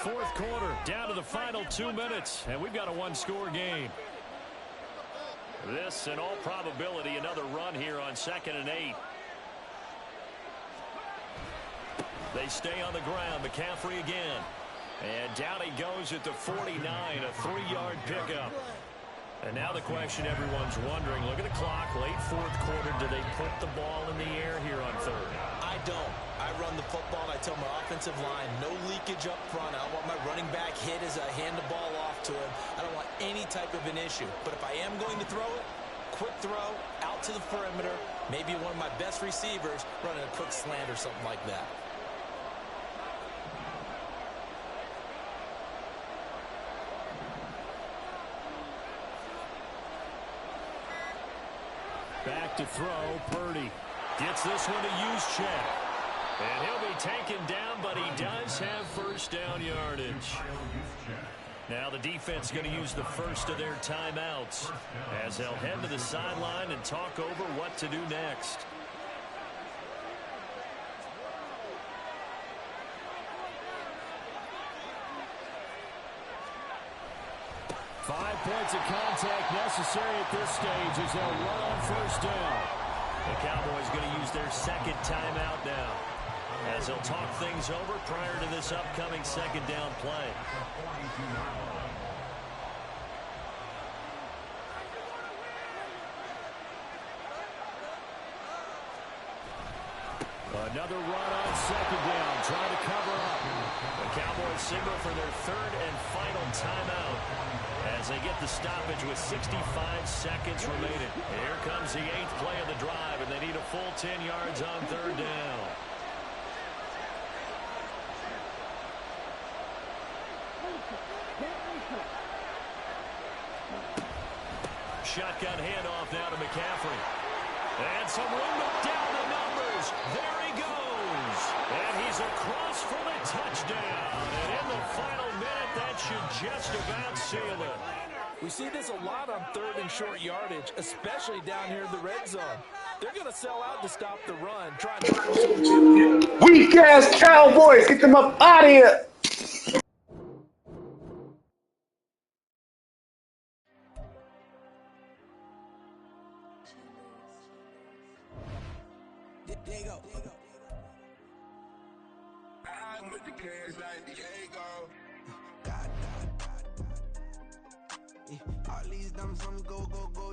Speaker 2: 4th quarter, down to the final 2 minutes, and we've got a 1-score game. This, in all probability, another run here on 2nd and 8. They stay on the ground. McCaffrey again. And down he goes at the 49, a 3-yard pickup. And now the question everyone's wondering, look at the clock, late 4th quarter, do they put the ball in the air here on 3rd?
Speaker 3: I don't. I run the football, and I tell my offensive line, no leakage up front. I don't want my running back hit as I hand the ball off to him. I don't want any type of an issue. But if I am going to throw it, quick throw, out to the perimeter, maybe one of my best receivers running a quick slant or something like that.
Speaker 7: Back to throw, Purdy.
Speaker 2: Gets this one to Juszczyk. And he'll be taken down, but he does have first down yardage. Now the defense going to use the first of their timeouts as they'll head to the sideline and talk over what to do next.
Speaker 7: Five points of contact necessary at this stage as they'll run on first down.
Speaker 2: The Cowboys going to use their 2nd timeout now as they'll talk things over prior to this upcoming 2nd down play.
Speaker 7: Another run on 2nd down, trying to cover up.
Speaker 2: The Cowboys signal for their 3rd and final timeout as they get the stoppage with 65 seconds remaining. Here comes the 8th play of the drive, and they need a full 10 yards on 3rd down. Shotgun handoff now to McCaffrey. And some room to down the numbers. There he goes. And he's across for the touchdown. And in the final minute, that should just about seal it.
Speaker 3: We see this a lot on 3rd and short yardage, especially down here in the red zone. They're going to sell out to stop the run. Try to
Speaker 11: Weak-ass Cowboys, get them up out of here.
Speaker 9: Diego.
Speaker 10: I'm with the kids like Diego.
Speaker 9: God. Yeah, all these dumb sums go,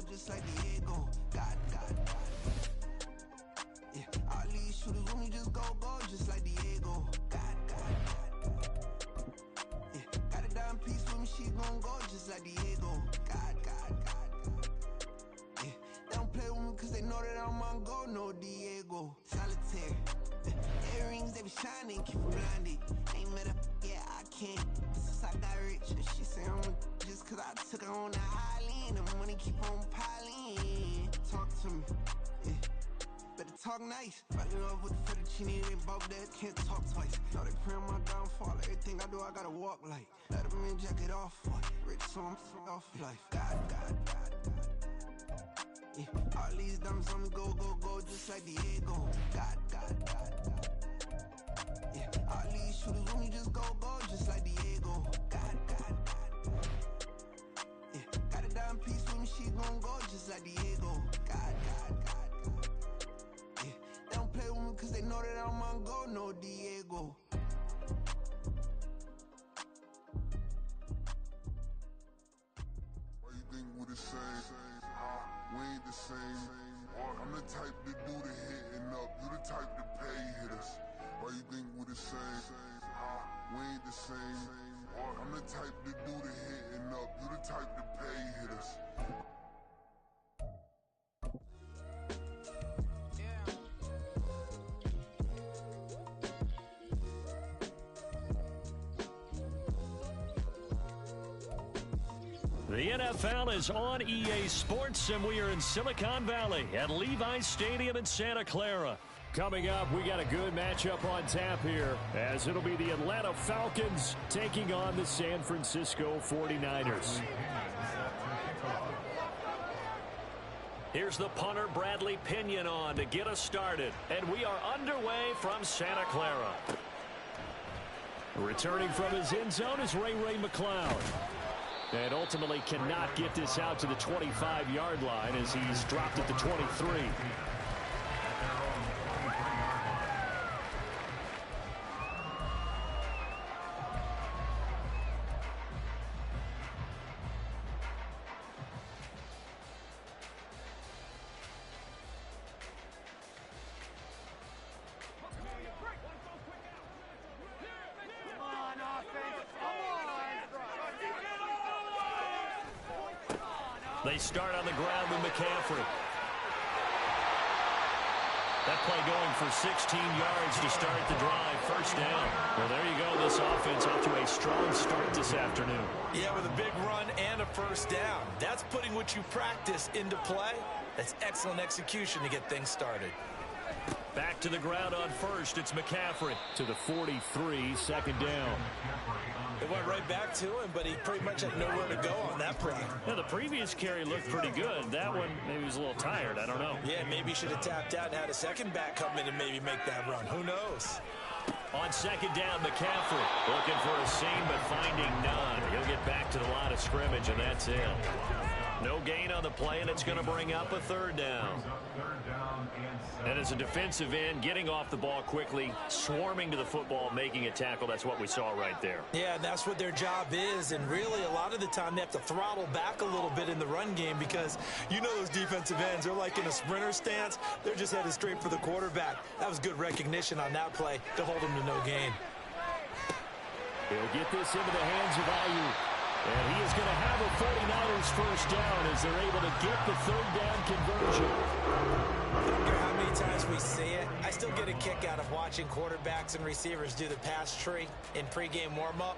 Speaker 9: just like Diego. God. Yeah, all these shooters when we just go, just like Diego. God. Yeah, got a dime piece with me, she gon' go just like Diego. God. Yeah, they don't play with me cause they know that I'm on go, no Diego. Solitaire. Earrings, they be shining, keep me blinded. Ain't met up, yeah, I can't. Since I got rich, she say I'm just cause I took her on the island. The money keep on piling. Talk to me, yeah. Better talk nice. If I in love with the fettuccine, ain't about that, can't talk twice. Now they praying my downfall, everything I do, I gotta walk like. Let them in, jacket off, rich, so I'm off life. God. Yeah, all these diamonds on me, go, just like Diego. God. Yeah, all these shooters on me, just go, just like Diego. God. Yeah, got a dime piece with me, she gon' go, just like Diego. God. Yeah, they don't play with me cause they know that I'm on go, no Diego.
Speaker 12: Why you think we the same? We ain't the same. I'm the type to do the hitting up. You the type to pay hitters. Why you think we the same? We ain't the same. I'm the type to do the hitting up. You the type to pay hitters.
Speaker 2: The NFL is on EA Sports, and we are in Silicon Valley at Levi's Stadium in Santa Clara.
Speaker 7: Coming up, we got a good matchup on tap here, as it'll be the Atlanta Falcons taking on the San Francisco 49ers.
Speaker 2: Here's the punter, Bradley Pinion, on to get us started. And we are underway from Santa Clara.
Speaker 7: Returning from his end zone is Ray McCloud. And ultimately cannot get this out to the 25-yard line as he's dropped at the 23.
Speaker 2: They start on the ground with McCaffrey. That play going for 16 yards to start the drive. First down. Well, there you go. This offense off to a strong start this afternoon.
Speaker 3: Yeah, with a big run and a first down. That's putting what you practice into play. That's excellent execution to get things started.
Speaker 2: Back to the ground on first. It's McCaffrey.
Speaker 7: To the 43, second down.
Speaker 3: It went right back to him, but he pretty much had nowhere to go on that play.
Speaker 2: Yeah, the previous carry looked pretty good. That one, maybe he was a little tired. I don't know.
Speaker 3: Yeah, maybe he should have tapped out and had a second back come in and maybe make that run. Who knows?
Speaker 2: On second down, McCaffrey looking for a seam, but finding none. He'll get back to the line of scrimmage, and that's it. No gain on the play, and it's going to bring up a third down. And as a defensive end, getting off the ball quickly, swarming to the football, making a tackle, that's what we saw right there.
Speaker 3: Yeah, that's what their job is, and really a lot of the time they have to throttle back a little bit in the run game because you know those defensive ends, they're like in a sprinter stance. They're just headed straight for the quarterback. That was good recognition on that play to hold him to no gain.
Speaker 7: He'll get this into the hands of Ayuk. And he is going to have a 49ers first down as they're able to get the third down conversion.
Speaker 3: I don't care how many times we see it. I still get a kick out of watching quarterbacks and receivers do the pass tree in pregame warm-up.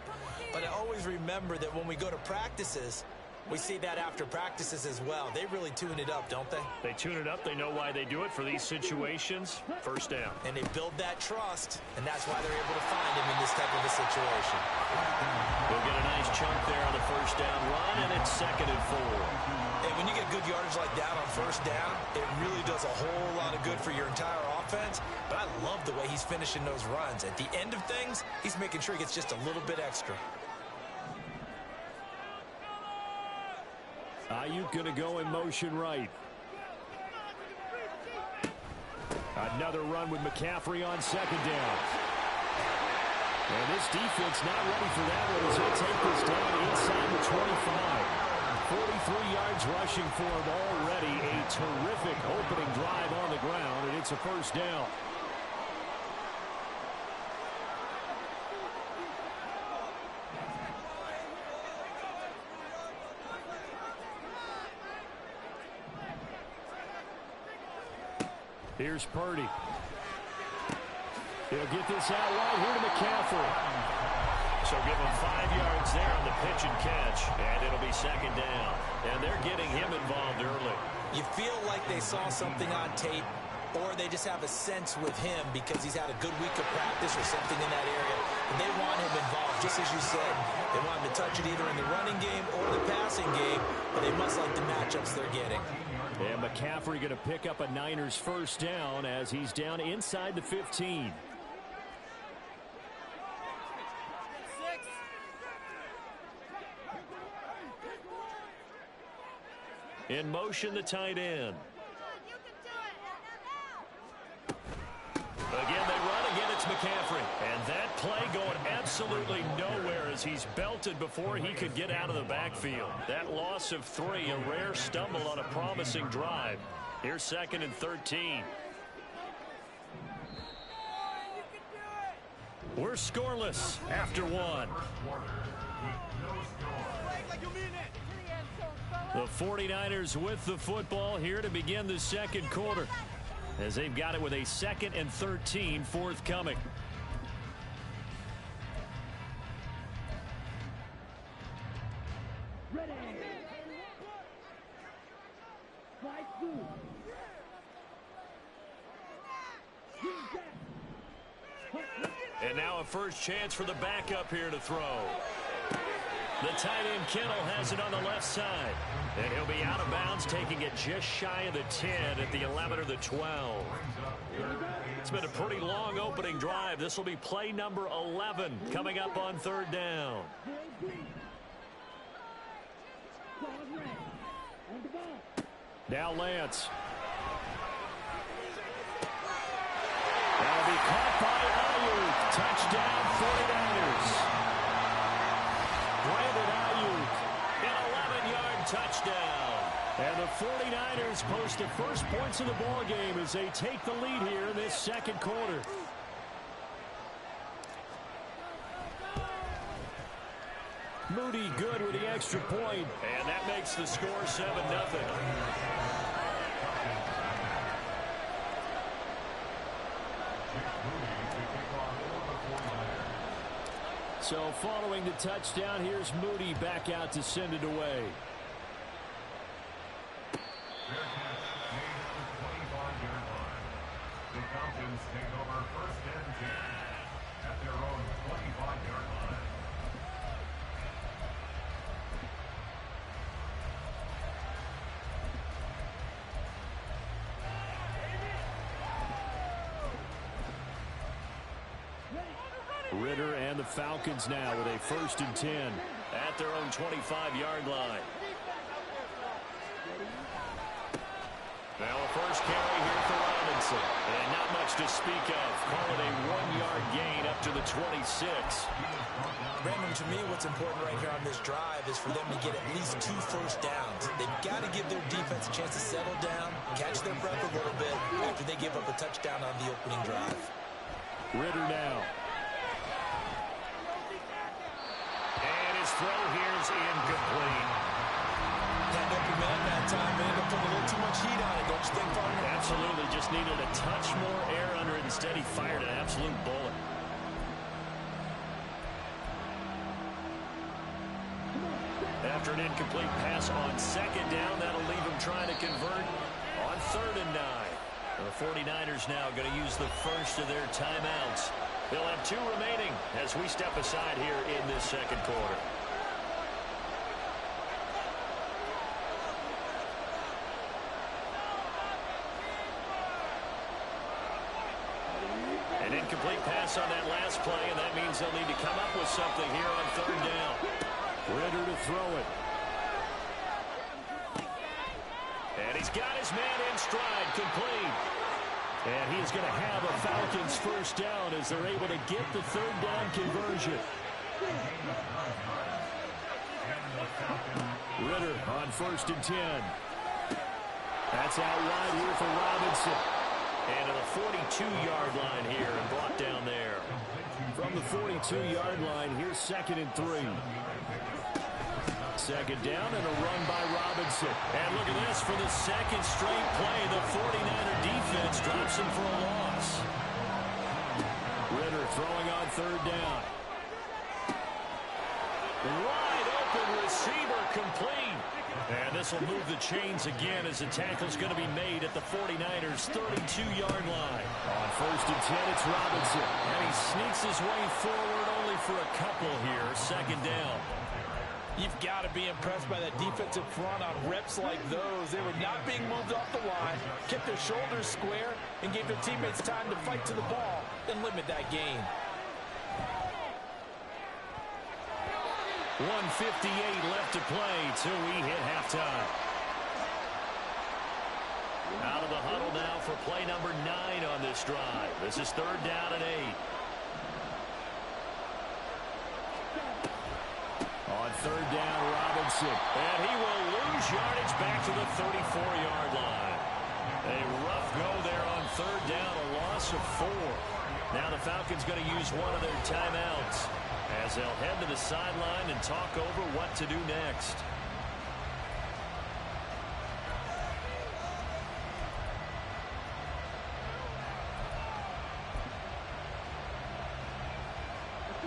Speaker 3: But I always remember that when we go to practices, we see that after practices as well. They really tune it up, don't they?
Speaker 2: They tune it up. They know why they do it for these situations. First down.
Speaker 3: And they build that trust, and that's why they're able to find him in this type of a situation.
Speaker 2: We'll get a nice chunk there on the first down run, and it's 2nd and 4.
Speaker 3: Hey, when you get good yardage like that on first down, it really does a whole lot of good for your entire offense. But I love the way he's finishing those runs. At the end of things, he's making sure he gets just a little bit extra.
Speaker 7: Ayuk going to go in motion right. Another run with McCaffrey on second down. And this defense not ready for that one as he'll take this down inside the 25. 43 yards rushing for him already. A terrific opening drive on the ground, and it's a first down. Here's Purdy. He'll get this out right here to McCaffrey.
Speaker 2: So give him 5 yards there on the pitch and catch, and it'll be second down. And they're getting him involved early.
Speaker 3: You feel like they saw something on tape or they just have a sense with him because he's had a good week of practice or something in that area, and they want him involved. Just as you said, they want him to touch it either in the running game or the passing game, but they must like the matchups they're getting.
Speaker 7: And McCaffrey going to pick up a Niners first down as he's down inside the 15.
Speaker 2: In motion, the tight end. Again, they run. Again, it's McCaffrey. And that play going absolutely nowhere as he's belted before he could get out of the backfield. That loss of 3, a rare stumble on a promising drive. Here's 2nd and 13. We're scoreless after 1. The 49ers with the football here to begin the second quarter, as they've got it with a 2nd and 13 forthcoming.
Speaker 13: Ready.
Speaker 2: And now a first chance for the backup here to throw. The tight end Kittle has it on the left side. And he'll be out of bounds, taking it just shy of the 10 at the 11 or the 12. It's been a pretty long opening drive. This will be play number 11 coming up on 3rd down.
Speaker 7: Now Lance. That'll be caught by Ayuk. Touchdown 49ers. Brandon Ayuk,
Speaker 2: an 11-yard touchdown.
Speaker 7: And the 49ers post the first points of the ball game as they take the lead here in this second quarter. Moody good with the extra point.
Speaker 2: And that makes the score 7-0.
Speaker 7: So following the touchdown, here's Moody back out to send it away.
Speaker 6: The Falcons take over 1st and 10 at their own 25-yard line.
Speaker 7: Ritter and the Falcons now with a 1st and 10
Speaker 2: at their own 25-yard line. Now a first carry here for Robinson. And not much to speak of. Call it a 1-yard gain up to the 26.
Speaker 3: Brandon, to me, what's important right here on this drive is for them to get at least 2 first downs. They've got to give their defense a chance to settle down, catch their breath a little bit after they give up a touchdown on the opening drive.
Speaker 7: Ritter now.
Speaker 2: And his throw here is incomplete.
Speaker 3: That open man that time, they ended up putting a little too much heat on it, don't you think, partner?
Speaker 2: Absolutely, just needed a touch more air under it. Instead, he fired an absolute bullet. After an incomplete pass on 2nd down, that'll leave him trying to convert on 3rd and 9. The 49ers now going to use the first of their timeouts. They'll have 2 remaining as we step aside here in this second quarter. An incomplete pass on that last play, and that means they'll need to come up with something here on 3rd down.
Speaker 7: Ritter to throw it.
Speaker 2: And he's got his man in stride, complete.
Speaker 7: And he's going to have a Falcons first down as they're able to get the 3rd down conversion. Ritter on 1st and 10. That's out wide here for Robinson.
Speaker 2: And to the 42-yard line here and brought down there.
Speaker 7: From the 42-yard line, here's 2nd and 3. 2nd down and a run by Robinson.
Speaker 2: And look at this, for the 2nd straight play, the 49er defense drops him for a loss.
Speaker 7: Ritter throwing on 3rd down.
Speaker 2: Wide open receiver, complete. And this will move the chains again as the tackle's going to be made at the 49ers' 32-yard line.
Speaker 7: On 1st and 10, it's Robinson.
Speaker 2: And he sneaks his way forward only for a couple here. 2nd down.
Speaker 3: You've got to be impressed by that defensive front on reps like those. They were not being moved off the line, kept their shoulders square, and gave their teammates time to fight to the ball and limit that gain.
Speaker 2: 1:58 left to play till we hit halftime. Out of the huddle now for play number 9 on this drive. This is 3rd down and 8.
Speaker 7: On 3rd down, Robinson.
Speaker 2: And he will lose yardage back to the 34-yard line. A rough go there on 3rd down, a loss of 4. Now the Falcons going to use one of their timeouts as they'll head to the sideline and talk over what to do next.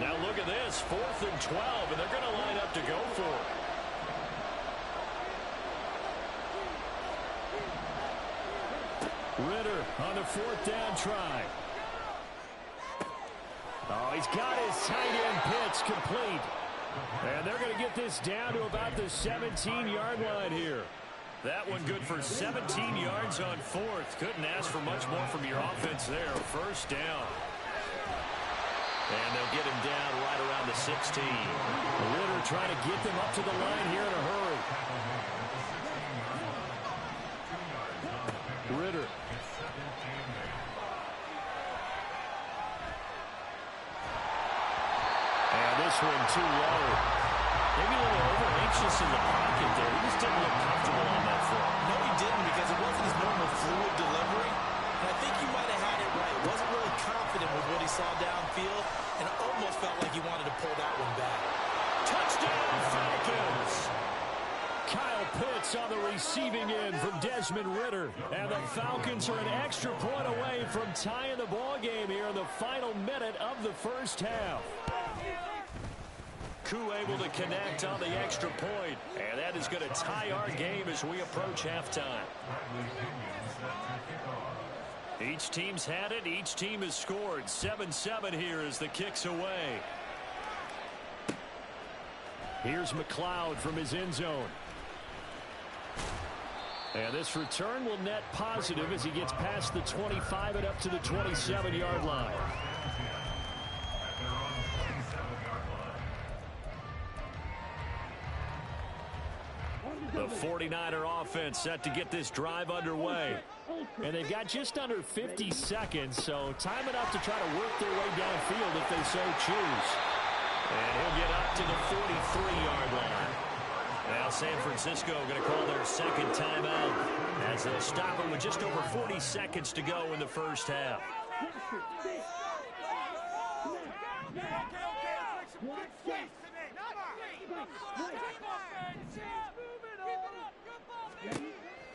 Speaker 2: Now look at this, 4th and 12, and they're going to line up to go for it.
Speaker 7: Ritter on the 4th down try. Oh, he's got his tight end pitch complete. And they're going to get this down to about the 17-yard line here.
Speaker 2: That one good for 17 yards on 4th. Couldn't ask for much more from your offense there. 1st down. And they'll get him down right around the 16.
Speaker 7: Ritter trying to get them up to the line here in a hurry. Ritter.
Speaker 2: And this one too low. Maybe a little over-anxious in the pocket there. He just didn't look comfortable on that throw.
Speaker 3: No, he didn't, because it wasn't his normal fluid delivery. And I think you might have had it right. Wasn't really confident with what he saw downfield, and almost felt like he wanted to pull that one back.
Speaker 2: Touchdown, Falcons!
Speaker 7: Kyle Pitts on the receiving end from Desmond Ritter. And the Falcons are an extra point away from tying the ball game here in the final minute of the 1st half.
Speaker 2: Koo able to connect on the extra point. And that is going to tie our game as we approach halftime. Each team's had it. Each team has scored. 7-7 here as the kick's away.
Speaker 7: Here's McLeod from his end zone. And this return will net positive as he gets past the 25 and up to the 27-yard line.
Speaker 2: The 49er offense set to get this drive underway.
Speaker 7: And they've got just under 50 seconds, so time enough to try to work their way downfield if they so choose.
Speaker 2: And he'll get up to the 43-yard line. Now San Francisco going to call their 2nd timeout as they'll stop it with just over 40 seconds to go in the 1st half.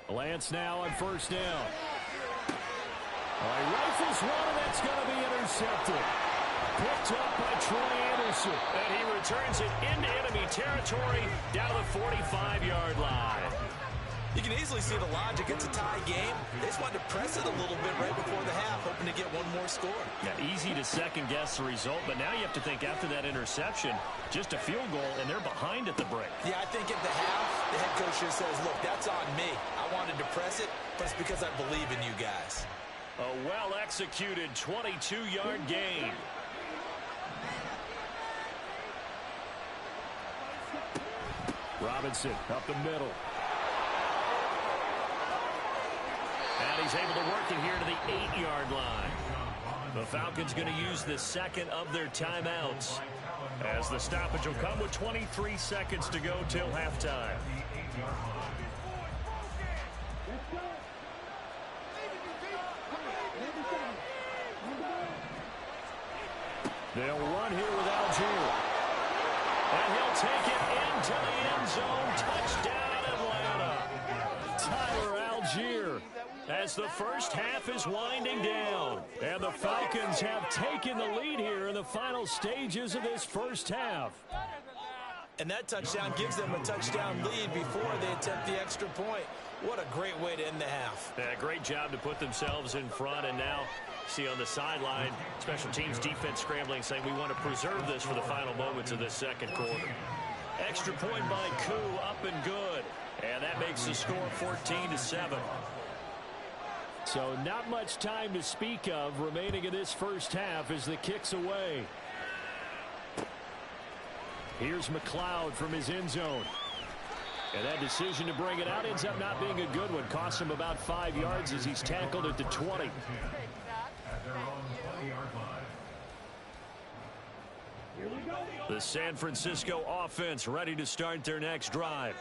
Speaker 7: Lance now on 1st down. He rifles one, and that's going to be intercepted. Picked up by Troy Anderson.
Speaker 2: And he returns it into enemy territory down to the 45-yard line.
Speaker 3: You can easily see the logic. It's a tie game. They just wanted to press it a little bit right before the half, hoping to get one more score.
Speaker 2: Yeah, easy to second-guess the result, but now you have to think after that interception, just a field goal, and they're behind at the break.
Speaker 3: Yeah, I think at the half, the head coach just says, look, that's on me. I wanted to press it, but it's because I believe in you guys.
Speaker 2: A well-executed 22-yard gain.
Speaker 7: Robinson up the middle.
Speaker 2: And he's able to work it here to the 8-yard line. The Falcons going to use the 2nd of their timeouts as the stoppage will come with 23 seconds to go till halftime.
Speaker 7: They'll run here with Algier.
Speaker 2: And he'll take it into the end zone. Touchdown, Atlanta.
Speaker 7: Tyler Algier.
Speaker 2: As the 1st half is winding down.
Speaker 7: And the Falcons have taken the lead here in the final stages of this 1st half.
Speaker 3: And that touchdown gives them a touchdown lead before they attempt the extra point. What a great way to end the half.
Speaker 2: Yeah, great job to put themselves in front. And now, see on the sideline, special teams defense scrambling, saying we want to preserve this for the final moments of this second quarter. Extra point by Koo, up and good. And that makes the score 14-7.
Speaker 7: So not much time to speak of remaining in this first half as the kick's away. Here's McLeod from his end zone. And that decision to bring it out ends up not being a good one. Costs him about 5 yards as he's tackled at the 20.
Speaker 2: The San Francisco offense ready to start their next drive.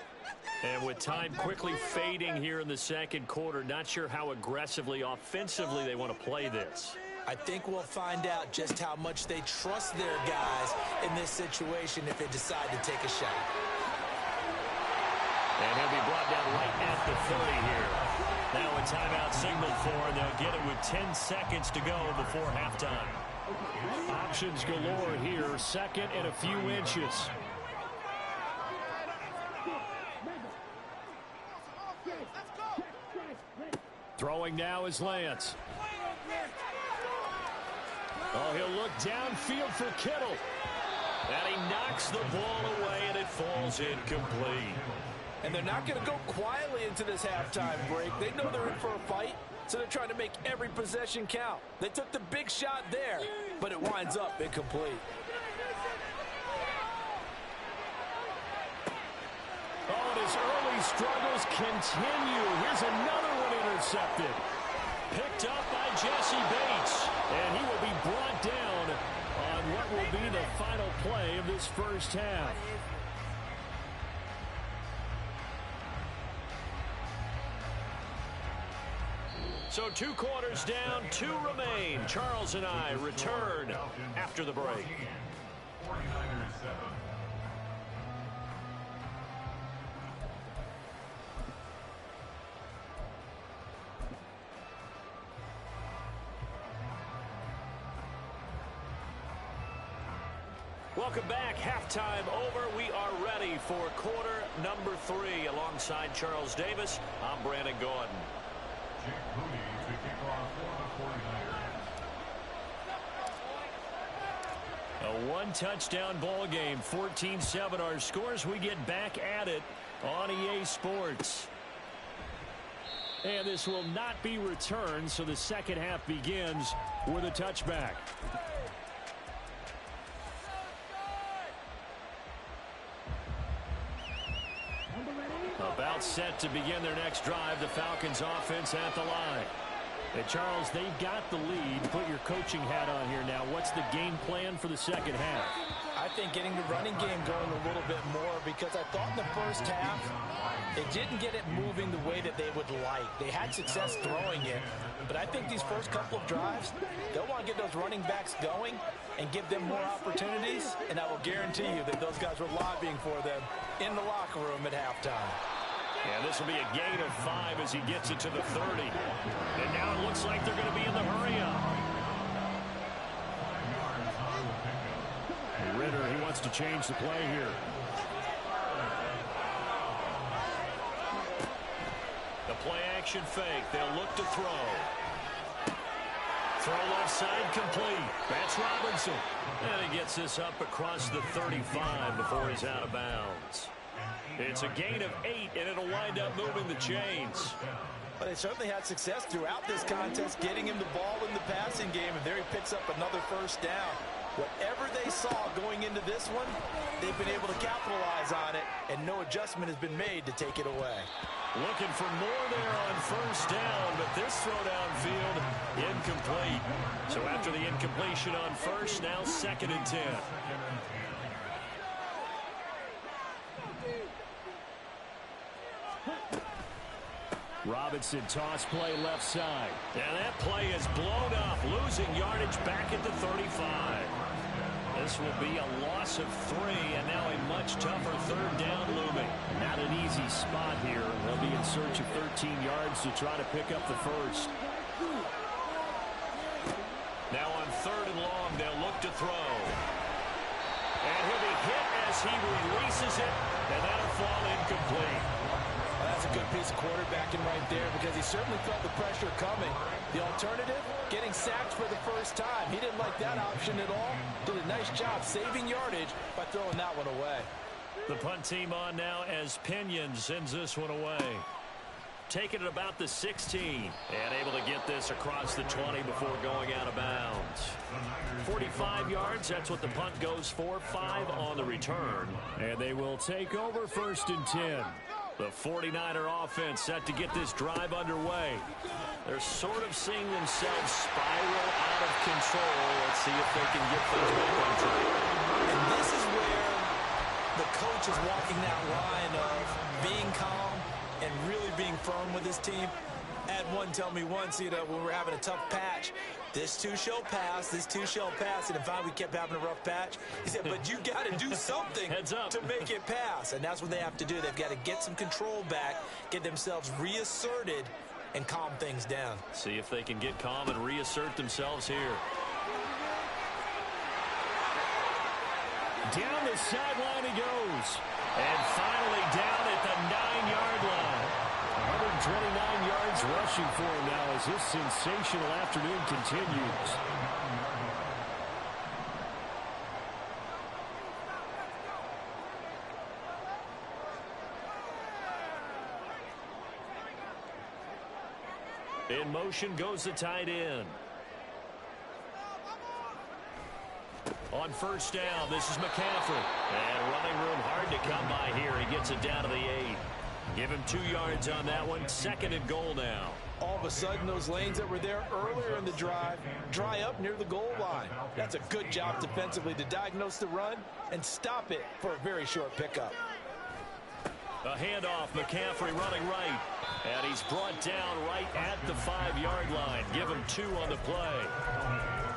Speaker 2: And with time quickly fading here in the second quarter, not sure how aggressively, offensively they want to play this.
Speaker 3: I think we'll find out just how much they trust their guys in this situation if they decide to take a shot.
Speaker 2: And he'll be brought down right at the 30 here. Now a timeout signaled for, and they'll get it with 10 seconds to go before halftime.
Speaker 7: Options galore here, second and a few inches. Throwing now is Lance. Oh, he'll look downfield for Kittle.
Speaker 2: And he knocks the ball away, and it falls incomplete.
Speaker 3: And they're not going to go quietly into this halftime break. They know they're in for a fight, so they're trying to make every possession count. They took the big shot there, but it winds up incomplete.
Speaker 7: Oh, and his early struggles continue. Here's another one intercepted.
Speaker 2: Picked up by Jesse Bates.
Speaker 7: And he will be brought down on what will be the final play of this first half.
Speaker 2: So 2 quarters down, 2 remain. Charles and I return after the break.
Speaker 6: 49ers 7.
Speaker 2: Welcome back. Halftime over. We are ready for quarter number 3. Alongside Charles Davis, I'm Brandon Gordon.
Speaker 6: Jake Moody to kick off for the 49ers.
Speaker 2: A one-touchdown ball game, 14-7 our scores. We get back at it on EA Sports.
Speaker 7: And this will not be returned, so the second half begins with a touchback.
Speaker 2: About set to begin their next drive, the Falcons offense at the line.
Speaker 7: Hey, Charles, they've got the lead. Put your coaching hat on here now. What's the game plan for the second half?
Speaker 3: I think getting the running game going a little bit more, because I thought in the first half they didn't get it moving the way that they would like. They had success throwing it, but I think these first couple of drives, they'll want to get those running backs going and give them more opportunities, and I will guarantee you that those guys were lobbying for them in the locker room at halftime.
Speaker 2: Yeah, this will be a gain of 5 as he gets it to the 30. And now it looks like they're going to be in the hurry-up.
Speaker 7: Ritter, he wants to change the play here.
Speaker 2: The play-action fake. They'll look to throw. Throw left side complete. That's Robinson. And he gets this up across the 35 before he's out of bounds. It's a gain of 8, and it'll wind up moving the chains.
Speaker 3: But they certainly had success throughout this contest, getting him the ball in the passing game, and there he picks up another first down. Whatever they saw going into this one, they've been able to capitalize on it, and no adjustment has been made to take it away.
Speaker 2: Looking for more there on first down, but this throw downfield incomplete. So after the incompletion on first, now 2nd and 10.
Speaker 7: Robinson toss play left side.
Speaker 2: And that play is blown up, losing yardage back at the 35. This will be a loss of 3, and now a much tougher 3rd down looming.
Speaker 7: Not an easy spot here. They'll be in search of 13 yards to try to pick up the first.
Speaker 2: Now on 3rd and long, they'll look to throw. And he'll be hit as he releases it, and that'll fall incomplete.
Speaker 3: Well, that's a good piece of quarterbacking right there because he certainly felt the pressure coming. The alternative, getting sacked for the first time. He didn't like that option at all. Did a nice job saving yardage by throwing that one away.
Speaker 2: The punt team on now as Pinion sends this one away. Taking it about the 16 and able to get this across the 20 before going out of bounds. 45 yards, that's what the punt goes for. 5 on the return.
Speaker 7: And they will take over 1st and 10.
Speaker 2: The 49er offense set to get this drive underway. They're sort of seeing themselves spiral out of control. Let's see if they can get things back on track.
Speaker 3: And this is where the coach is walking that line of being calm and really being firm with his team. Had one tell me once, when we're having a tough patch, this too shall pass, this too shall pass. And if we kept having a rough patch, he said, but you got to do something to make it pass. And that's what they have to do. They've got to get some control back, get themselves reasserted, and calm things down.
Speaker 2: See if they can get calm and reassert themselves here.
Speaker 7: Down the sideline he goes.
Speaker 2: And finally down at the 9-yard line.
Speaker 7: 129 yards rushing for him now as this sensational afternoon continues.
Speaker 2: In motion goes the tight end. On 1st down, this is McCaffrey. And running room hard to come by here. He gets it down to the 8. Give him 2 yards on that one. 2nd and goal now.
Speaker 3: All of a sudden, those lanes that were there earlier in the drive dry up near the goal line. That's a good job defensively to diagnose the run and stop it for a very short pickup.
Speaker 2: A handoff, McCaffrey running right. And he's brought down right at the 5-yard line. Give him 2 on the play.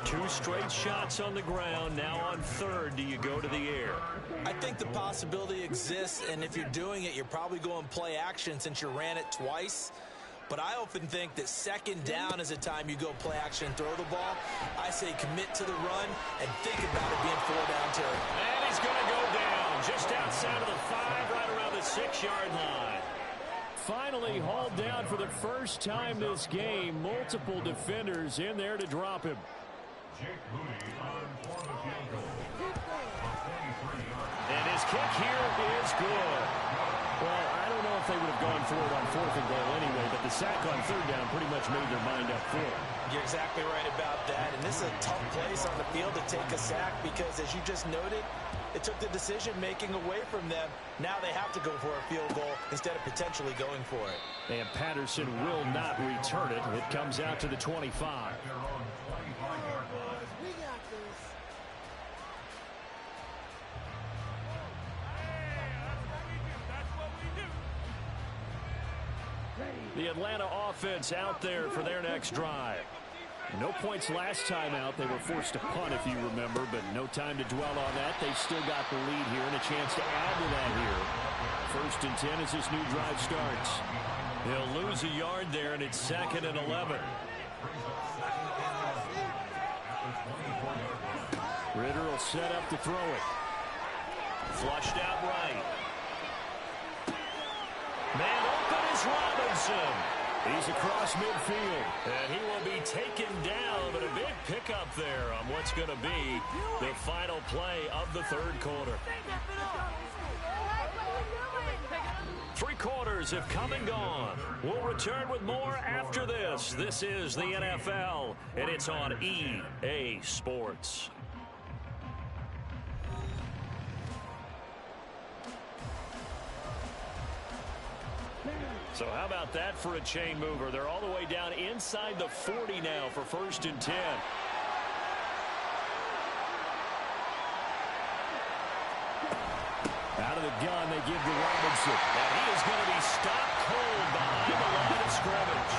Speaker 2: 2 straight shots on the ground. Now on 3rd, do you go to the air?
Speaker 3: I think the possibility exists, and if you're doing it, you're probably going play action since you ran it twice. But I often think that 2nd down is a time you go play action and throw the ball. I say commit to the run and think about it being 4-down territory.
Speaker 2: And he's going to go down just outside of the 5, right around the 6-yard line.
Speaker 7: Finally hauled down for the first time this game. Multiple defenders in there to drop him.
Speaker 2: And his kick here is good.
Speaker 7: Well, I don't know if they would have gone for it on 4th and goal anyway, but the sack on 3rd down pretty much made their mind up for it.
Speaker 3: You're exactly right about that. And this is a tough place on the field to take a sack because, as you just noted, it took the decision-making away from them. Now they have to go for a field goal instead of potentially going for it.
Speaker 7: And Patterson will not return it. It comes out to the 25.
Speaker 2: The Atlanta offense out there for their next drive.
Speaker 7: No points last time out. They were forced to punt, if you remember, but no time to dwell on that. They've still got the lead here and a chance to add to that here. 1st and 10 as this new drive starts.
Speaker 2: They'll lose a yard there, and it's 2nd and 11.
Speaker 7: Ritter will set up to throw it.
Speaker 2: Flushed out right. Man open is Robinson.
Speaker 7: He's across midfield.
Speaker 2: And he will be taken down, but a big pickup there on what's going to be the final play of the 3rd quarter. 3 quarters have come and gone. We'll return with more after this. This is the NFL, and it's on EA Sports. So how about that for a chain mover? They're all the way down inside the 40 now for 1st and 10.
Speaker 7: Out of the gun, they give to Robinson.
Speaker 2: And he is going to be stopped cold behind the line of scrimmage.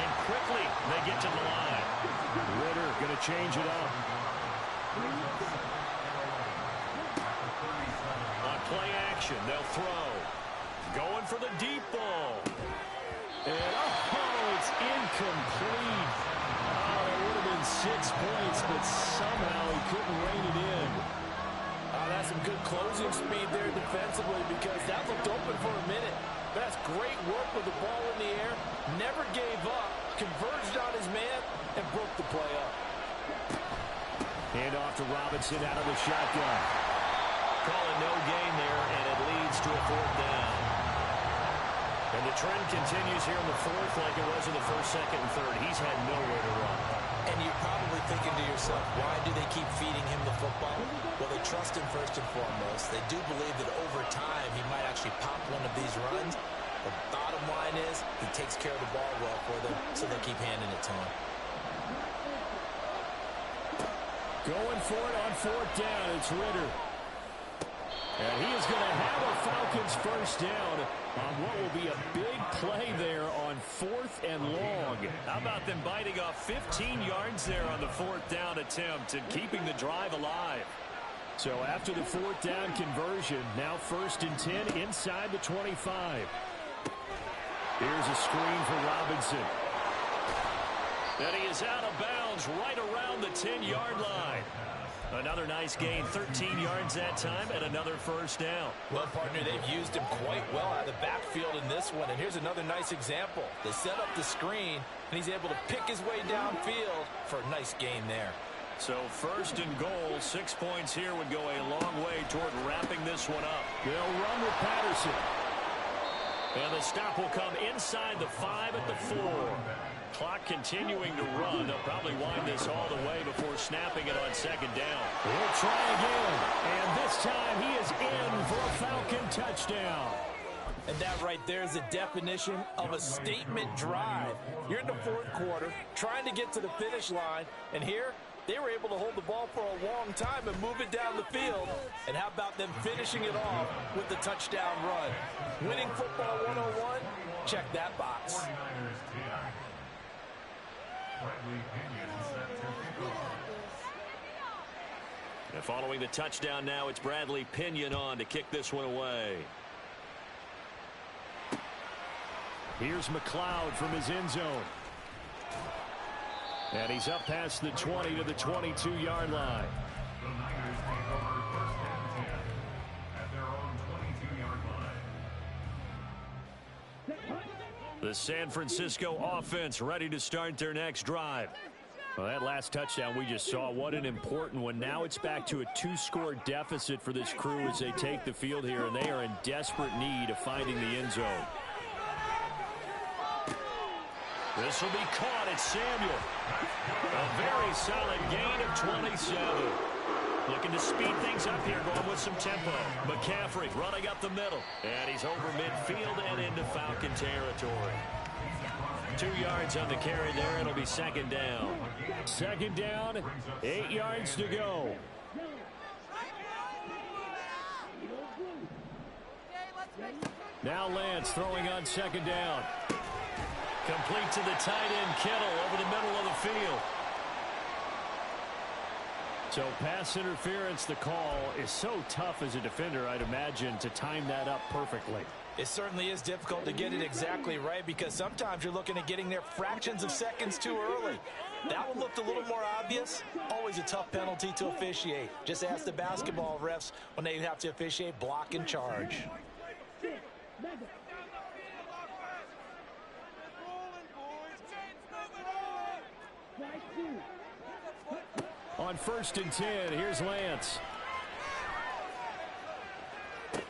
Speaker 2: And quickly, they get to the line.
Speaker 7: Ritter going to change it up.
Speaker 2: On play action, they'll throw. Going for the deep ball.
Speaker 7: And, it's incomplete. Oh, that would have been 6 points, but somehow he couldn't rein it in.
Speaker 3: Oh, that's some good closing speed there defensively because that looked open for a minute. That's great work with the ball in the air. Never gave up, converged on his man, and broke the play up.
Speaker 7: Hand off to Robinson out of the shotgun.
Speaker 2: Calling no gain there, and it leads to a 4th down. And the trend continues here in the 4th like it was in the 1st, 2nd, and 3rd. He's had nowhere to run.
Speaker 3: And you're probably thinking to yourself, why do they keep feeding him the football? Well, they trust him first and foremost. They do believe that over time he might actually pop one of these runs. The bottom line is he takes care of the ball well for them, so they keep handing it to him.
Speaker 7: Going for it on 4th down. It's Ritter. And he is going to have a Falcons first down on what will be a big play there on 4th and long.
Speaker 2: How about them biting off 15 yards there on the 4th down attempt and keeping the drive alive?
Speaker 7: So after the 4th down conversion, now 1st and 10 inside the 25. Here's a screen for Robinson.
Speaker 2: And he is out of bounds right around the 10-yard line. Another nice gain, 13 yards that time, and another first down.
Speaker 3: Well, partner, they've used him quite well out of the backfield in this one. And here's another nice example. They set up the screen, and he's able to pick his way downfield for a nice gain there.
Speaker 2: So 1st and goal, 6 points here would go a long way toward wrapping this one up.
Speaker 7: They'll run with Patterson.
Speaker 2: And the stop will come inside the 5 at the 4. Clock continuing to run. They'll probably wind this all the way before snapping it on 2nd down.
Speaker 7: We'll try again. And this time he is in for a Falcon touchdown.
Speaker 3: And that right there is the definition of a statement drive. You're in the 4th quarter, trying to get to the finish line, and here they were able to hold the ball for a long time and move it down the field. And how about them finishing it off with the touchdown run? Winning football 101? Check that box.
Speaker 2: And following the touchdown now, it's Bradley Pinion on to kick this one away.
Speaker 7: Here's McLeod from his end zone. And he's up past the 20 to the 22-yard line.
Speaker 6: The Niners take over 1st and 10 at their own 22-yard line.
Speaker 2: The San Francisco offense ready to start their next drive.
Speaker 7: Well, that last touchdown we just saw, what an important one. Now it's back to a 2-score deficit for this crew as they take the field here, and they are in desperate need of finding the end zone.
Speaker 2: This will be caught at Samuel. A very solid gain of 27. Looking to speed things up here, going with some tempo. McCaffrey running up the middle. And he's over midfield and into Falcon territory. 2 yards on the carry there. It'll be 2nd down.
Speaker 7: 2nd down, 8 yards to go. Now Lance throwing on 2nd down.
Speaker 2: Complete to the tight end, Kittle, over the middle of the field.
Speaker 7: So pass interference, the call is so tough as a defender, I'd imagine, to time that up perfectly.
Speaker 3: It certainly is difficult to get it exactly right because sometimes you're looking at getting there fractions of seconds too early. That one looked a little more obvious. Always a tough penalty to officiate. Just ask the basketball refs when they have to officiate block and charge.
Speaker 7: On 1st and 10, here's Lance.
Speaker 2: And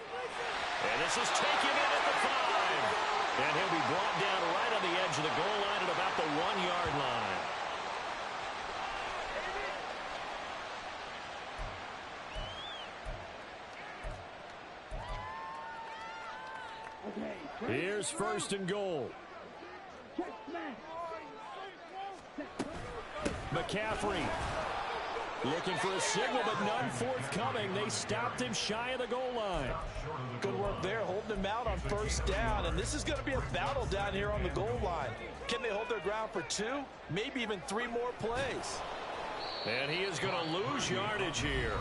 Speaker 2: this is taken in at the 5. And he'll be brought down right on the edge of the goal line at about the 1-yard line.
Speaker 7: Here's 1st and goal. McCaffrey looking for a signal, but none forthcoming. They stopped him shy of the goal line.
Speaker 3: Good work there, holding him out on 1st down. And this is going to be a battle down here on the goal line. Can they hold their ground for 2, maybe even 3 more plays?
Speaker 2: And he is going to lose yardage here.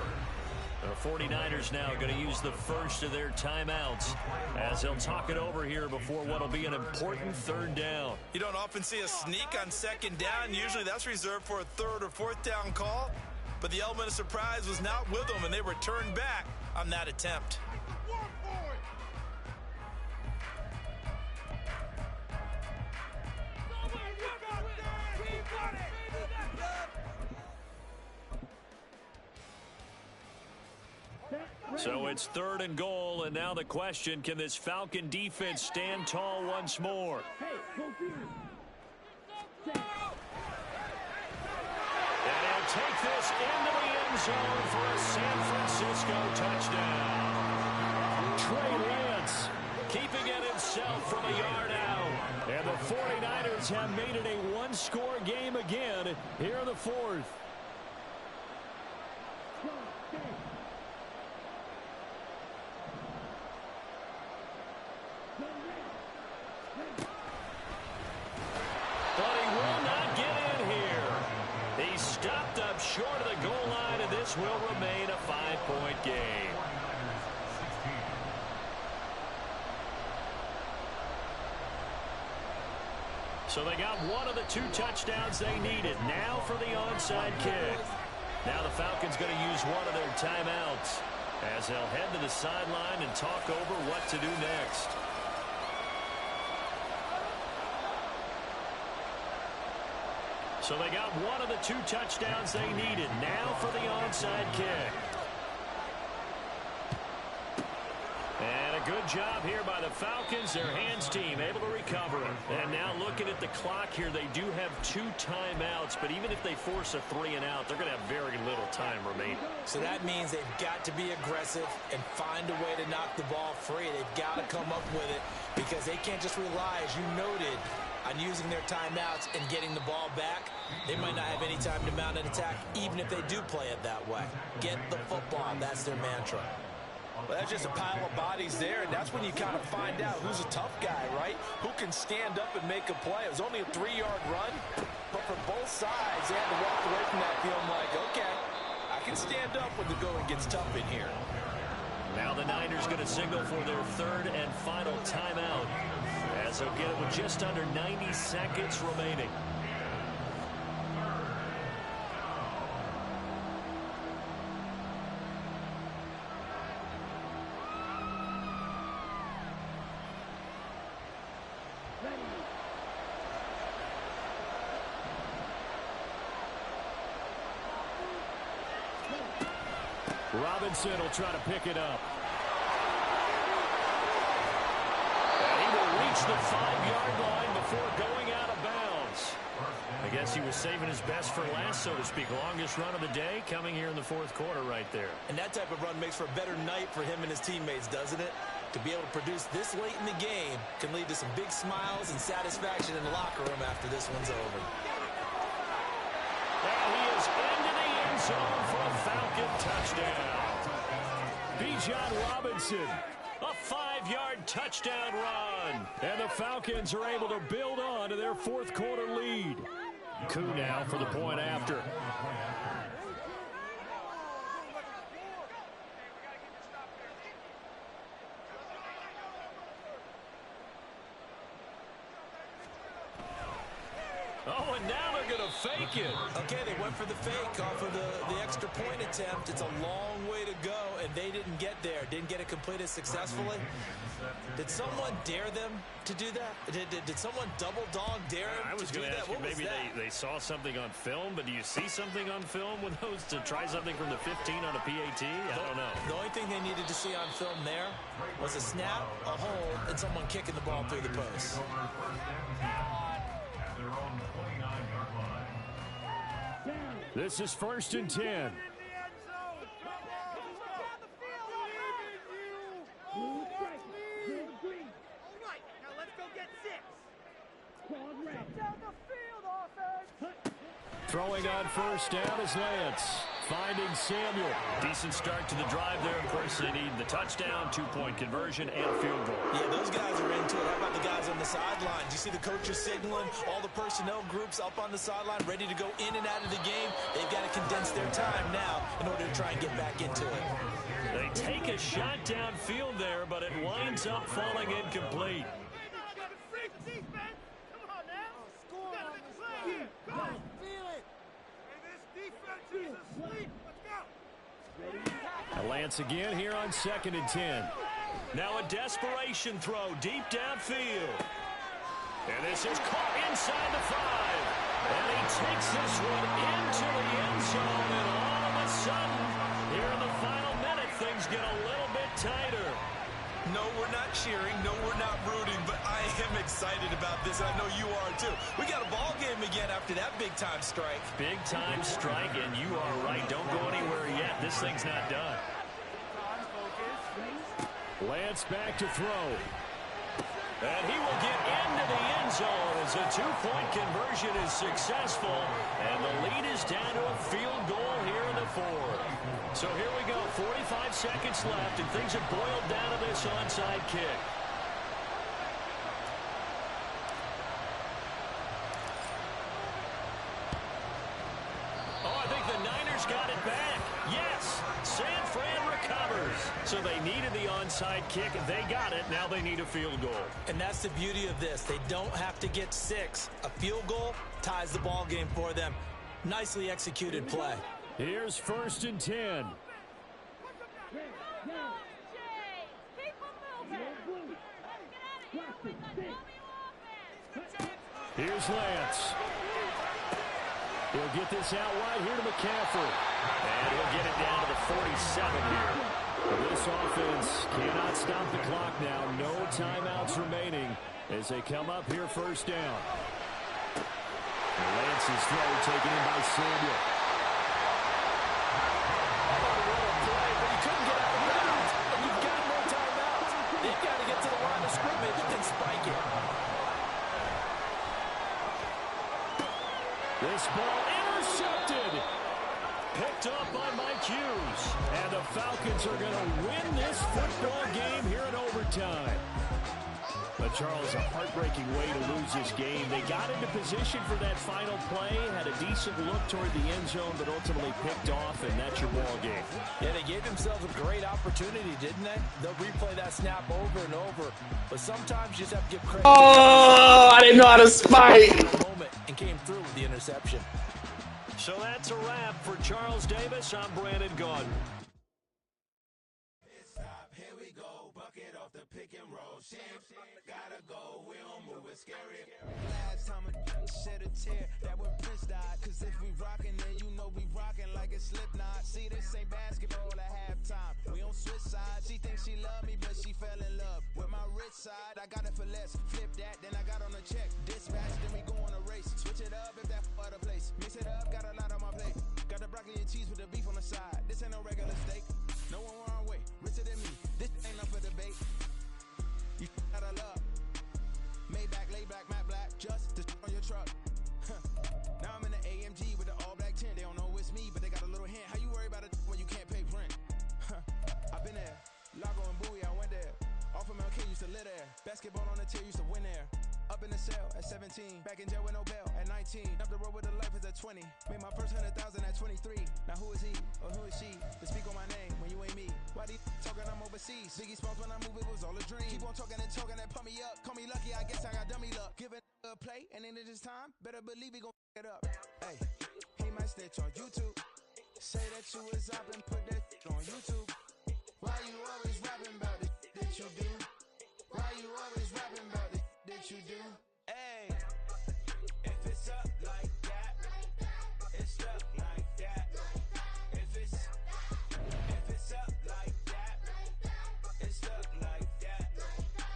Speaker 2: The 49ers now going to use the first of their timeouts as they'll talk it over here before what will be an important 3rd down.
Speaker 13: You don't often see a sneak on 2nd down. Usually that's reserved for a 3rd or 4th down call.
Speaker 3: but the element of surprise was not with them, and they returned back on that attempt.
Speaker 2: So it's 3rd and goal, and now the question, can this Falcon defense stand tall once more? And he'll take this into the end zone for a San Francisco touchdown. Trey Lance keeping it himself from a yard out. And the 49ers have made it a one-score game again here in the 4th. But he will not get in here. He stopped up short of the goal line, and this will remain a 5-point game. So they got one of the 2 touchdowns they needed. Now for the onside kick. Now the Falcons going to use one of their timeouts as they'll head to the sideline and talk over what to do next. So they got one of the 2 touchdowns they needed. Now for the onside kick. And a good job here by the Falcons. Their hands team able to recover it. And now looking at the clock here, they do have 2 timeouts. But even if they force a 3 and out, they're going to have very little time remaining.
Speaker 3: So that means they've got to be aggressive and find a way to knock the ball free. They've got to come up with it because they can't just rely, as you noted, on using their timeouts and getting the ball back. They might not have any time to mount an attack, even if they do play it that way. Get the football. That's their mantra. Well, that's just a pile of bodies there, and that's when you kind of find out who's a tough guy, right? Who can stand up and make a play. It was only a 3-yard run, but for both sides, they had to walk away from that feeling like, okay, I can stand up when the going gets tough in here.
Speaker 2: Now the Niners going to signal for their 3rd and final timeout, as they'll get it with just under 90 seconds remaining. Robinson will try to pick it up. And he will reach the 5-yard line before going out of bounds. I guess he was saving his best for last, so to speak. Longest run of the day coming here in the 4th quarter right there.
Speaker 3: And that type of run makes for a better night for him and his teammates, doesn't it? To be able to produce this late in the game can lead to some big smiles and satisfaction in the locker room after this one's over.
Speaker 2: And he is into the end zone for a Falcon touchdown. Bijan Robinson, a 5-yard touchdown run. And the Falcons are able to build on to their 4th quarter lead. Koo now for the point after. Oh, and now they're going to fake it.
Speaker 3: Okay, they went for the fake off of the extra point attempt. It's a long way to go, and they didn't get there. Didn't get it completed successfully. Did someone dare them to do that? Did someone double dog dare them
Speaker 2: I was
Speaker 3: to do
Speaker 2: going to
Speaker 3: that?
Speaker 2: ask you,
Speaker 3: What was
Speaker 2: maybe
Speaker 3: that?
Speaker 2: they saw something on film, but do you see something on film with those to try something from the 15 on a PAT? I don't know.
Speaker 3: The only thing they needed to see on film there was a snap, a hold, and someone kicking the ball through the post.
Speaker 2: This is 1st and 10. Throwing on 1st down is Lance. Finding Samuel. Decent start to the drive there. Of course, they need the touchdown, 2-point conversion, and a field goal.
Speaker 3: Yeah, those guys are into it. How about the guys on the sidelines? You see the coaches signaling, all the personnel groups up on the sideline, ready to go in and out of the game. They've got to condense their time now in order to try and get back into it.
Speaker 2: They take a shot downfield there, but it winds up falling incomplete.
Speaker 8: Feel it. Hey, this defense is asleep.
Speaker 7: Lance again here on 2nd and 10.
Speaker 2: Now a desperation throw deep downfield. And this is caught inside the 5. And he takes this one into the end zone. And all of a sudden, here in the final minute, things get a little bit tighter.
Speaker 3: No, we're not cheering. No, we're not rooting. But I am excited about this. I know you are, too. We got a ball game again after that big-time strike.
Speaker 2: Big-time strike, and you are right. Don't go anywhere yet. This thing's not done.
Speaker 7: Lance back to throw.
Speaker 2: And he will get into the end zone as a 2-point conversion is successful. And the lead is down to a field goal here in the 4th. So here we go, 45 seconds left, and things have boiled down to this onside kick. Oh, I think the Niners got it back. Yes, San Fran recovers. So they needed the onside kick. They got it. Now they need a field goal.
Speaker 3: And that's the beauty of this. They don't have to get 6. A field goal ties the ball game for them. Nicely executed play.
Speaker 7: Here's 1st and 10. Here's Lance. He'll get this out wide here to McCaffrey.
Speaker 2: And he'll get it down to the 47 here.
Speaker 7: This offense cannot stop the clock now. No timeouts remaining as they come up here 1st down. Lance's throw taken in by Samuel.
Speaker 3: They've got to get to the line of scrimmage and spike it.
Speaker 7: This ball intercepted. Picked up by Mike Hughes. And the Falcons are going to win this football game here in overtime. But Charles, a heartbreaking way to lose this game. They got into position for that final play, had a decent look toward the end zone, but ultimately picked off, and that's your ball game.
Speaker 3: Yeah, they gave themselves a great opportunity, didn't they? They'll replay that snap over and over. But sometimes you just have to give credit.
Speaker 11: Oh, I didn't know how to spike.
Speaker 3: And came through with the interception.
Speaker 2: So that's a wrap for Charles Davis. I'm Brandon Gaudin.
Speaker 10: Here we go, bucket off the pick and roll. Gotta go, we don't move it scary. Last time a shed a tear, that when Prince died. Cause if we rockin', then you know we rockin' like a Slipknot. See, this ain't basketball at halftime. We on switch sides. She thinks she love me, but she fell in love with my rich side. I got it for less. Flip that, then I got on a check. Dispatch, then we go on a race. Switch it up if that other place. Mix it up, got a lot on my plate. Got the broccoli and cheese with the beef on the side. This ain't no regular steak. No one wrong way, richer than me. This ain't up for debate. You gotta love. Maybach, lay back, matte black, just to on your truck. Now I'm in the AMG with the all black tint. They don't know it's me, but they got a little hint. How you worry about it when you can't pay rent? I've been there. Lago and Bowie, I went there. Off of Mount K, used to live there. Basketball on the tier, used to win there. Up in the cell at 17. Back in jail with no bail at 19. Up the road with a life is at 20. Made my first 100,000 at 23. Now who is he or who is she to speak on my name when you ain't me? Why these talking I'm overseas? Biggie Smalls when I move it was all a dream. Keep on talking and pump me up. Call me lucky, I guess I got dummy luck. Give it a play and then it's time. Better believe he gon' it up. Hey, he might snitch on YouTube. Say that you was up and put that on YouTube. Why you always rapping about the that you do? Why you always rapping about the that you do?